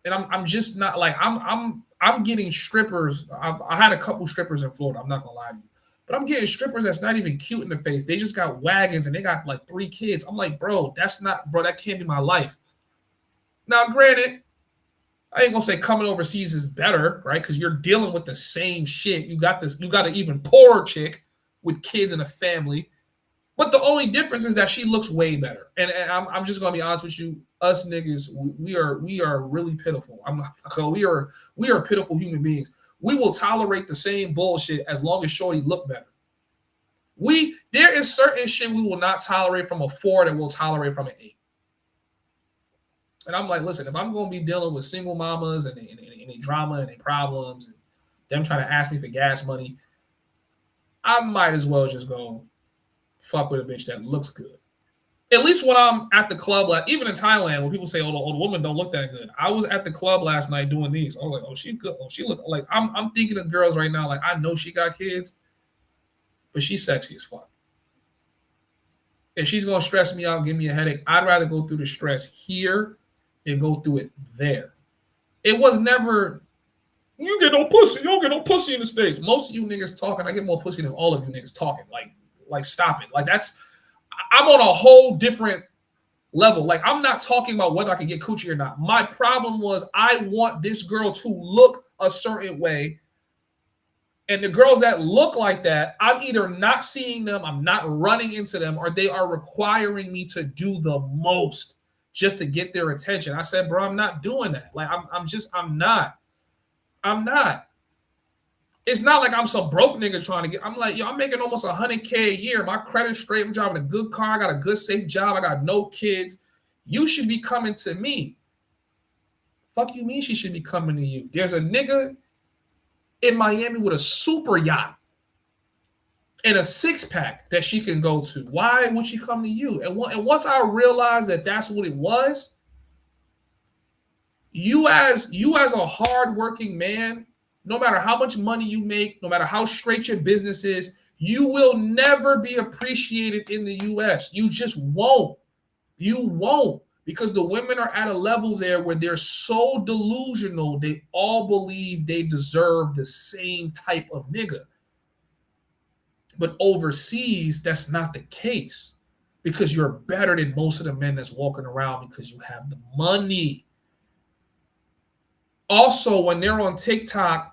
And I'm just not like I'm getting strippers. I had a couple strippers in Florida. I'm not gonna lie to you. But I'm getting strippers that's not even cute in the face. They just got wagons and they got like 3 kids. I'm like, bro, that can't be my life. Now, granted, I ain't gonna say coming overseas is better, right? Because you're dealing with the same shit. You got an even poorer chick with kids and a family. But the only difference is that she looks way better. And I'm just gonna be honest with you, us niggas, we are really pitiful. We are pitiful human beings. We will tolerate the same bullshit as long as shorty look better. There is certain shit we will not tolerate from a 4 that we'll tolerate from an 8. And I'm like, listen, if I'm going to be dealing with single mamas and any drama and any problems and them trying to ask me for gas money, I might as well just go fuck with a bitch that looks good. At least when I'm at the club, like even in Thailand, when people say, "Oh, the women don't look that good," I was at the club last night doing these. I was like, "Oh, she's good. Oh, she look like." I'm thinking of girls right now. Like I know she got kids, but she's sexy as fuck. If she's gonna stress me out, give me a headache, I'd rather go through the stress here than go through it there. It was never You get no pussy. You don't get no pussy in the States. Most of you niggas talking, I get more pussy than all of you niggas talking. Like stop it. Like I'm on a whole different level. Like I'm not talking about whether I can get coochie or not. My problem was I want this girl to look a certain way. And the girls that look like that, I'm either not seeing them, I'm not running into them, or they are requiring me to do the most just to get their attention. I said, bro, I'm not doing that. Like I'm not. It's not like I'm some broke nigga trying to get. I'm like, yo, I'm making almost $100K a year. My credit's straight. I'm driving a good car. I got a good, safe job. I got no kids. You should be coming to me. Fuck you mean she should be coming to you? There's a nigga in Miami with a super yacht and a six-pack that she can go to. Why would she come to you? And once I realized that that's what it was, you as a hardworking man, no matter how much money you make, no matter how straight your business is, you will never be appreciated in the U.S. You just won't. You won't. Because the women are at a level there where they're so delusional, they all believe they deserve the same type of nigga. But overseas, that's not the case. Because you're better than most of the men that's walking around because you have the money. Also, when they're on TikTok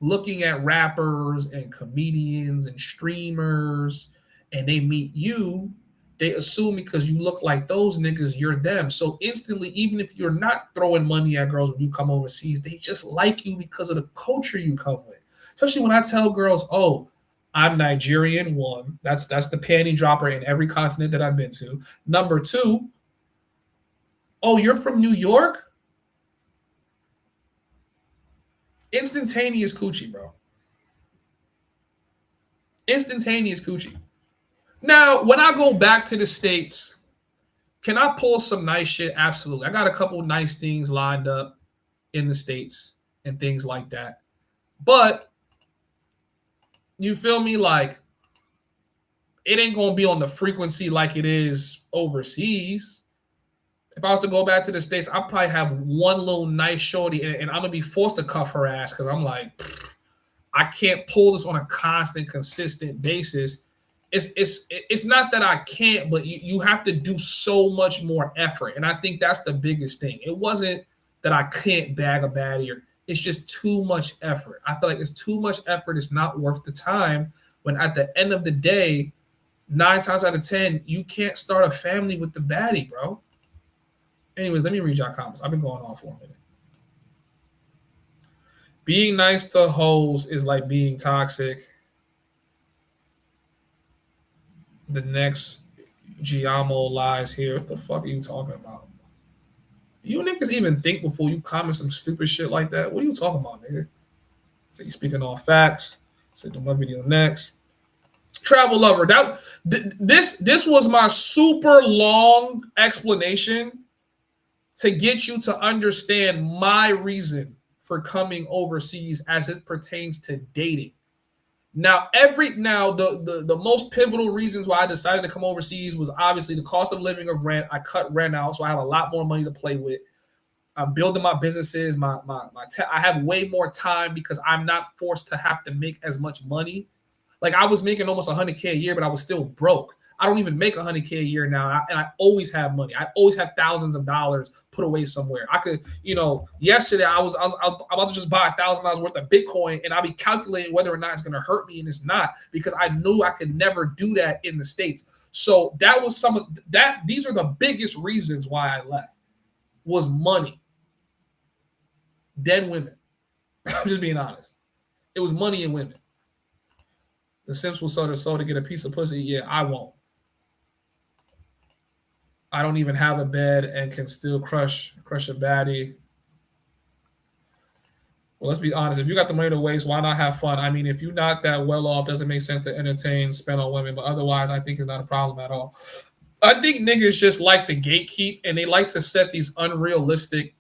looking at rappers and comedians and streamers and they meet you, they assume because you look like those niggas, you're them. So instantly, even if you're not throwing money at girls when you come overseas, they just like you because of the culture you come with. Especially when I tell girls, oh, I'm Nigerian, one. That's the panty dropper in every continent that I've been to. Number two, oh, you're from New York? Instantaneous coochie, bro. Instantaneous coochie. Now, when I go back to the States, can I pull some nice shit? Absolutely. I got a couple nice things lined up in the States and things like that. But you feel me? Like, it ain't going to be on the frequency like it is overseas. If I was to go back to the States, I'd probably have one little nice shorty, and I'm going to be forced to cuff her ass because I'm like, I can't pull this on a constant, consistent basis. It's not that I can't, but you have to do so much more effort. And I think that's the biggest thing. It wasn't that I can't bag a baddie. It's just too much effort. I feel like it's too much effort. It's not worth the time when at the end of the day, 9 times out of 10, you can't start a family with the baddie, bro. Anyways, let me read y'all comments. I've been going on for a minute. Being nice to hoes is like being toxic. The next Giamo lies here. What the fuck are you talking about? You niggas even think before you comment some stupid shit like that? What are you talking about, nigga? So you speaking all facts. So do my video next. Travel lover. This was my super long explanation to get you to understand my reason for coming overseas as it pertains to dating. Now, the most pivotal reasons why I decided to come overseas was obviously the cost of living of rent. I cut rent out, so I have a lot more money to play with. I'm building my businesses. I have way more time because I'm not forced to have to make as much money. Like I was making almost $100K a year, but I was still broke. I don't even make $100K a year now, and I always have money. I always have thousands of dollars put away somewhere. I could, yesterday I was about to just buy $1,000 worth of Bitcoin, and I'll be calculating whether or not it's going to hurt me, and it's not because I knew I could never do that in the States. So that was some of that. These are the biggest reasons why I left was money, then women. I'm just being honest. It was money and women. The Sims will sell their soul to get a piece of pussy. Yeah, I won't. I don't even have a bed and can still crush a baddie. Well, let's be honest. If you got the money to waste, why not have fun? I mean, if you're not that well off, doesn't make sense to entertain, spend on women. But otherwise, I think it's not a problem at all. I think niggas just like to gatekeep and they like to set these unrealistic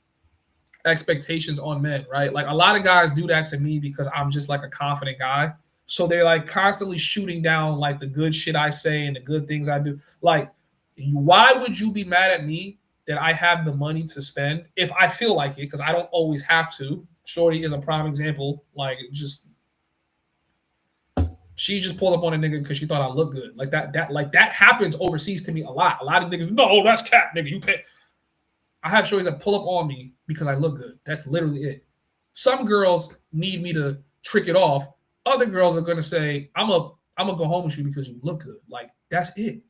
expectations on men, right? Like a lot of guys do that to me because I'm just like a confident guy. So they're like constantly shooting down like the good shit I say and the good things I do. Like, why would you be mad at me that I have the money to spend if I feel like it? Because I don't always have to. Shorty is a prime example. Like, she just pulled up on a nigga because she thought I looked good. Like that happens overseas to me a lot. A lot of niggas, no, that's cap, nigga. You pay. I have shorties that pull up on me because I look good. That's literally it. Some girls need me to trick it off. Other girls are gonna say, I'm gonna go home with you because you look good. Like, that's it.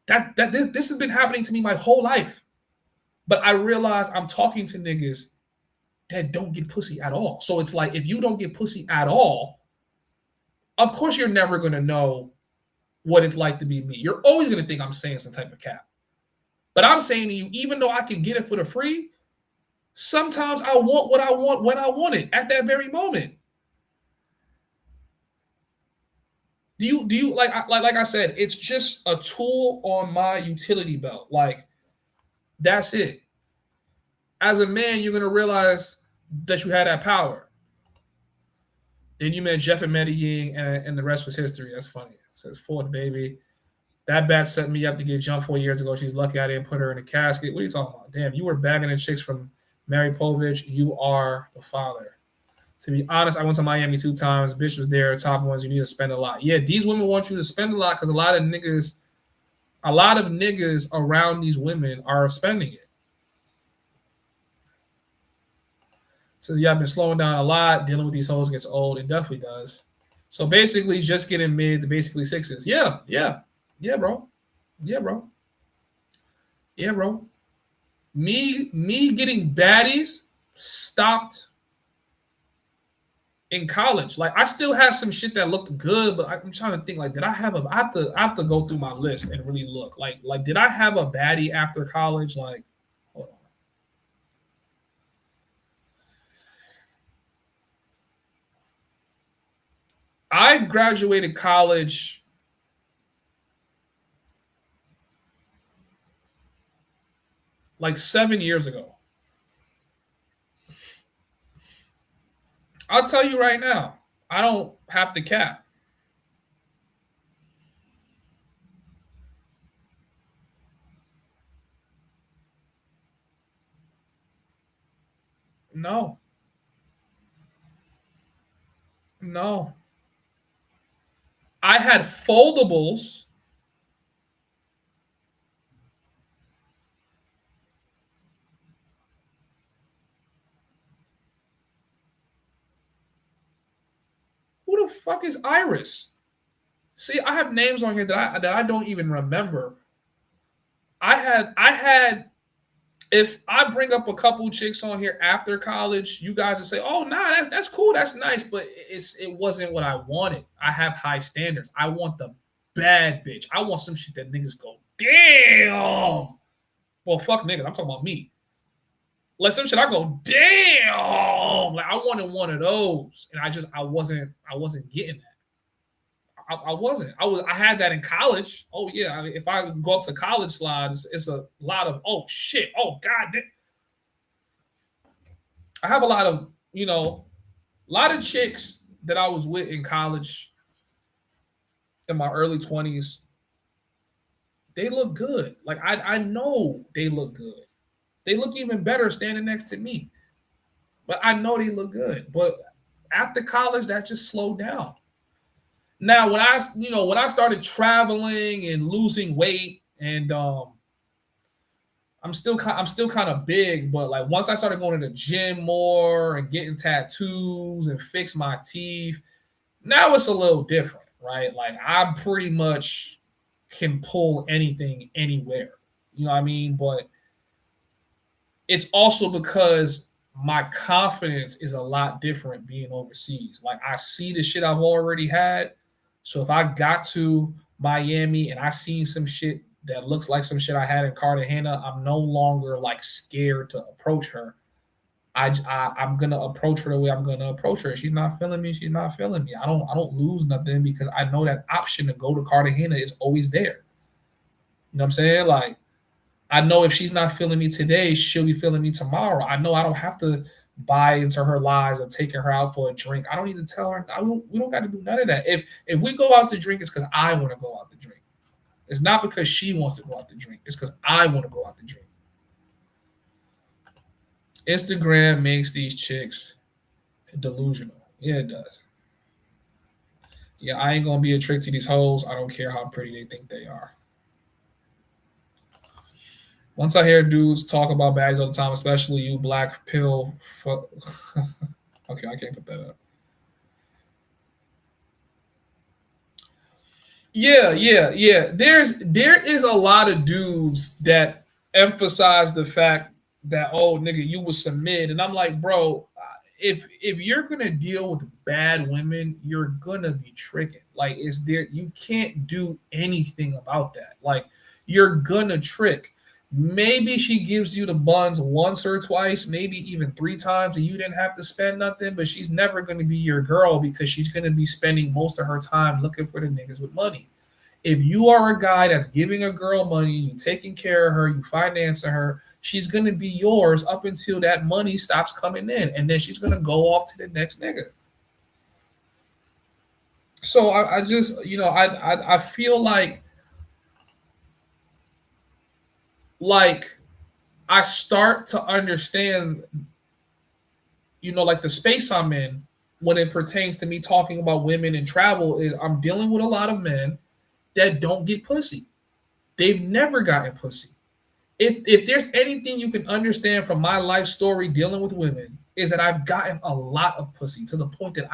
This has been happening to me my whole life. But I realize I'm talking to niggas that don't get pussy at all. So it's like, if you don't get pussy at all, of course you're never gonna know what it's like to be me. You're always gonna think I'm saying some type of cap. But I'm saying to you, even though I can get it for the free, sometimes I want what I want when I want it at that very moment. Do you like I said, it's just a tool on my utility belt. Like, that's it. As a man, you're gonna realize that you had that power. Then you met Jeff and Medellin, and the rest was history. That's funny. It says fourth baby. That bat set me up to get jumped 4 years ago. She's lucky I didn't put her in a casket. What are you talking about? Damn, you were bagging the chicks from Mary Povich. You are the father. To be honest, I went to Miami 2 times. Bitch was there. Top ones. You need to spend a lot. Yeah, these women want you to spend a lot because a lot of niggas around these women are spending it. Says, yeah, I've been slowing down a lot. Dealing with these hoes gets old. It definitely does. So basically, just getting mid to basically sixes. Yeah, bro. Me getting baddies stopped in college. Like, I still have some shit that looked good, but I'm trying to think, like, did I have I have to go through my list and really look. Like did I have a baddie after college? Like, hold on. I graduated college like 7 years ago. I'll tell you right now, I don't have to cap. No. I had foldables. Who the fuck is Iris? See, I have names on here that I don't even remember. I had if I bring up a couple chicks on here after college, you guys will say, "Oh, nah, that's cool, that's nice," but it wasn't what I wanted. I have high standards. I want the bad bitch. I want some shit that niggas go, damn. Well, fuck niggas. I'm talking about me. Like, some shit I go, damn. Like, I wanted one of those, and I wasn't getting that. I wasn't. I had that in college. Oh yeah. I mean, if I go up to college slides, it's a lot of, oh shit. Oh god. I have a lot of chicks that I was with in college in my early 20s. They look good. Like, I know they look good. They look even better standing next to me. But I know they look good. But after college, that just slowed down. Now, when I started traveling and losing weight, and I'm still kind of big, but like, once I started going to the gym more and getting tattoos and fix my teeth, now it's a little different, right? Like, I pretty much can pull anything anywhere. You know what I mean? But it's also because my confidence is a lot different being overseas. Like, I see the shit I've already had. So if I got to Miami and I seen some shit that looks like some shit I had in Cartagena, I'm no longer like scared to approach her. I'm gonna approach her the way I'm gonna approach her. If she's not feeling me, she's not feeling me. I don't lose nothing because I know that option to go to Cartagena is always there. You know what I'm saying? Like, I know if she's not feeling me today, she'll be feeling me tomorrow. I know I don't have to buy into her lies of taking her out for a drink. I don't need to tell her. We don't got to do none of that. If we go out to drink, it's because I want to go out to drink. It's not because she wants to go out to drink. It's because I want to go out to drink. Instagram makes these chicks Delusional. Yeah, it does. Yeah, I ain't gonna be a trick to these hoes. I don't care how pretty they think they are. Once I hear dudes talk about baddies all the time, especially you black pill. Okay, I can't put that up. Yeah. There is a lot of dudes that emphasize the fact that, oh nigga, you was submit, and I'm like, bro, if you're gonna deal with bad women, you're gonna be tricking. Like, is there, you can't do anything about that. Like, you're gonna trick. Maybe she gives you the buns once or twice, maybe even three times, and you didn't have to spend nothing, but she's never going to be your girl because she's going to be spending most of her time looking for the niggas with money. If you are a guy that's giving a girl money, you taking care of her, you financing her, she's going to be yours up until that money stops coming in, and then she's going to go off to the next nigga. So I just, I feel like I start to understand, like the space I'm in when it pertains to me talking about women and travel is I'm dealing with a lot of men that don't get pussy. They've never gotten pussy. If there's anything you can understand from my life story dealing with women is that I've gotten a lot of pussy to the point that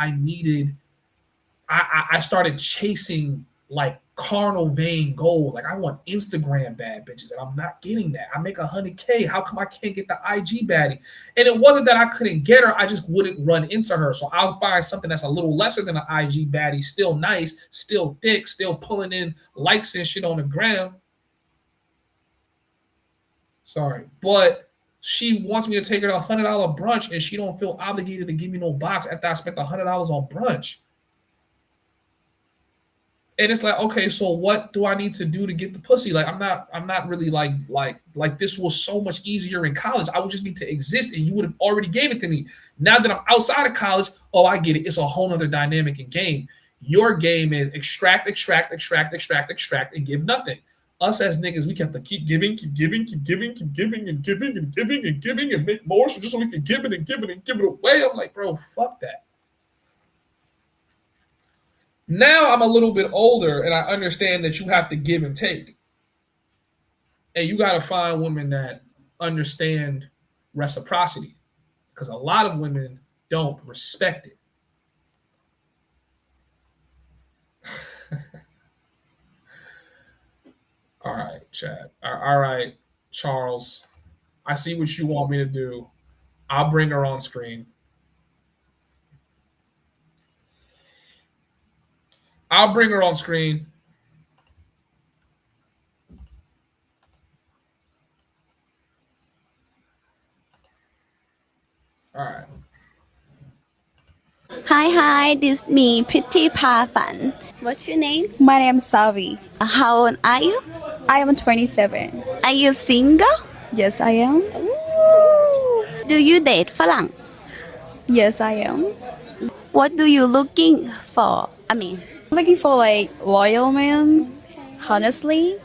I started chasing like carnal vain goals. Like, I want Instagram bad bitches, and I'm not getting that. I make 100K. How come I can't get the IG baddie? And it wasn't that I couldn't get her. I just wouldn't run into her. So I'll find something that's a little lesser than an IG baddie, still nice, still thick, still pulling in likes and shit on the gram. Sorry, but she wants me to take her to $100 brunch, and she don't feel obligated to give me no box after I spent $100 on brunch. And it's like, okay, so what do I need to do to get the pussy? Like, I'm not really like this was so much easier in college. I would just need to exist, and you would have already gave it to me. Now that I'm outside of college, oh, I get it. It's a whole nother dynamic in game. Your game is extract, and give nothing. Us as niggas, we have to keep giving, and make more, so just so we can give it away. I'm like, bro, fuck that. Now I'm a little bit older and I understand that you have to give and take. And you got to find women that understand reciprocity, because a lot of women don't respect it. All right, Chad. All right, Charles. I see what you want me to do. I'll bring her on screen. I'll bring her on screen. All right. Hi, this is me, Pretty Parfan. What's your name? My name is Savi. How old are you? I am 27. Are you single? Yes, I am. Ooh. Do you date ฝรั่ง? Yes, I am. What do you looking for? Looking for like loyal man, honestly,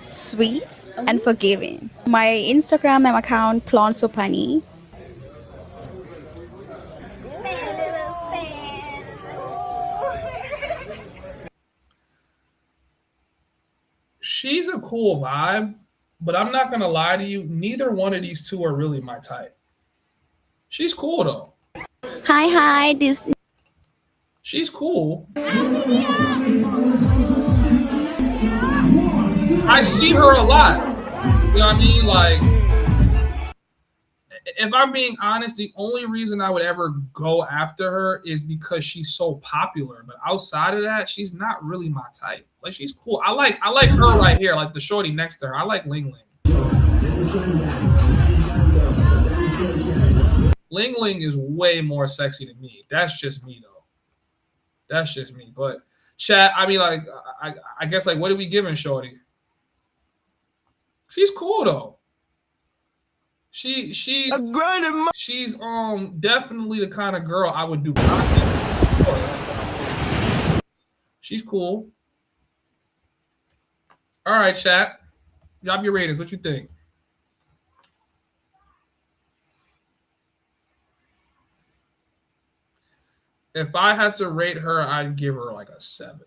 sweet, and forgiving. My Instagram name account Plon Supani. She's a cool vibe, but I'm not gonna lie to you, neither one of these two are really my type. She's cool though. Hi, this. She's cool. I see her a lot. You know what I mean? Like, if I'm being honest, the only reason I would ever go after her is because she's so popular. But outside of that, she's not really my type. Like, she's cool. I like her right here, like the shorty next to her. I like Ling Ling. Ling Ling is way more sexy than me. That's just me though. That's just me. But chat, I mean, like, I guess, like, what are we giving shorty? She's cool though. She's definitely the kind of girl I would do content with. She's cool. All right, chat. Drop your ratings. What you think? if I had to rate her, I'd give her like a 7.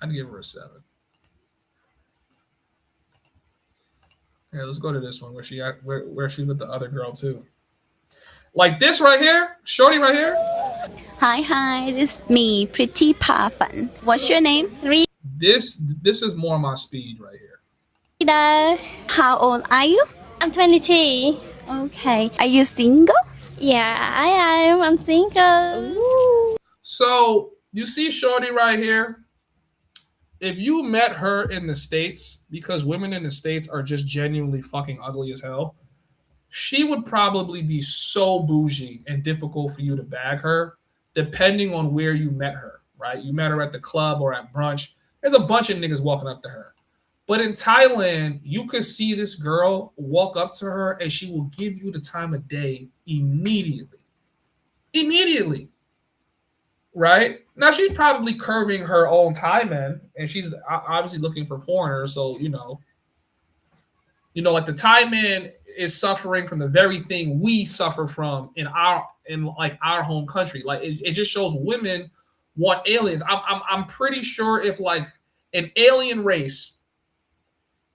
I'd give her a 7. Yeah, let's go to this one where she's with the other girl too. Like this right here, shorty right here. Hi, this is me, Pretty Parfan. What's your name? This is more my speed right here. Rita. How old are you? I'm 22. Okay. Are you single? Yeah, I am. I'm single. Ooh. So you see shorty right here. If you met her in the States, because women in the States are just genuinely fucking ugly as hell, she would probably be so bougie and difficult for you to bag her, depending on where you met her, right? You met her at the club or at brunch. There's a bunch of niggas walking up to her. But in Thailand, you could see this girl walk up to her and she will give you the time of day immediately. Immediately. Right? Now, she's probably curving her own Thai men, and she's obviously looking for foreigners. So, like the Thai man is suffering from the very thing we suffer from in our home country. Like it just shows women want aliens. I'm pretty sure if like an alien race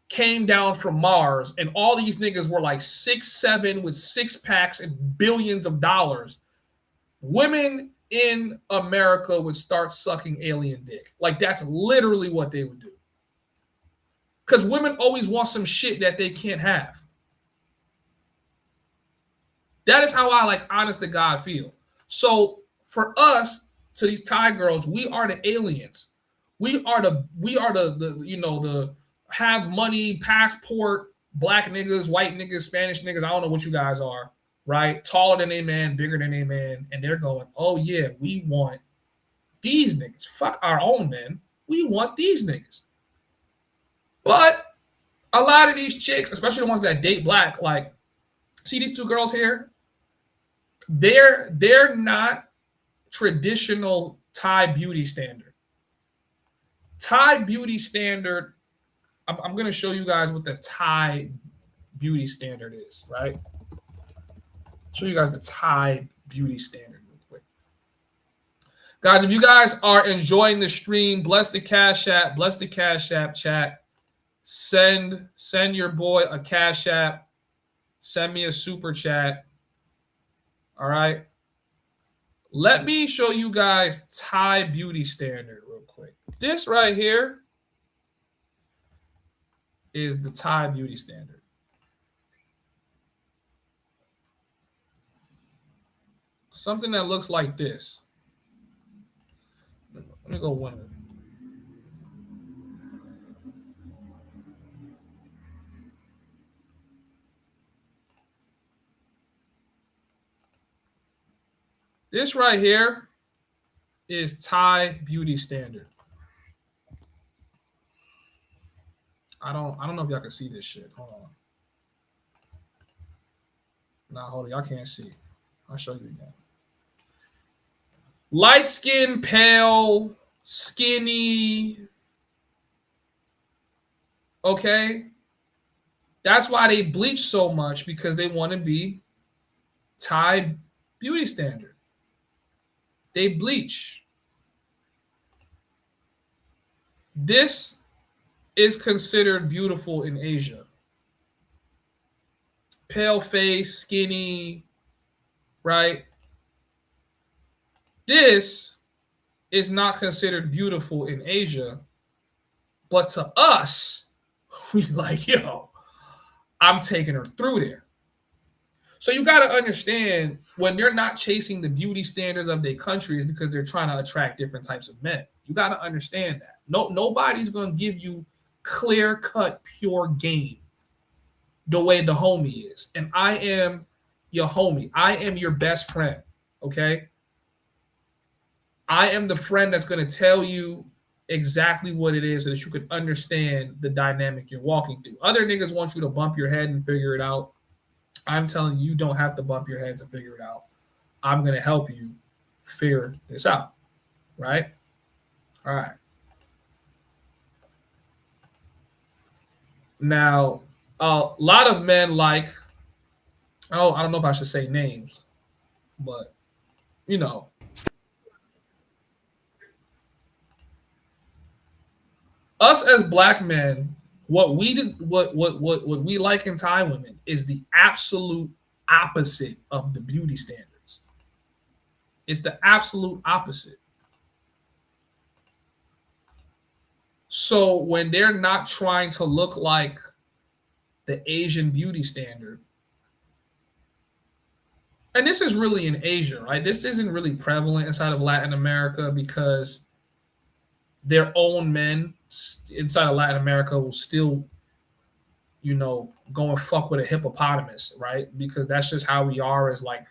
came down from Mars and all these niggas were like 6'7" with 6-packs and billions of dollars, women in America would start sucking alien dick. Like that's literally what they would do. Because women always want some shit that they can't have. That is how I honest to God feel. So for us, to these Thai girls, we are the aliens. We are the have money, passport, black niggas, white niggas, Spanish niggas. I don't know what you guys are, right? Taller than a man, bigger than a man. And they're going, oh yeah, we want these niggas. Fuck our own men. We want these niggas. But a lot of these chicks, especially the ones that date black, like, see these two girls here? They're not traditional Thai beauty standard. Thai beauty standard, I'm going to show you guys what the Thai beauty standard is, right? Show you guys the Thai beauty standard real quick. Guys, if you guys are enjoying the stream, bless the Cash App chat. Send your boy a Cash App. Send me a super chat. All right. Let me show you guys Thai beauty standard real quick. This right here is the Thai beauty standard. Something that looks like this. Let me go one of them. This right here is Thai beauty standard. I don't know if y'all can see this shit. Hold on. Nah, hold on. Y'all can't see. I'll show you again. Light skin, pale, skinny. Okay? That's why they bleach so much, because they want to be Thai beauty standard. They bleach. This is considered beautiful in Asia. Pale face, skinny, right? This is not considered beautiful in Asia, but to us, we like, yo, I'm taking her through there. So you got to understand, when they're not chasing the beauty standards of their country, is because they're trying to attract different types of men. You got to understand that. Nobody's going to give you clear-cut, pure game the way the homie is. And I am your homie. I am your best friend, okay? I am the friend that's going to tell you exactly what it is so that you can understand the dynamic you're walking through. Other niggas want you to bump your head and figure it out. I'm telling you, you don't have to bump your head to figure it out. I'm going to help you figure this out, right? All right. Now, a lot of men like, I don't know if I should say names. But you know, us as black men, what we did, what we like in Thai women is the absolute opposite of the beauty standards. It's the absolute opposite. So when they're not trying to look like the Asian beauty standard, and this is really in Asia, right? This isn't really prevalent inside of Latin America because their own men inside of Latin America will still, you know, go and fuck with a hippopotamus, right? Because that's just how we are as like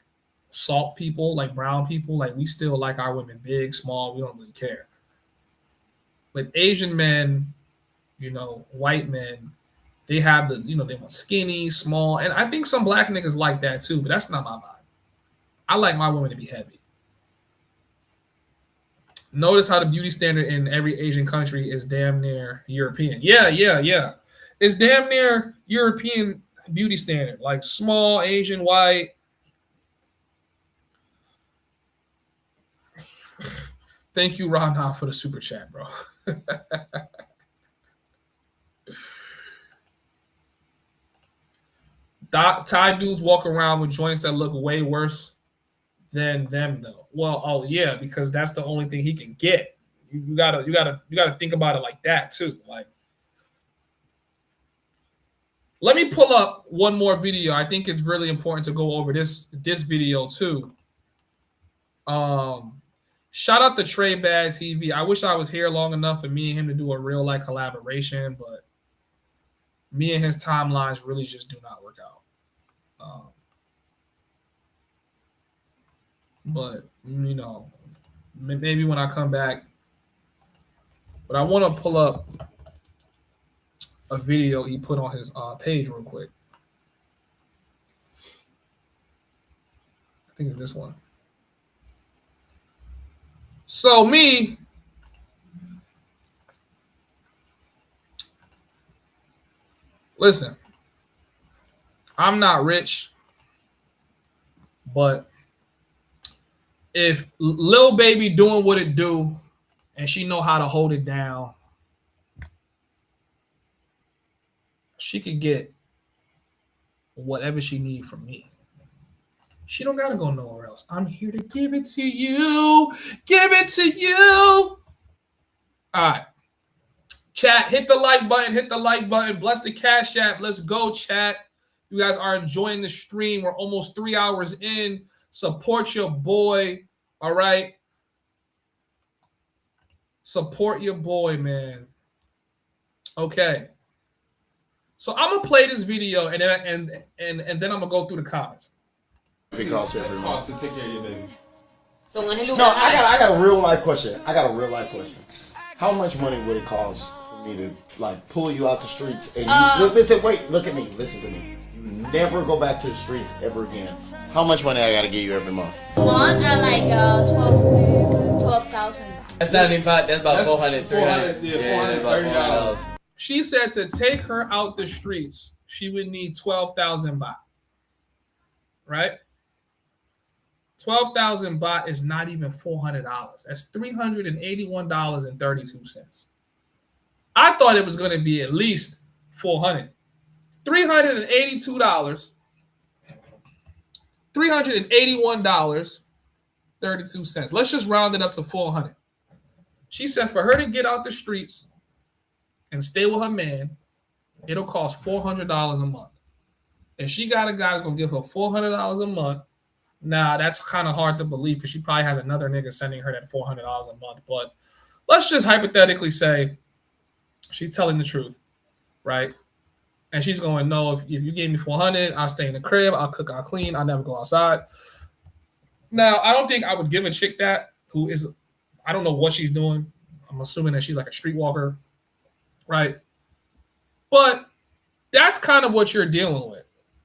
salt people, like brown people. Like we still like our women big, small. We don't really care. But Asian men, you know, white men, they have the, you know, they want skinny, small. And I think some black niggas like that too, but that's not my vibe. I like my women to be heavy. Notice how the beauty standard in every Asian country is damn near European. Yeah. It's damn near European beauty standard, like small, Asian, white. Thank you, Rana, for the super chat, bro. Thai dudes walk around with joints that look way worse than them, though. Well, oh yeah, because that's the only thing he can get. You gotta think about it like that too. Like, let me pull up one more video. I think it's really important to go over this video too. Shout out to Trey Bad TV. I wish I was here long enough for me and him to do a real like collaboration, but me and his timelines really just do not work out. But you know, maybe when I come back. But I want to pull up a video he put on his page real quick. I think it's this one. So me, listen, I'm not rich, but if Lil Baby doing what it do and she know how to hold it down, she could get whatever she need from me. She don't gotta go nowhere else. I'm here to give it to you. Give it to you. All right. Chat, hit the like button. Hit the like button. Bless the Cash App. Let's go, chat. You guys are enjoying the stream. We're almost 3 hours in. Support your boy. All right. Support your boy, man. Okay. So I'm gonna play this video and then I'm gonna go through the comments. It costs every month to take care of your baby. So when he I got a real life question. How much money would it cost for me to like pull you out the streets and you listen? Wait, look at me. Listen to me. You never go back to the streets ever again. How much money I gotta give you every month? Month are like 12,000. That's not even bad. That's about 400, 300. Yeah, that's about $400. She said to take her out the streets, she would need 12,000 baht. Right? 12,000 baht is not even $400. That's $381.32. I thought it was going to be at least $400. $382. $381.32. Let's just round it up to $400. She said for her to get out the streets and stay with her man, it'll cost $400 a month. If she got a guy that's going to give her $400 a month, nah, that's kind of hard to believe because she probably has another nigga sending her that $400 a month. But let's just hypothetically say she's telling the truth, right? And she's going, no, if you gave me $400, I'll stay in the crib, I'll cook, I'll clean, I'll never go outside. Now, I don't think I would give a chick that who is, I don't know what she's doing. I'm assuming that she's like a streetwalker, right? But that's kind of what you're dealing with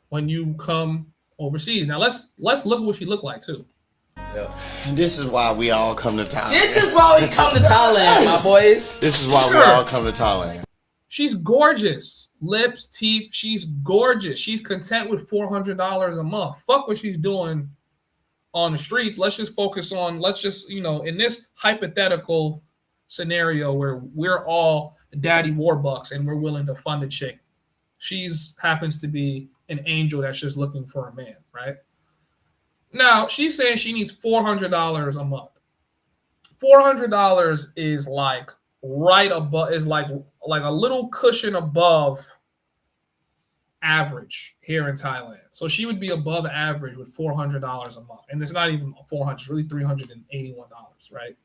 when you come overseas. Now let's look at what she looked like too. Yeah. This is why we all come to Thailand. This is why we come to Thailand, my boys. This is why we all come to Thailand. She's gorgeous. Lips, teeth, she's gorgeous. She's content with $400 a month. Fuck what she's doing on the streets. Let's just focus on, let's just, in this hypothetical scenario where we're all daddy warbucks and we're willing to fund a chick. She's happens to be an angel that's just looking for a man, right? Now, she's saying she needs $400 a month. $400 is like right above, is like a little cushion above average here in Thailand. So she would be above average with $400 a month. And it's not even 400, it's really $381, right?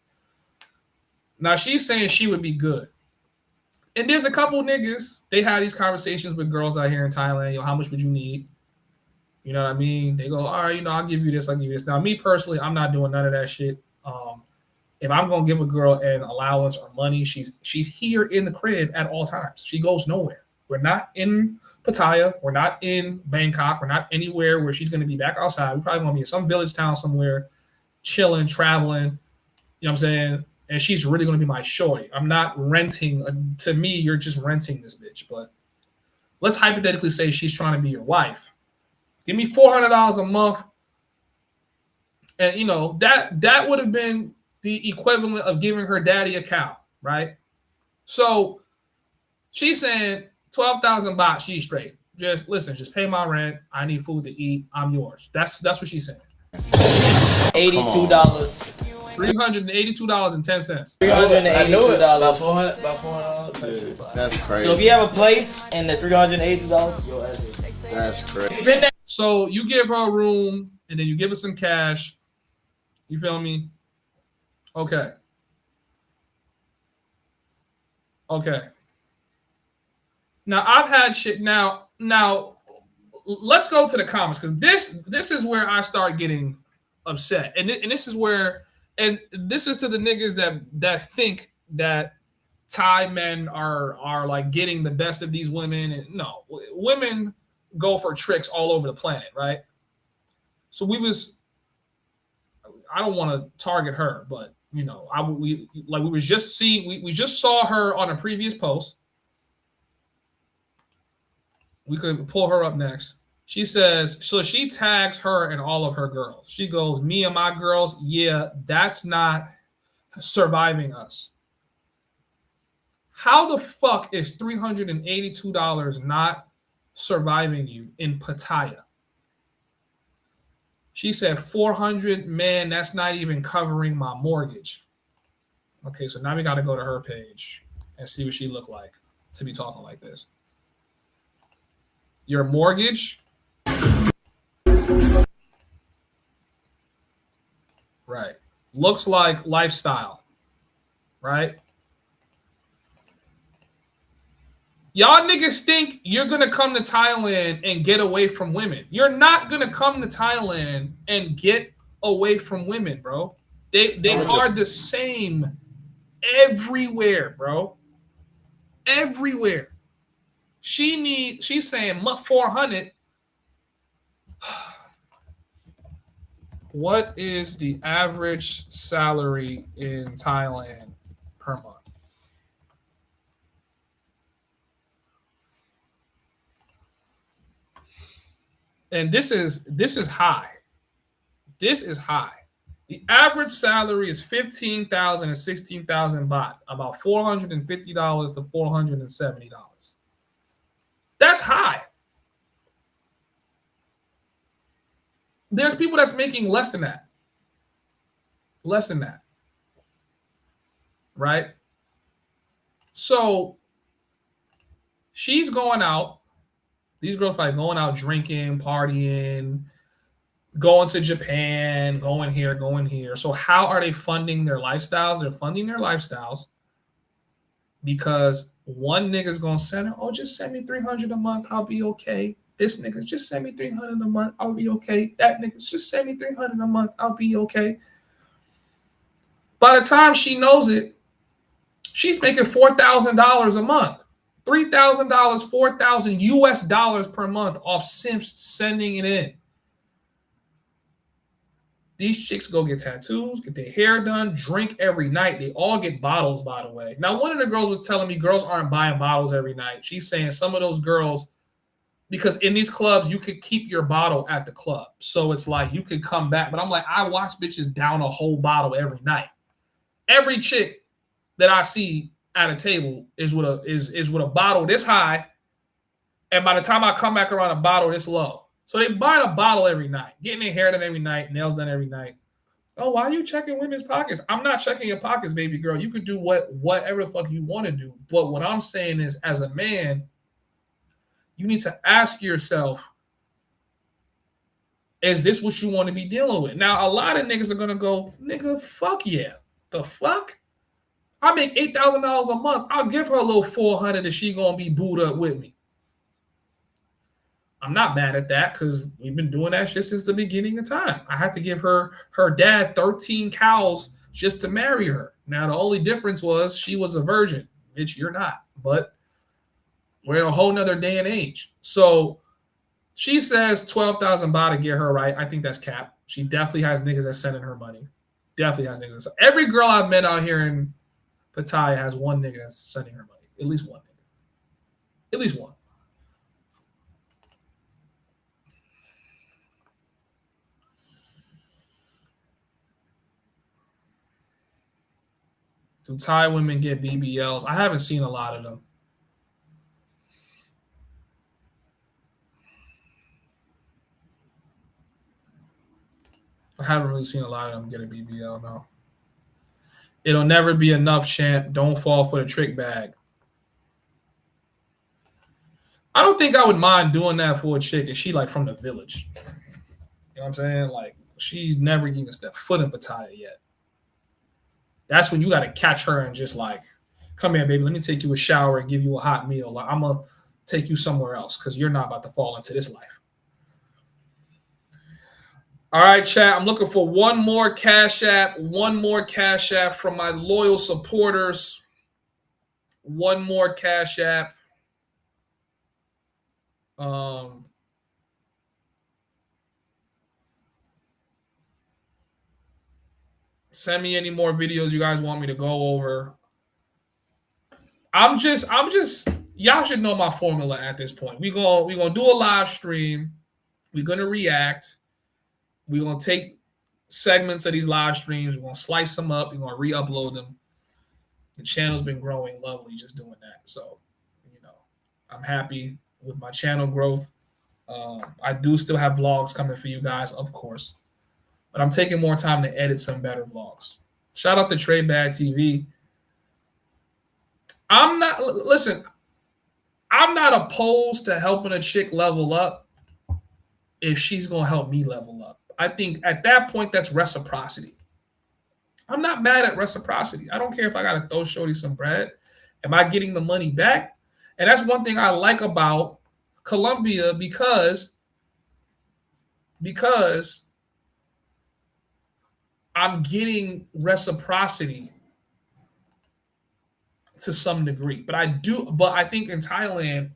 Now she's saying she would be good. And there's a couple niggas, they have these conversations with girls out here in Thailand. Yo, how much would you need? You know what I mean? They go, all right, I'll give you this, I'll give you this. Now, me personally, I'm not doing none of that shit. If I'm gonna give a girl an allowance or money, she's here in the crib at all times. She goes nowhere. We're not in Pattaya. We're not in Bangkok. We're not anywhere where she's gonna be back outside. We're probably gonna be in some village town somewhere, chilling, traveling. You know what I'm saying? And she's really gonna be my shorty. I'm not renting. To me, you're just renting this bitch. But let's hypothetically say she's trying to be your wife. Give me $400 a month, and that would have been the equivalent of giving her daddy a cow, right? So she's saying 12,000 baht, she's straight. Just listen, just pay my rent. I need food to eat. I'm yours. That's what she's saying. $82. $382.10. $382. About $400. That's crazy. So if you have a place and the $382, your ass is. That's crazy. So you give her a room and then you give her some cash. You feel me? Okay. Now I've had shit. Now let's go to the comments, because this is where I start getting upset, and this is where, and this is to the niggas that think that Thai men are like getting the best of these women. And no, women go for tricks all over the planet, right? So I don't want to target her, but we just saw her on a previous post. We could pull her up next. She says, so she tags her and all of her girls. She goes, me and my girls, yeah, that's not surviving us. How the fuck is $382 not surviving you in Pattaya? She said, 400, man, that's not even covering my mortgage. Okay, so now we got to go to her page and see what she looked like to be talking like this. Your mortgage? Right. Looks like lifestyle. Right? Y'all niggas think you're going to come to Thailand and get away from women. You're not going to come to Thailand and get away from women, bro. They are the same everywhere, bro. Everywhere. She's saying 400. What is the average salary in Thailand per month? And this is high. This is high. The average salary is 15,000 and 16,000 baht, about $450 to $470. That's high. There's people that's making less than that. Less than that. Right? So she's going out. These girls probably going out drinking, partying, going to Japan, going here. So how are they funding their lifestyles? They're funding their lifestyles because one nigga's going to send her, just send me $300 a month. I'll be okay. This nigga, just send me $300 a month. I'll be okay. That nigga, just send me $300 a month. I'll be okay. By the time she knows it, she's making $4,000 a month. $3,000, $4,000 US dollars per month off simps sending it in. These chicks go get tattoos, get their hair done, drink every night. They all get bottles, by the way. Now, one of the girls was telling me girls aren't buying bottles every night. She's saying some of those girls because in these clubs you could keep your bottle at the club, so it's like you could come back. But I'm like, I watch bitches down a whole bottle every night. Every chick that I see at a table is with a bottle this high, and by the time I come back around, a bottle this low. So they buy a bottle every night, getting their hair done every night, nails done every night. Oh, why are you checking women's pockets? I'm not checking your pockets, baby girl. You could do whatever the fuck you want to do. But what I'm saying is, as a man, you need to ask yourself, is this what you want to be dealing with? Now, a lot of niggas are going to go, nigga, fuck yeah. The fuck? I make $8,000 a month. I'll give her a little $400 if she going to be booed up with me. I'm not mad at that because we've been doing that shit since the beginning of time. I had to give her dad 13 cows just to marry her. Now, the only difference was she was a virgin. Bitch, you're not. But we're in a whole nother day and age. So she says 12,000 baht to get her right. I think that's cap. She definitely has niggas that's sending her money. Definitely has niggas. Every girl I've met out here in Pattaya has one nigga that's sending her money. At least one nigga. At least one. Do Thai women get BBLs? I haven't seen a lot of them. I haven't really seen a lot of them get a BBL, no. It'll never be enough, champ. Don't fall for the trick bag. I don't think I would mind doing that for a chick if she like from the village. You know what I'm saying? Like, she's never even stepped foot in Pattaya yet. That's when you got to catch her and just like, come here, baby. Let me take you a shower and give you a hot meal. Like, I'm going to take you somewhere else because you're not about to fall into this life. All right, chat. I'm looking for one more Cash App. One more Cash App from my loyal supporters. One more Cash App. Send me any more videos you guys want me to go over. I'm just, y'all should know my formula at this point. We're gonna do a live stream. We're gonna react. We're gonna take segments of these live streams. We're gonna slice them up. We're gonna re-upload them. The channel's been growing lovely just doing that. So, you know, I'm happy with my channel growth. I do still have vlogs coming for you guys, of course. But I'm taking more time to edit some better vlogs. Shout out to Trey Bad TV. I'm not opposed to helping a chick level up if she's going to help me level up. I think at that point, that's reciprocity. I'm not mad at reciprocity. I don't care if I got to throw shorty some bread. Am I getting the money back? And that's one thing I like about Colombia because I'm getting reciprocity to some degree. But I think in Thailand,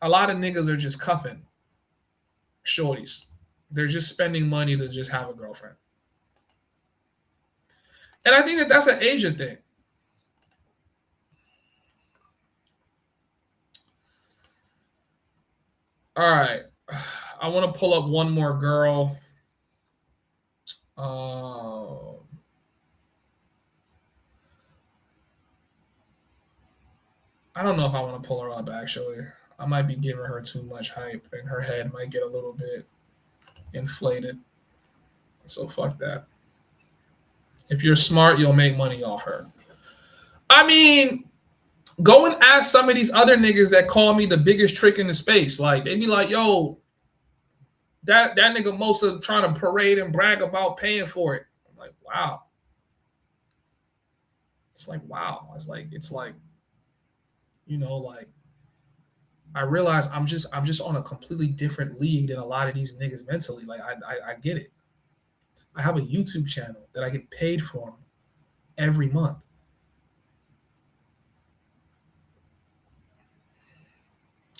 a lot of niggas are just cuffing shorties. They're just spending money to just have a girlfriend. And I think that that's an Asia thing. All right. I want to pull up one more girl. I don't know if I want to pull her up, actually. I might be giving her too much hype, and her head might get a little bit inflated. So fuck that. If you're smart, you'll make money off her. I mean, go and ask some of these other niggas that call me the biggest trick in the space. Like, they be like, yo, that nigga Mosa trying to parade and brag about paying for it. I'm like, wow. It's like, wow. It's like, you know, like, I realize I'm just on a completely different league than a lot of these niggas mentally. Like, I get it. I have a YouTube channel that I get paid for every month.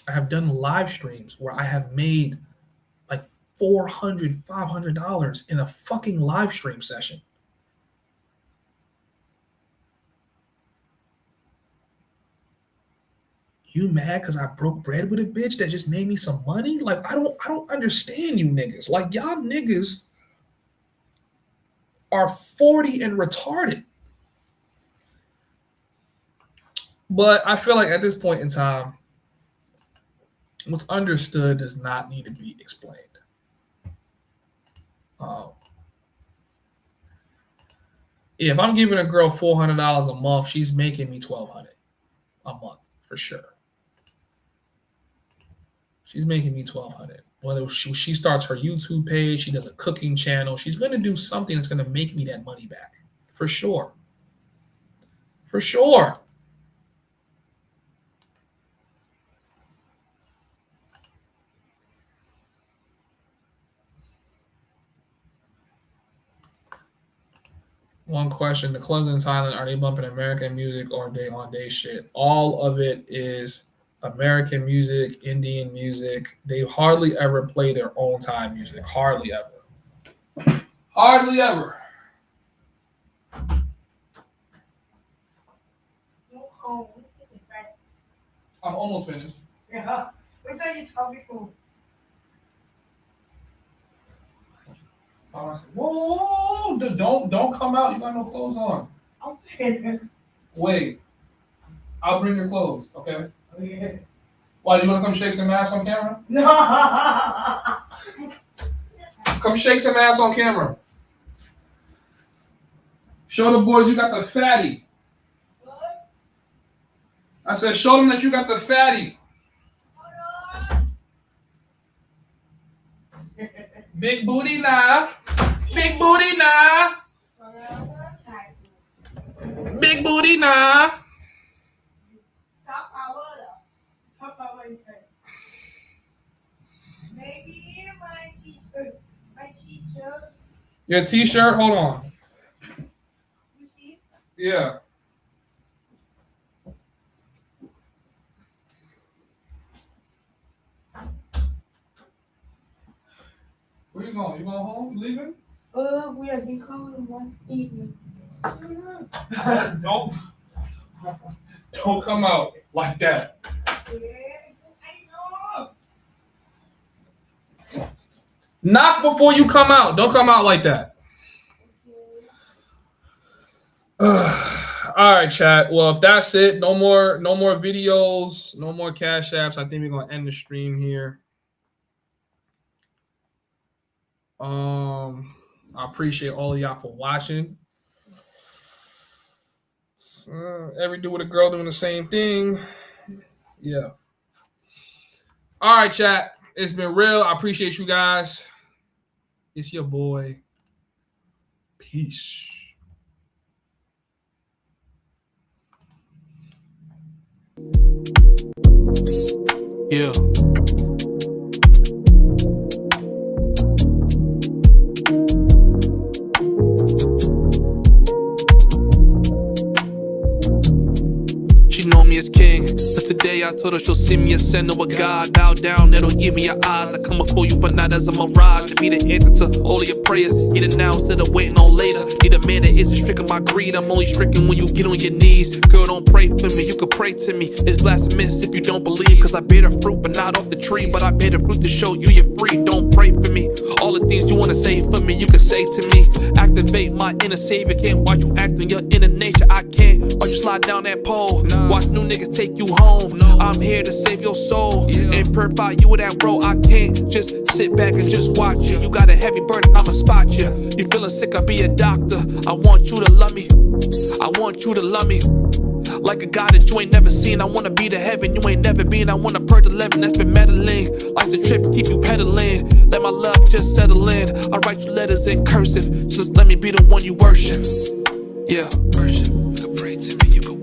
I have done live streams where I have made like $400, $500 in a fucking live stream session. You mad because I broke bread with a bitch that just made me some money? Like, I don't understand you niggas. Like, y'all niggas are 40 and retarded. But I feel like at this point in time, what's understood does not need to be explained. If I'm giving a girl $400 a month, she's making me $1,200 a month for sure. She's making me $1,200. Whether she starts her YouTube page, she does a cooking channel, she's going to do something that's going to make me that money back for sure. For sure. One question: the clubs in Thailand, are they bumping American music or are they on day shit? All of it is American music, Indian music. They hardly ever play their own Thai music. Hardly ever. Hardly ever. I'm almost finished. Yeah. We thought you told me food. I said, whoa, don't come out. You got no clothes on. Okay. Wait. I'll bring your clothes, okay? Okay. Why, do you want to come shake some ass on camera? No. Come shake some ass on camera. Show the boys you got the fatty. What? I said, show them that you got the fatty. Big booty now. Big booty now. Big booty now. Maybe my t-shirt. My t-shirt. Your t-shirt? Hold on. You see? Yeah. Where you going? You going home? You leaving? We have been coming one evening. Don't come out like that. Knock before you come out. Don't come out like that. All right, chat. Well, if that's it, no more videos, no more Cash Apps. I think we're gonna end the stream here. I appreciate all of y'all for watching. Every dude with a girl doing the same thing. Yeah. All right, chat. It's been real. I appreciate you guys. It's your boy. Peace. Yeah. She know me as king, but today I told her she'll see me as sin or a God. Bow down, it'll give me your eyes. I come before you, but not as a mirage. To be the answer to all of your prayers. Get it now instead of waiting on later. Need a man that isn't stricken by greed. I'm only stricken when you get on your knees. Girl, don't pray for me, you can pray to me. It's blasphemous if you don't believe. Cause I bear the fruit, but not off the tree. But I bear the fruit to show you you're free. Don't pray for me. All the things you wanna say for me, you can say to me. Activate my inner savior. Can't watch you act on your inner nature. I can't watch you slide down that pole. Watch new niggas take you home. I'm here to save your soul and purify you with that role. I can't just sit back and just watch you. You got a heavy burden, I'ma spot you. You feeling sick, I'll be a doctor. I want you to love me. I want you to love me like a God that you ain't never seen. I wanna be to heaven you ain't never been. I wanna purge 11 that's been meddling. Life's a trip, keep you pedaling. Let my love just settle in. I write you letters in cursive. Just let me be the one you worship. Yeah, worship. You can pray to me, you can